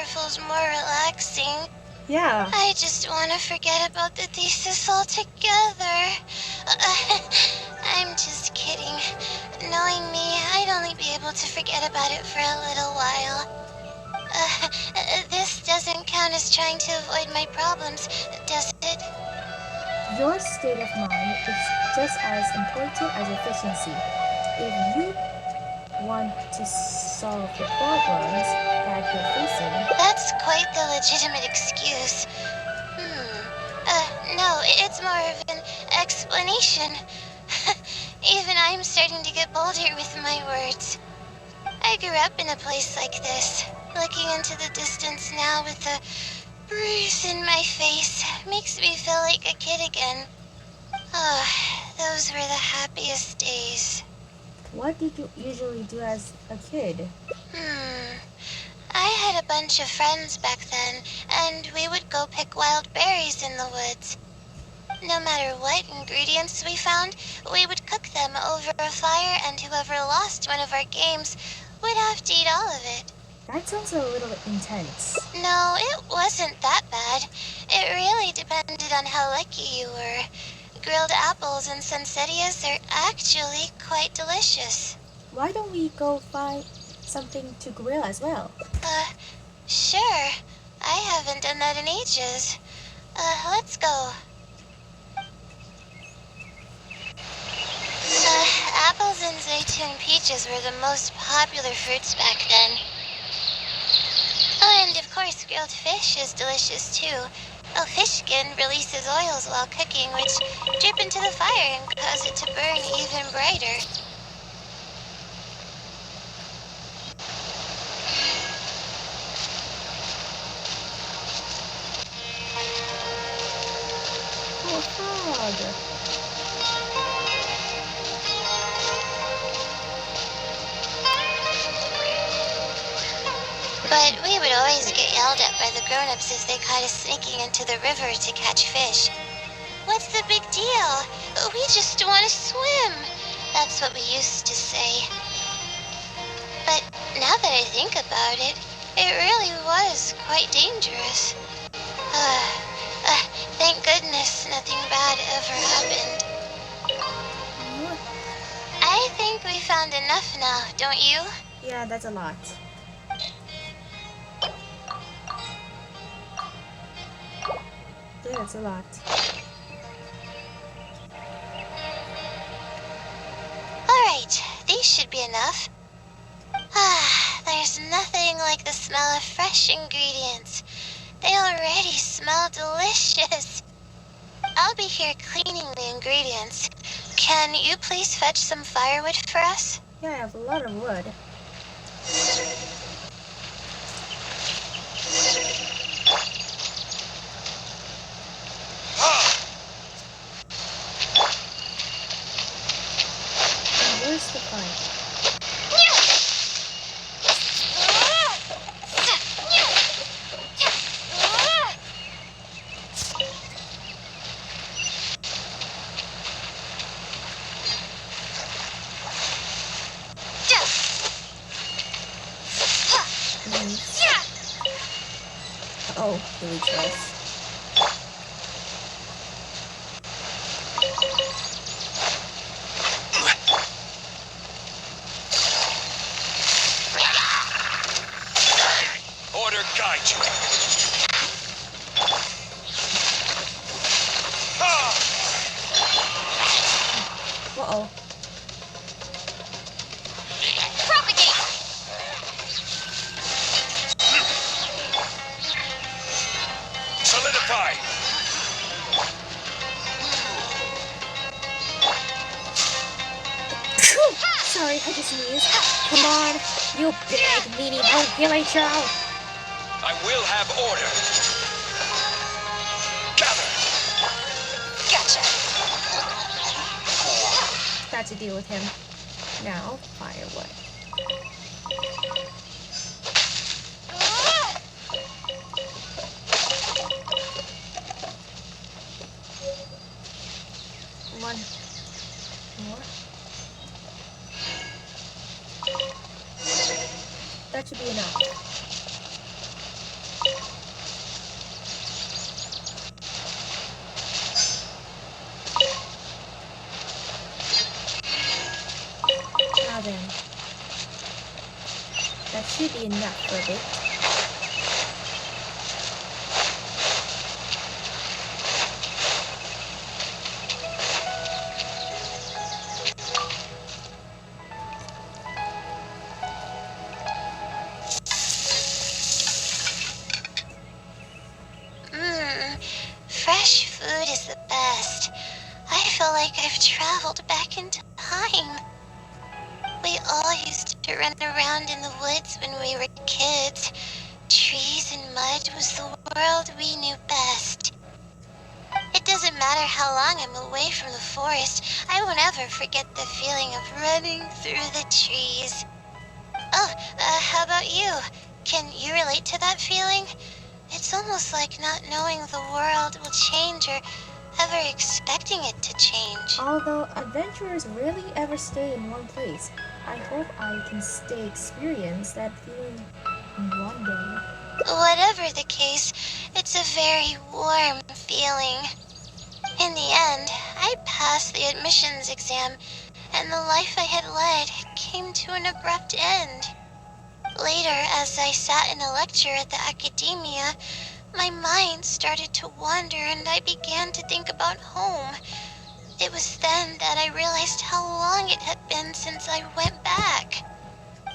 feels more relaxing. Yeah. I just want to forget about the thesis altogether. I'm just kidding. Knowing me, I'd only be able to forget about it for a little while. This doesn't count as trying to avoid my problems, does it? Your state of mind is just as important as efficiency. If you want to solve the problems that you're facing, That's quite the legitimate excuse. No, it's more of an explanation. Even I'm starting to get bolder with my words. I grew up in a place like this. Looking into the distance now with the breeze in my face makes me feel like a kid again. Oh, those were the happiest days. what did you usually do as a kid? I had a bunch of friends back then, and we would go pick wild berries in the woods. No matter what ingredients we found, we would cook them over a fire, and whoever lost one of our games would have to eat all of it. That sounds a little intense. No, it wasn't that bad. It really depended on how lucky you were. Grilled apples and sunsettias are actually quite delicious. Why don't we go find something to grill as well? Sure. I haven't done that in ages. Let's go. Apples and zaytun peaches were the most popular fruits back then. Oh, and of course, grilled fish is delicious too. A fish skin releases oils while cooking, which drip into the fire and cause it to burn even brighter. Oh, frog. But we would always get yelled at by the grown-ups if they caught us sneaking into the river to catch fish. What's the big deal? We just want to swim. That's what we used to say. But now that I think about it, it really was quite dangerous. Thank goodness nothing bad ever happened. I think we found enough now, don't you? Yeah, that's a lot. Yeah, that's a lot. Alright, these should be enough. There's nothing like the smell of fresh ingredients. They already smell delicious. I'll be here cleaning the ingredients. Can you please fetch some firewood for us? Yeah, I have a lot of wood. And where's the fire? Oh, really trust. Order guide you. Uh-oh. Propagate! Solidify. Sorry, I just sneezed. Come on, you big meaty calculator. I will have order. Gather. Gotcha. Got to deal with him. Now, firewood. One more. That should be enough. be enough for a bit. Mmm, fresh food is the best. I feel like I've traveled back in time. We all used to run around in the woods when we were kids. Trees and mud was the world we knew best. It doesn't matter how long I'm away from the forest, I won't ever forget the feeling of running through the trees. Oh, how about you? Can you relate to that feeling? It's almost like not knowing the world will change or ever expecting it to change. Although adventurers rarely ever stay in one place, I hope I can stay experience that feeling one day. Whatever the case, it's a very warm feeling. In the end, I passed the admissions exam, and the life I had led came to an abrupt end. Later, as I sat in a lecture at the academia, my mind started to wander and I began to think about home. It was then that I realized how long it had been since I went back.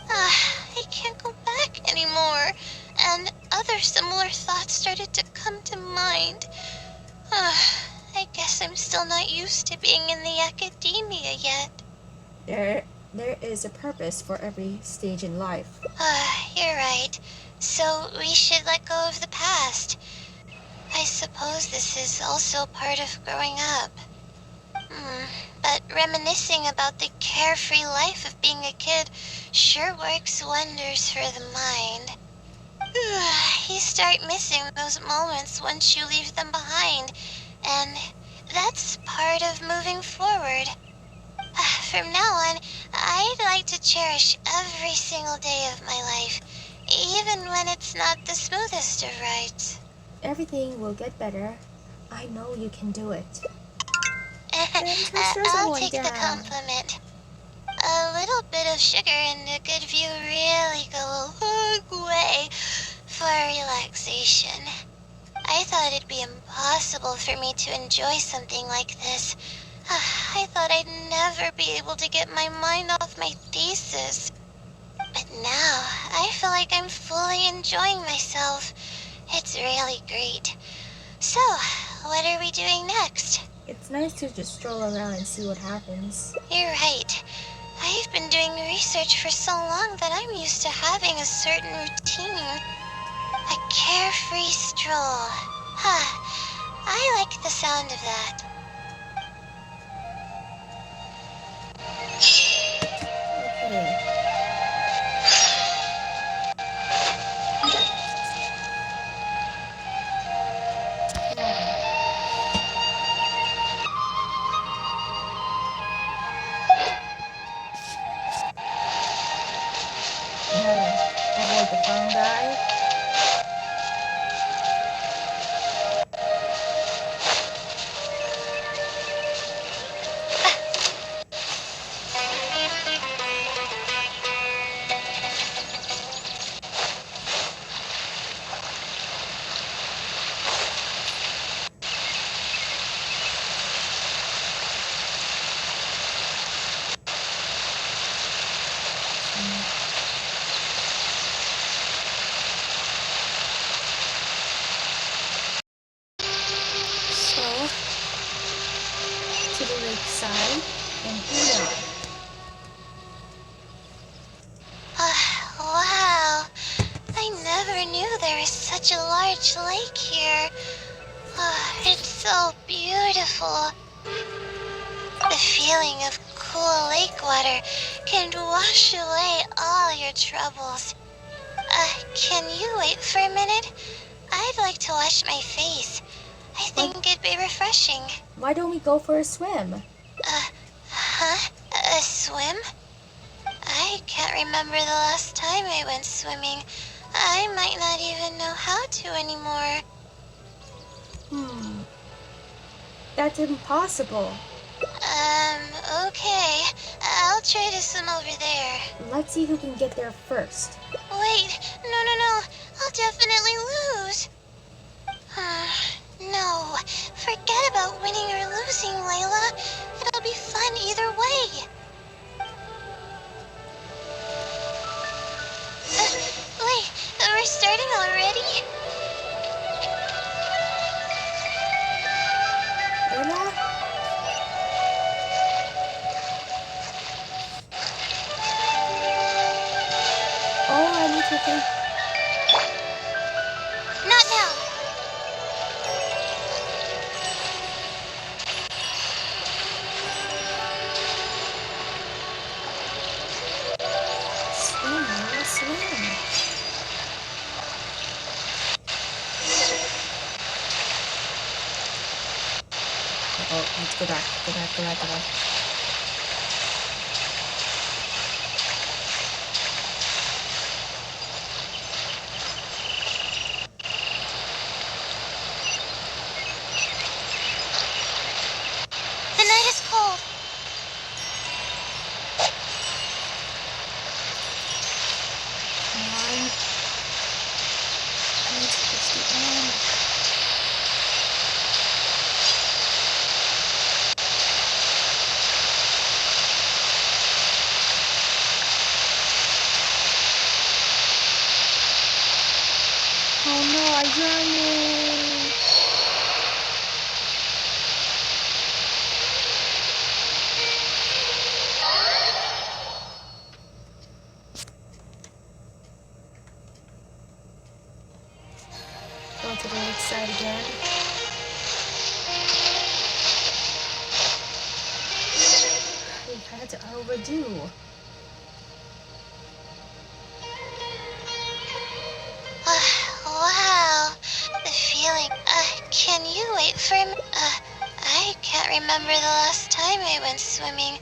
I can't go back anymore, and other similar thoughts started to come to mind. I guess I'm still not used to being in the academia yet. There is a purpose for every stage in life. You're right. So we should let go of the past. I suppose this is also part of growing up. But reminiscing about the carefree life of being a kid sure works wonders for the mind. You start missing those moments once you leave them behind, and that's part of moving forward. From now on, I'd like to cherish every single day of my life, even when it's not the smoothest of rides. Everything will get better. I know you can do it. I'll take the compliment. A little bit of sugar and a good view really go a long way for relaxation. I thought it'd be impossible for me to enjoy something like this. I thought I'd never be able to get my mind off my thesis. But now, I feel like I'm fully enjoying myself. It's really great. So, what are we doing next? It's nice to just stroll around and see what happens. You're right. I've been doing research for so long that I'm used to having a certain routine. A carefree stroll. I like the sound of that. Okay. Avoid the fungi. So, to the lakeside and hang out. Wow. I never knew there was such a large lake here. It's so beautiful. The feeling of cool lake water can wash away all your troubles. Can you wait for a minute? I'd like to wash my face. I think it'd be refreshing. Why don't we go for a swim? A swim? I can't remember the last time I went swimming. I might not even know how to anymore. That's impossible. Okay. I'll I'll try to swim over there. Let's see who can get there first. Wait, no. I'll definitely lose. No, forget about winning or losing, Layla. It'll be fun either way. Wait, we're starting already? Layla? Oh, I need to think. Not now. Swim, Layla, swim. Oh, let's go back. Go back. The night is cold. Come on. I need to push the end. Oh no, I drowning. Go to the right side again. I had to overdo. Wow, the feeling. Can you wait for me? I can't remember the last time I went swimming.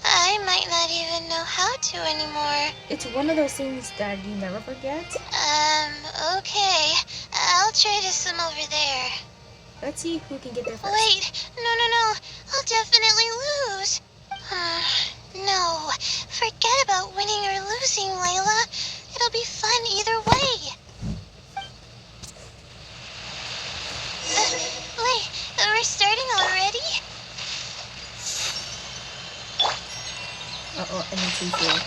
I might not even know how to anymore. It's one of those things that you never forget. Okay. I'll try to swim over there. Let's see who can get there first. Wait, no. I'll definitely lose. No, forget about winning or losing, Layla. It'll be fun either way. Wait, we're starting already? Uh-oh, I need to feel.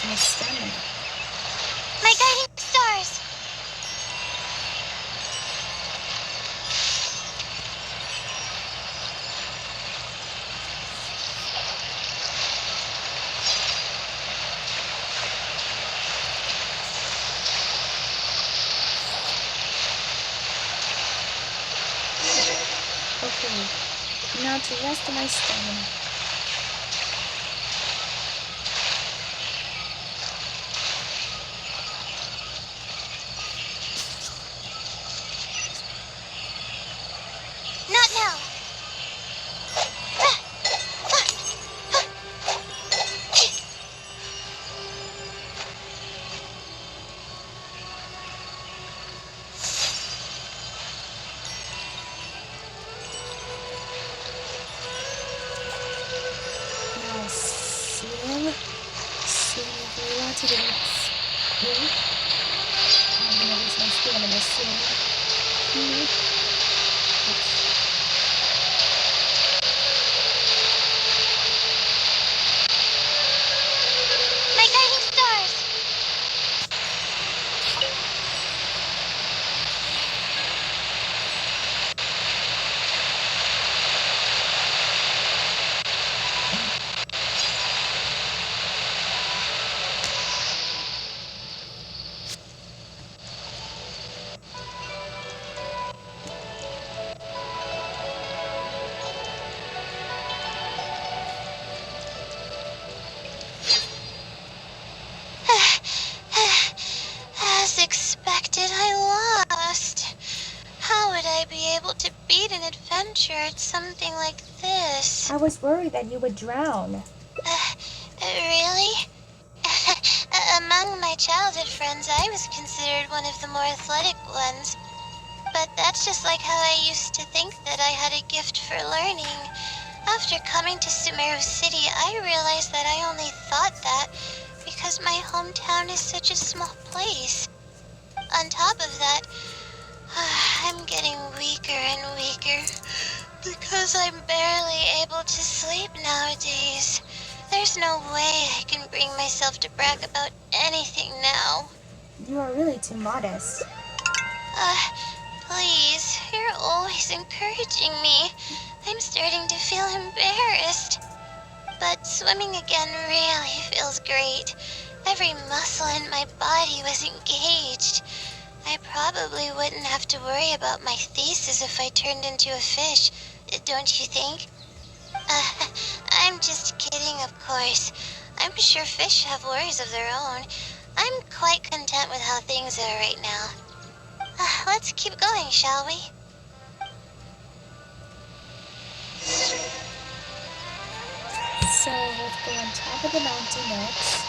My stamina. My guiding stars. Okay, now to rest my stamina. Not now. Now swim Layla to the next hill. I'm gonna lose my stamina soon. My guiding stars. As expected, I lost. How would I be able to beat an adventure at something like this? I was worried that you would drown. Really? Among my childhood friends, I was considered one of the more athletic ones. But that's just like how I used to think that I had a gift for learning. After coming to Sumeru City, I realized that I only thought that because my hometown is such a small place. On top of that, I'm getting weaker and weaker because I'm barely able to sleep nowadays. There's no way I can bring myself to brag about anything now. You are really too modest. Please, you're always encouraging me. I'm starting to feel embarrassed. But swimming again really feels great. Every muscle in my body was engaged. I probably wouldn't have to worry about my thesis if I turned into a fish, don't you think? I'm just kidding, of course. I'm sure fish have worries of their own. I'm quite content with how things are right now. Let's keep going, shall we? So let's go on top of the mountain next.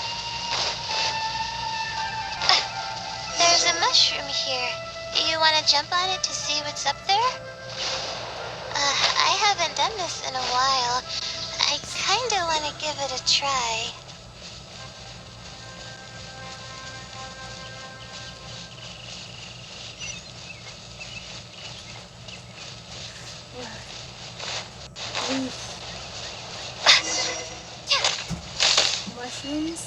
There's a mushroom here. You want to jump on it to see what's up there? I haven't done this in a while. I kinda want to give it a try. Mushrooms.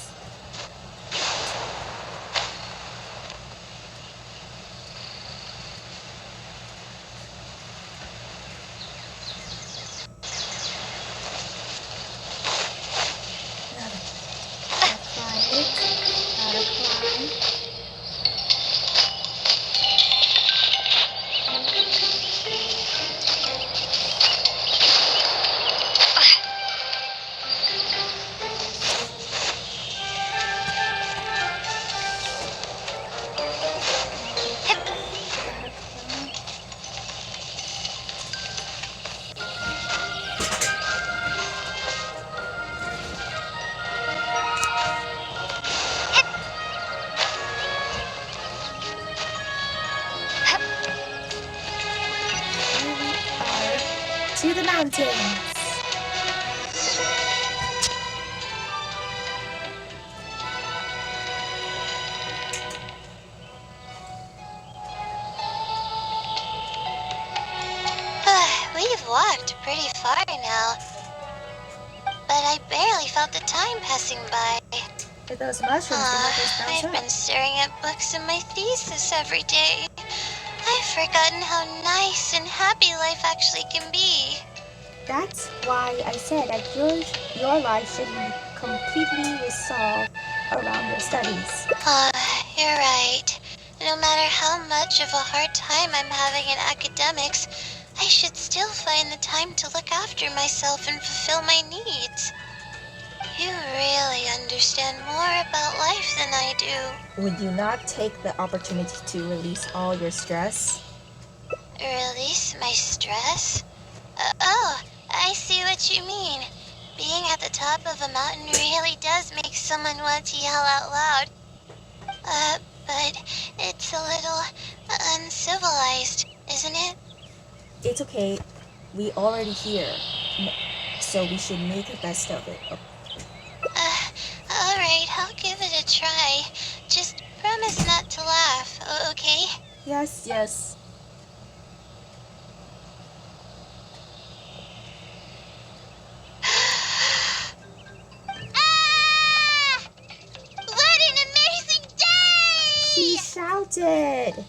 To the mountains. We've walked pretty far now, but I barely felt the time passing by. For those mushrooms, they might just bounce I've been up. staring at books in my thesis every day. I've forgotten how nice and happy life actually can be. That's why I said that your life should be completely resolved around your studies. You're right. No matter how much of a hard time I'm having in academics, I should still find the time to look after myself and fulfill my needs. You really understand more about life than I do. Would you not take the opportunity to release all your stress? Release my stress? Oh, I see what you mean. Being at the top of a mountain really does make someone want to yell out loud. But it's a little uncivilized, isn't it? It's okay. We already here, so we should make the best of it. Alright, I'll give it a try. Just promise not to laugh, okay? Yes, yes. Ah! What an amazing day! She shouted.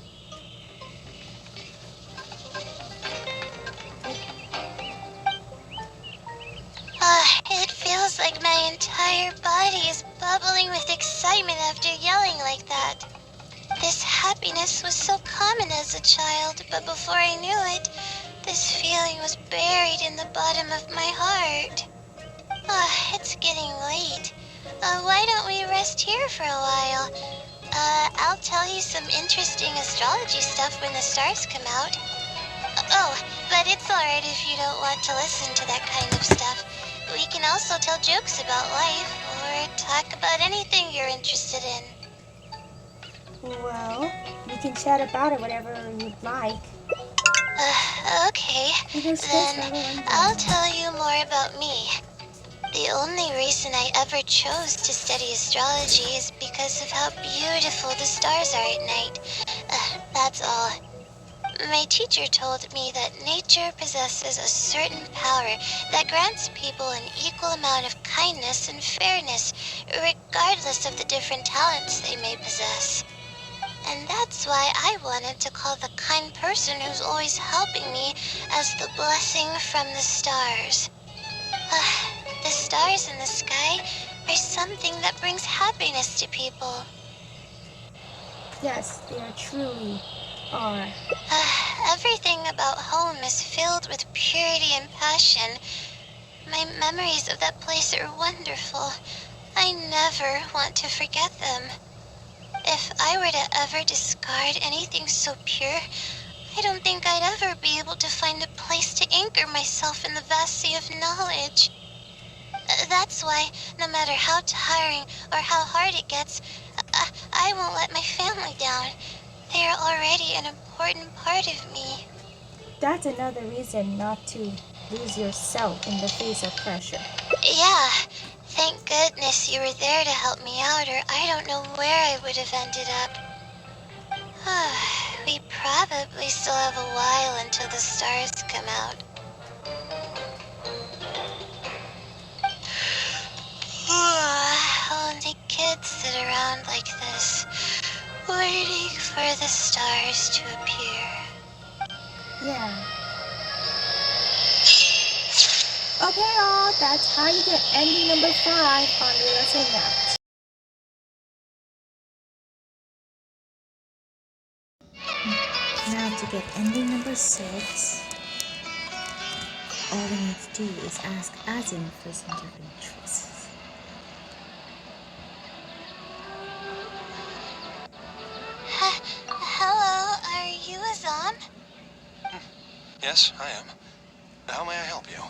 It feels like my entire body is bubbling with excitement after yelling like that. This happiness was so common as a child, but before I knew it, this feeling was buried in the bottom of my heart. It's getting late. Why don't we rest here for a while? I'll tell you some interesting astrology stuff when the stars come out. Oh, but it's alright if you don't want to listen to that kind of stuff. We can also tell jokes about life, or or talk about anything you're interested in. Well, we can chat about it whatever you'd like. Okay, And I stress then level and I'll down. tell you more about me. The only reason I ever chose to study astrology is because of how beautiful the stars are at night. That's all. My teacher told me that nature possesses a certain power that grants people an equal amount of kindness and fairness, regardless of the different talents they may possess. And that's why I wanted to call the kind person who's always helping me as the blessing from the stars. The stars in the sky are something that brings happiness to people. Yes, they are truly are. Everything about home is filled with purity and passion. My memories of that place are wonderful. I never want to forget them. If I were to ever discard anything so pure, I don't think I'd ever be able to find a place to anchor myself in the vast sea of knowledge. That's why, no matter how tiring or how hard it gets, I won't let my family down. They are already an important part of me. That's another reason not to lose yourself in the face of pressure. Yeah, thank goodness you were there to help me out, or I don't know where I would have ended up. We probably still have a while until the stars come out. Only kids sit around like this, waiting for the stars to appear. Yeah. Okay, all. That's how you get ending number 5 on Layla's Hangout. Now to get ending number 6, all we need to do is ask Azin for some different choices. Hello, are you Azam? Yes, I am. How may I help you?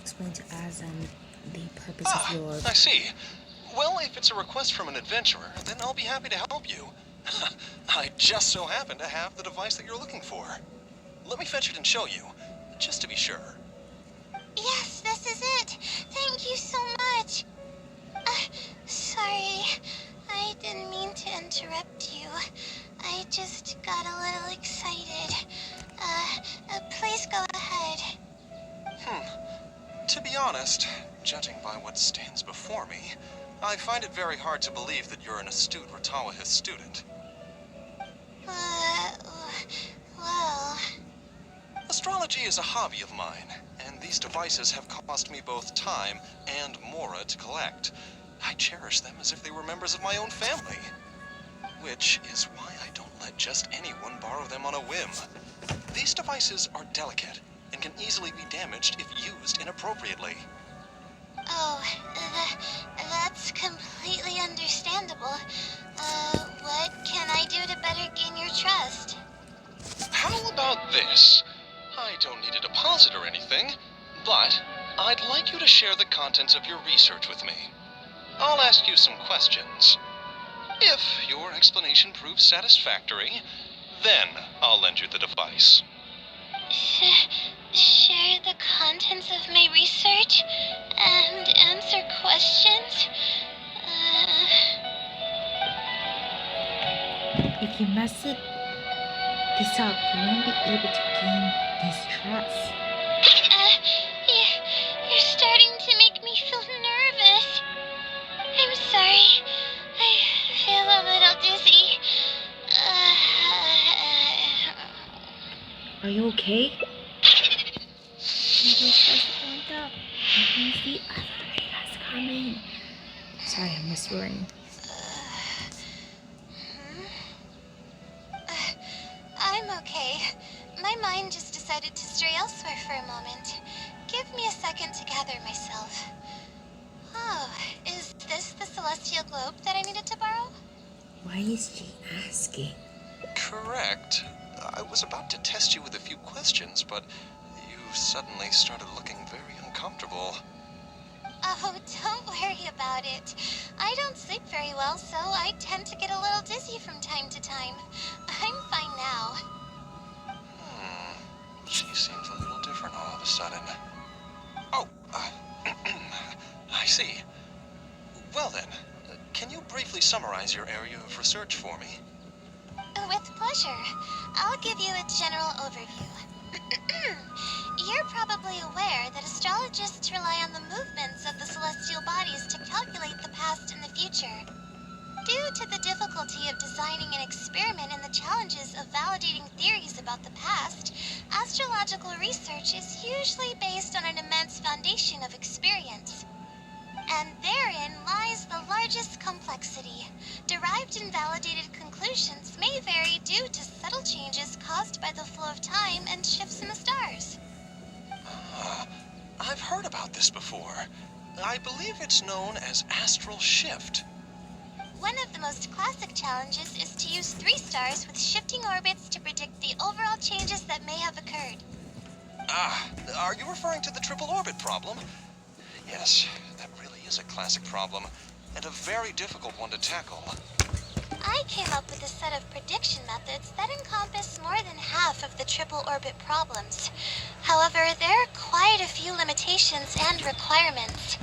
Explain to Azin the purpose of your... I see. Well, if it's a request from an adventurer, then I'll be happy to help you. I just so happen to have the device that you're looking for. Let me fetch it and show you, just to be sure. Yes, this is it. Thank you so much. Sorry, I didn't mean to interrupt you. I just got a little excited. Please go ahead. To be honest, judging by what stands before me, I find it very hard to believe that you're an astute Ratawahith student. Well... Astrology is a hobby of mine, and these devices have cost me both time and mora to collect. I cherish them as if they were members of my own family. Which is why I don't let just anyone borrow them on a whim. These devices are delicate and can easily be damaged if used inappropriately. Oh, that's completely understandable. What can I do to better gain your trust? How about this? I don't need a deposit or anything, but I'd like you to share the contents of your research with me. I'll ask you some questions. If your explanation proves satisfactory, then I'll lend you the device. Share the contents of my research and answer questions? If you mess this up, you won't be able to gain his trust. You're starting to make me feel nervous. I'm sorry. I feel a little dizzy. Are you okay? Never stress it up. That means the other Layla's coming. Sorry, I'm whispering. I'm okay. My mind just decided to stray elsewhere for a moment. Give me a second to gather myself. Oh, is this the celestial globe that I needed to borrow? Why is she asking? Correct. I was about to test you with a few questions, but you suddenly started looking very uncomfortable. Oh, don't worry about it. I don't sleep very well, so I tend to get a little dizzy from time to time. I'm fine now. She seems a little different all of a sudden. Oh, I see. Well then, can you briefly summarize your area of research for me? With pleasure. I'll give you a general overview. You're probably aware that astrologists rely on the movements of the celestial bodies to calculate the past and the future. Due to the difficulty of designing an experiment and the challenges of validating theories about the past, astrological research is usually based on an immense foundation of experience. And therein lies the largest complexity. Derived and validated conclusions may vary due to subtle changes caused by the flow of time and shifts in the stars. I've heard about this before. I believe it's known as astral shift. One of the most classic challenges is to use 3 stars with shifting orbits to predict the overall changes that may have occurred. Are you referring to the triple orbit problem? Yes, that really is a classic problem, and a very difficult one to tackle. I came up with a set of prediction methods that encompass more than half of the triple orbit problems. However, there are quite a few limitations and requirements.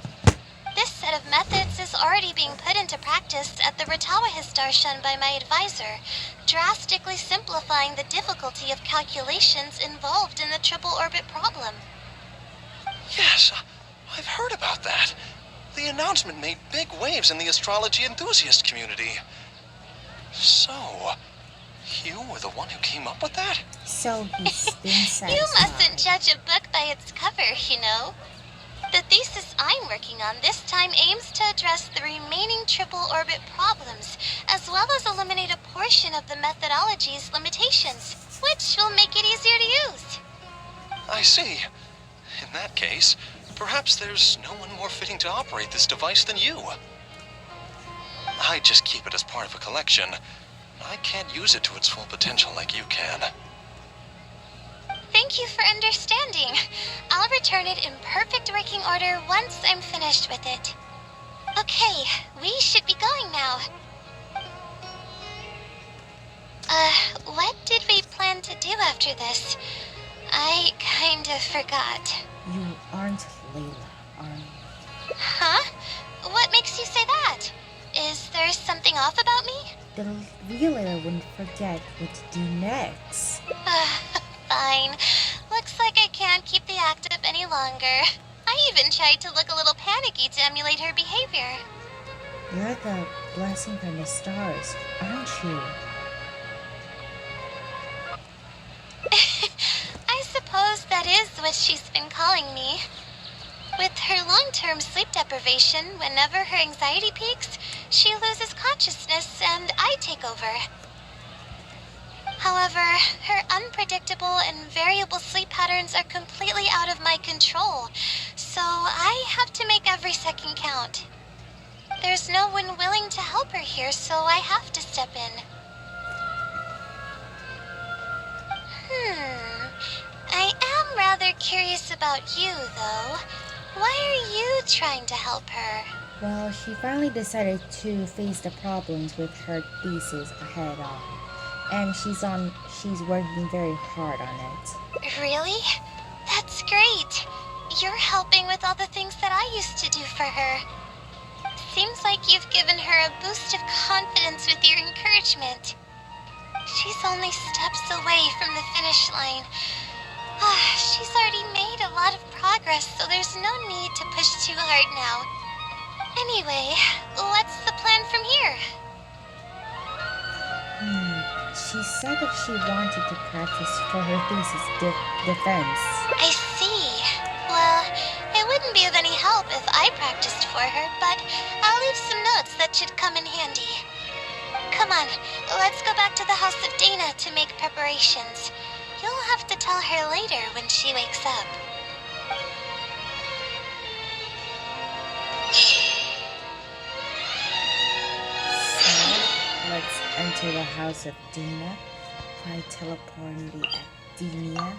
This set of methods is already being put into practice at the Ratawa Star Shun by my advisor, drastically simplifying the difficulty of calculations involved in the triple orbit problem. Yes, I've heard about that. The announcement made big waves in the astrology enthusiast community. So, you were the one who came up with that? So he's been satisfied. You mustn't judge a book by its cover, you know. The thesis I'm working on this time aims to address the remaining triple orbit problems, as well as eliminate a portion of the methodology's limitations, which will make it easier to use. I see. In that case, perhaps there's no one more fitting to operate this device than you. I just keep it as part of a collection. I can't use it to its full potential like you can. Thank you for understanding. I'll return it in perfect working order once I'm finished with it. Okay, we should be going now. What did we plan to do after this? I kind of forgot. You aren't Layla, are you? Huh? What makes you say that? Is there something off about me? The real Layla wouldn't forget what to do next. Fine. Looks like I can't keep the act up any longer. I even tried to look a little panicky to emulate her behavior. You're the blessing from the stars, aren't you? I suppose that is what she's been calling me. With her long-term sleep deprivation, whenever her anxiety peaks, she loses consciousness and I take over. However, her unpredictable and variable sleep patterns are completely out of my control, so I have to make every second count. There's no one willing to help her here, so I have to step in. I am rather curious about you, though. Why are you trying to help her? Well, she finally decided to face the problems with her thesis head on. And she's working very hard on it. Really? That's great. You're helping with all the things that I used to do for her. Seems like you've given her a boost of confidence with your encouragement. She's only steps away from the finish line. She's already made a lot of progress, so there's no need to push too hard now. Anyway, what's the plan from here? She said that she wanted to practice for her thesis defense. I see. Well, it wouldn't be of any help if I practiced for her, but I'll leave some notes that should come in handy. Come on, let's go back to the house of Dana to make preparations. You'll have to tell her later when she wakes up. Let's enter the house of Dina by teleporting the academia.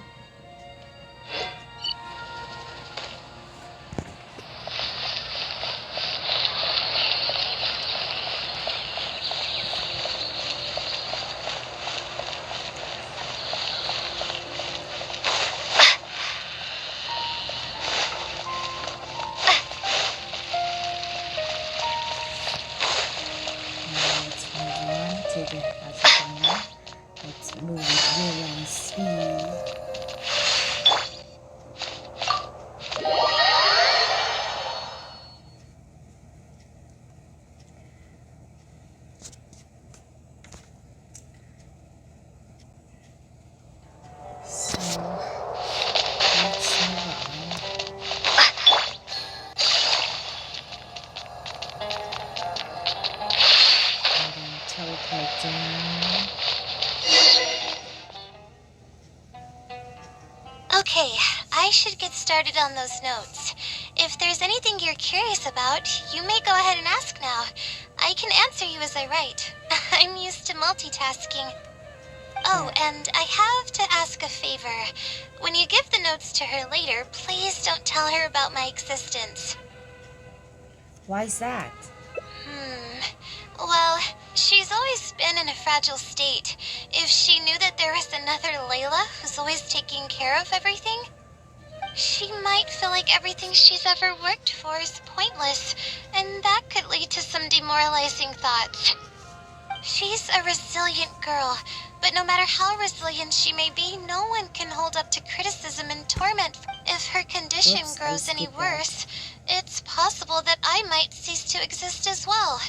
move with William's speed. So, let's move on. And then teleport down. Okay, I should get started on those notes. If there's anything you're curious about, you may go ahead and ask now. I can answer you as I write. I'm used to multitasking. Oh, and I have to ask a favor. When you give the notes to her later, please don't tell her about my existence. Why's that? Well, she's always been in a fragile state. If she knew that there was another Layla who's always taking care of everything, she might feel like everything she's ever worked for is pointless, and that could lead to some demoralizing thoughts. She's a resilient girl, but no matter how resilient she may be, no one can hold up to criticism and torment. If her condition Oops, grows I any skipped that. worse, it's possible that I might cease to exist as well.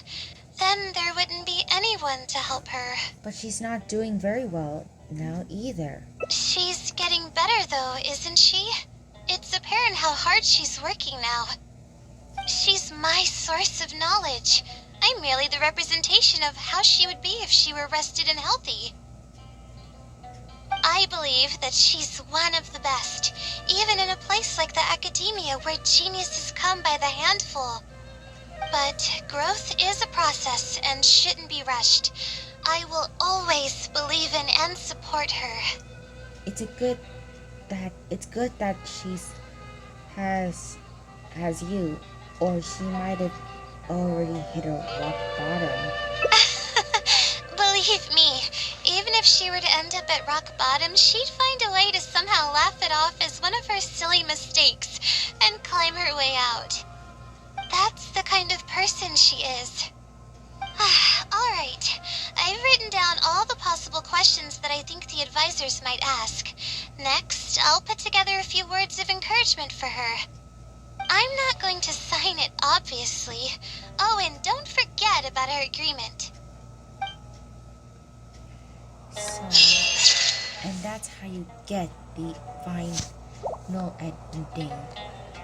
Then there wouldn't be anyone to help her. But she's not doing very well now either. She's getting better though, isn't she? It's apparent how hard she's working now. She's my source of knowledge. I'm merely the representation of how she would be if she were rested and healthy. I believe that she's one of the best, even in a place like the academia where geniuses come by the handful. But growth is a process and shouldn't be rushed. I will always believe in and support her. It's good that she's has you, or she might have already hit her rock bottom. Believe me, even if she were to end up at rock bottom, she'd find a way to somehow laugh it off as one of her silly mistakes and climb her way out. That's the kind of person she is. Alright, I've written down all the possible questions that I think the advisors might ask. Next, I'll put together a few words of encouragement for her. I'm not going to sign it, obviously. Oh, and don't forget about our agreement. So, and that's how you get the final ending.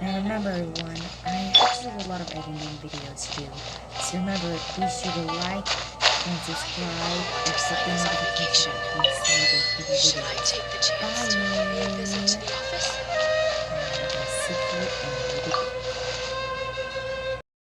Now remember everyone, I actually have a lot of editing videos to do. So remember, be sure to like and subscribe and set the notification button so you don't miss the Should video. I take the chance to pay a visit to the office? And I'll see you in the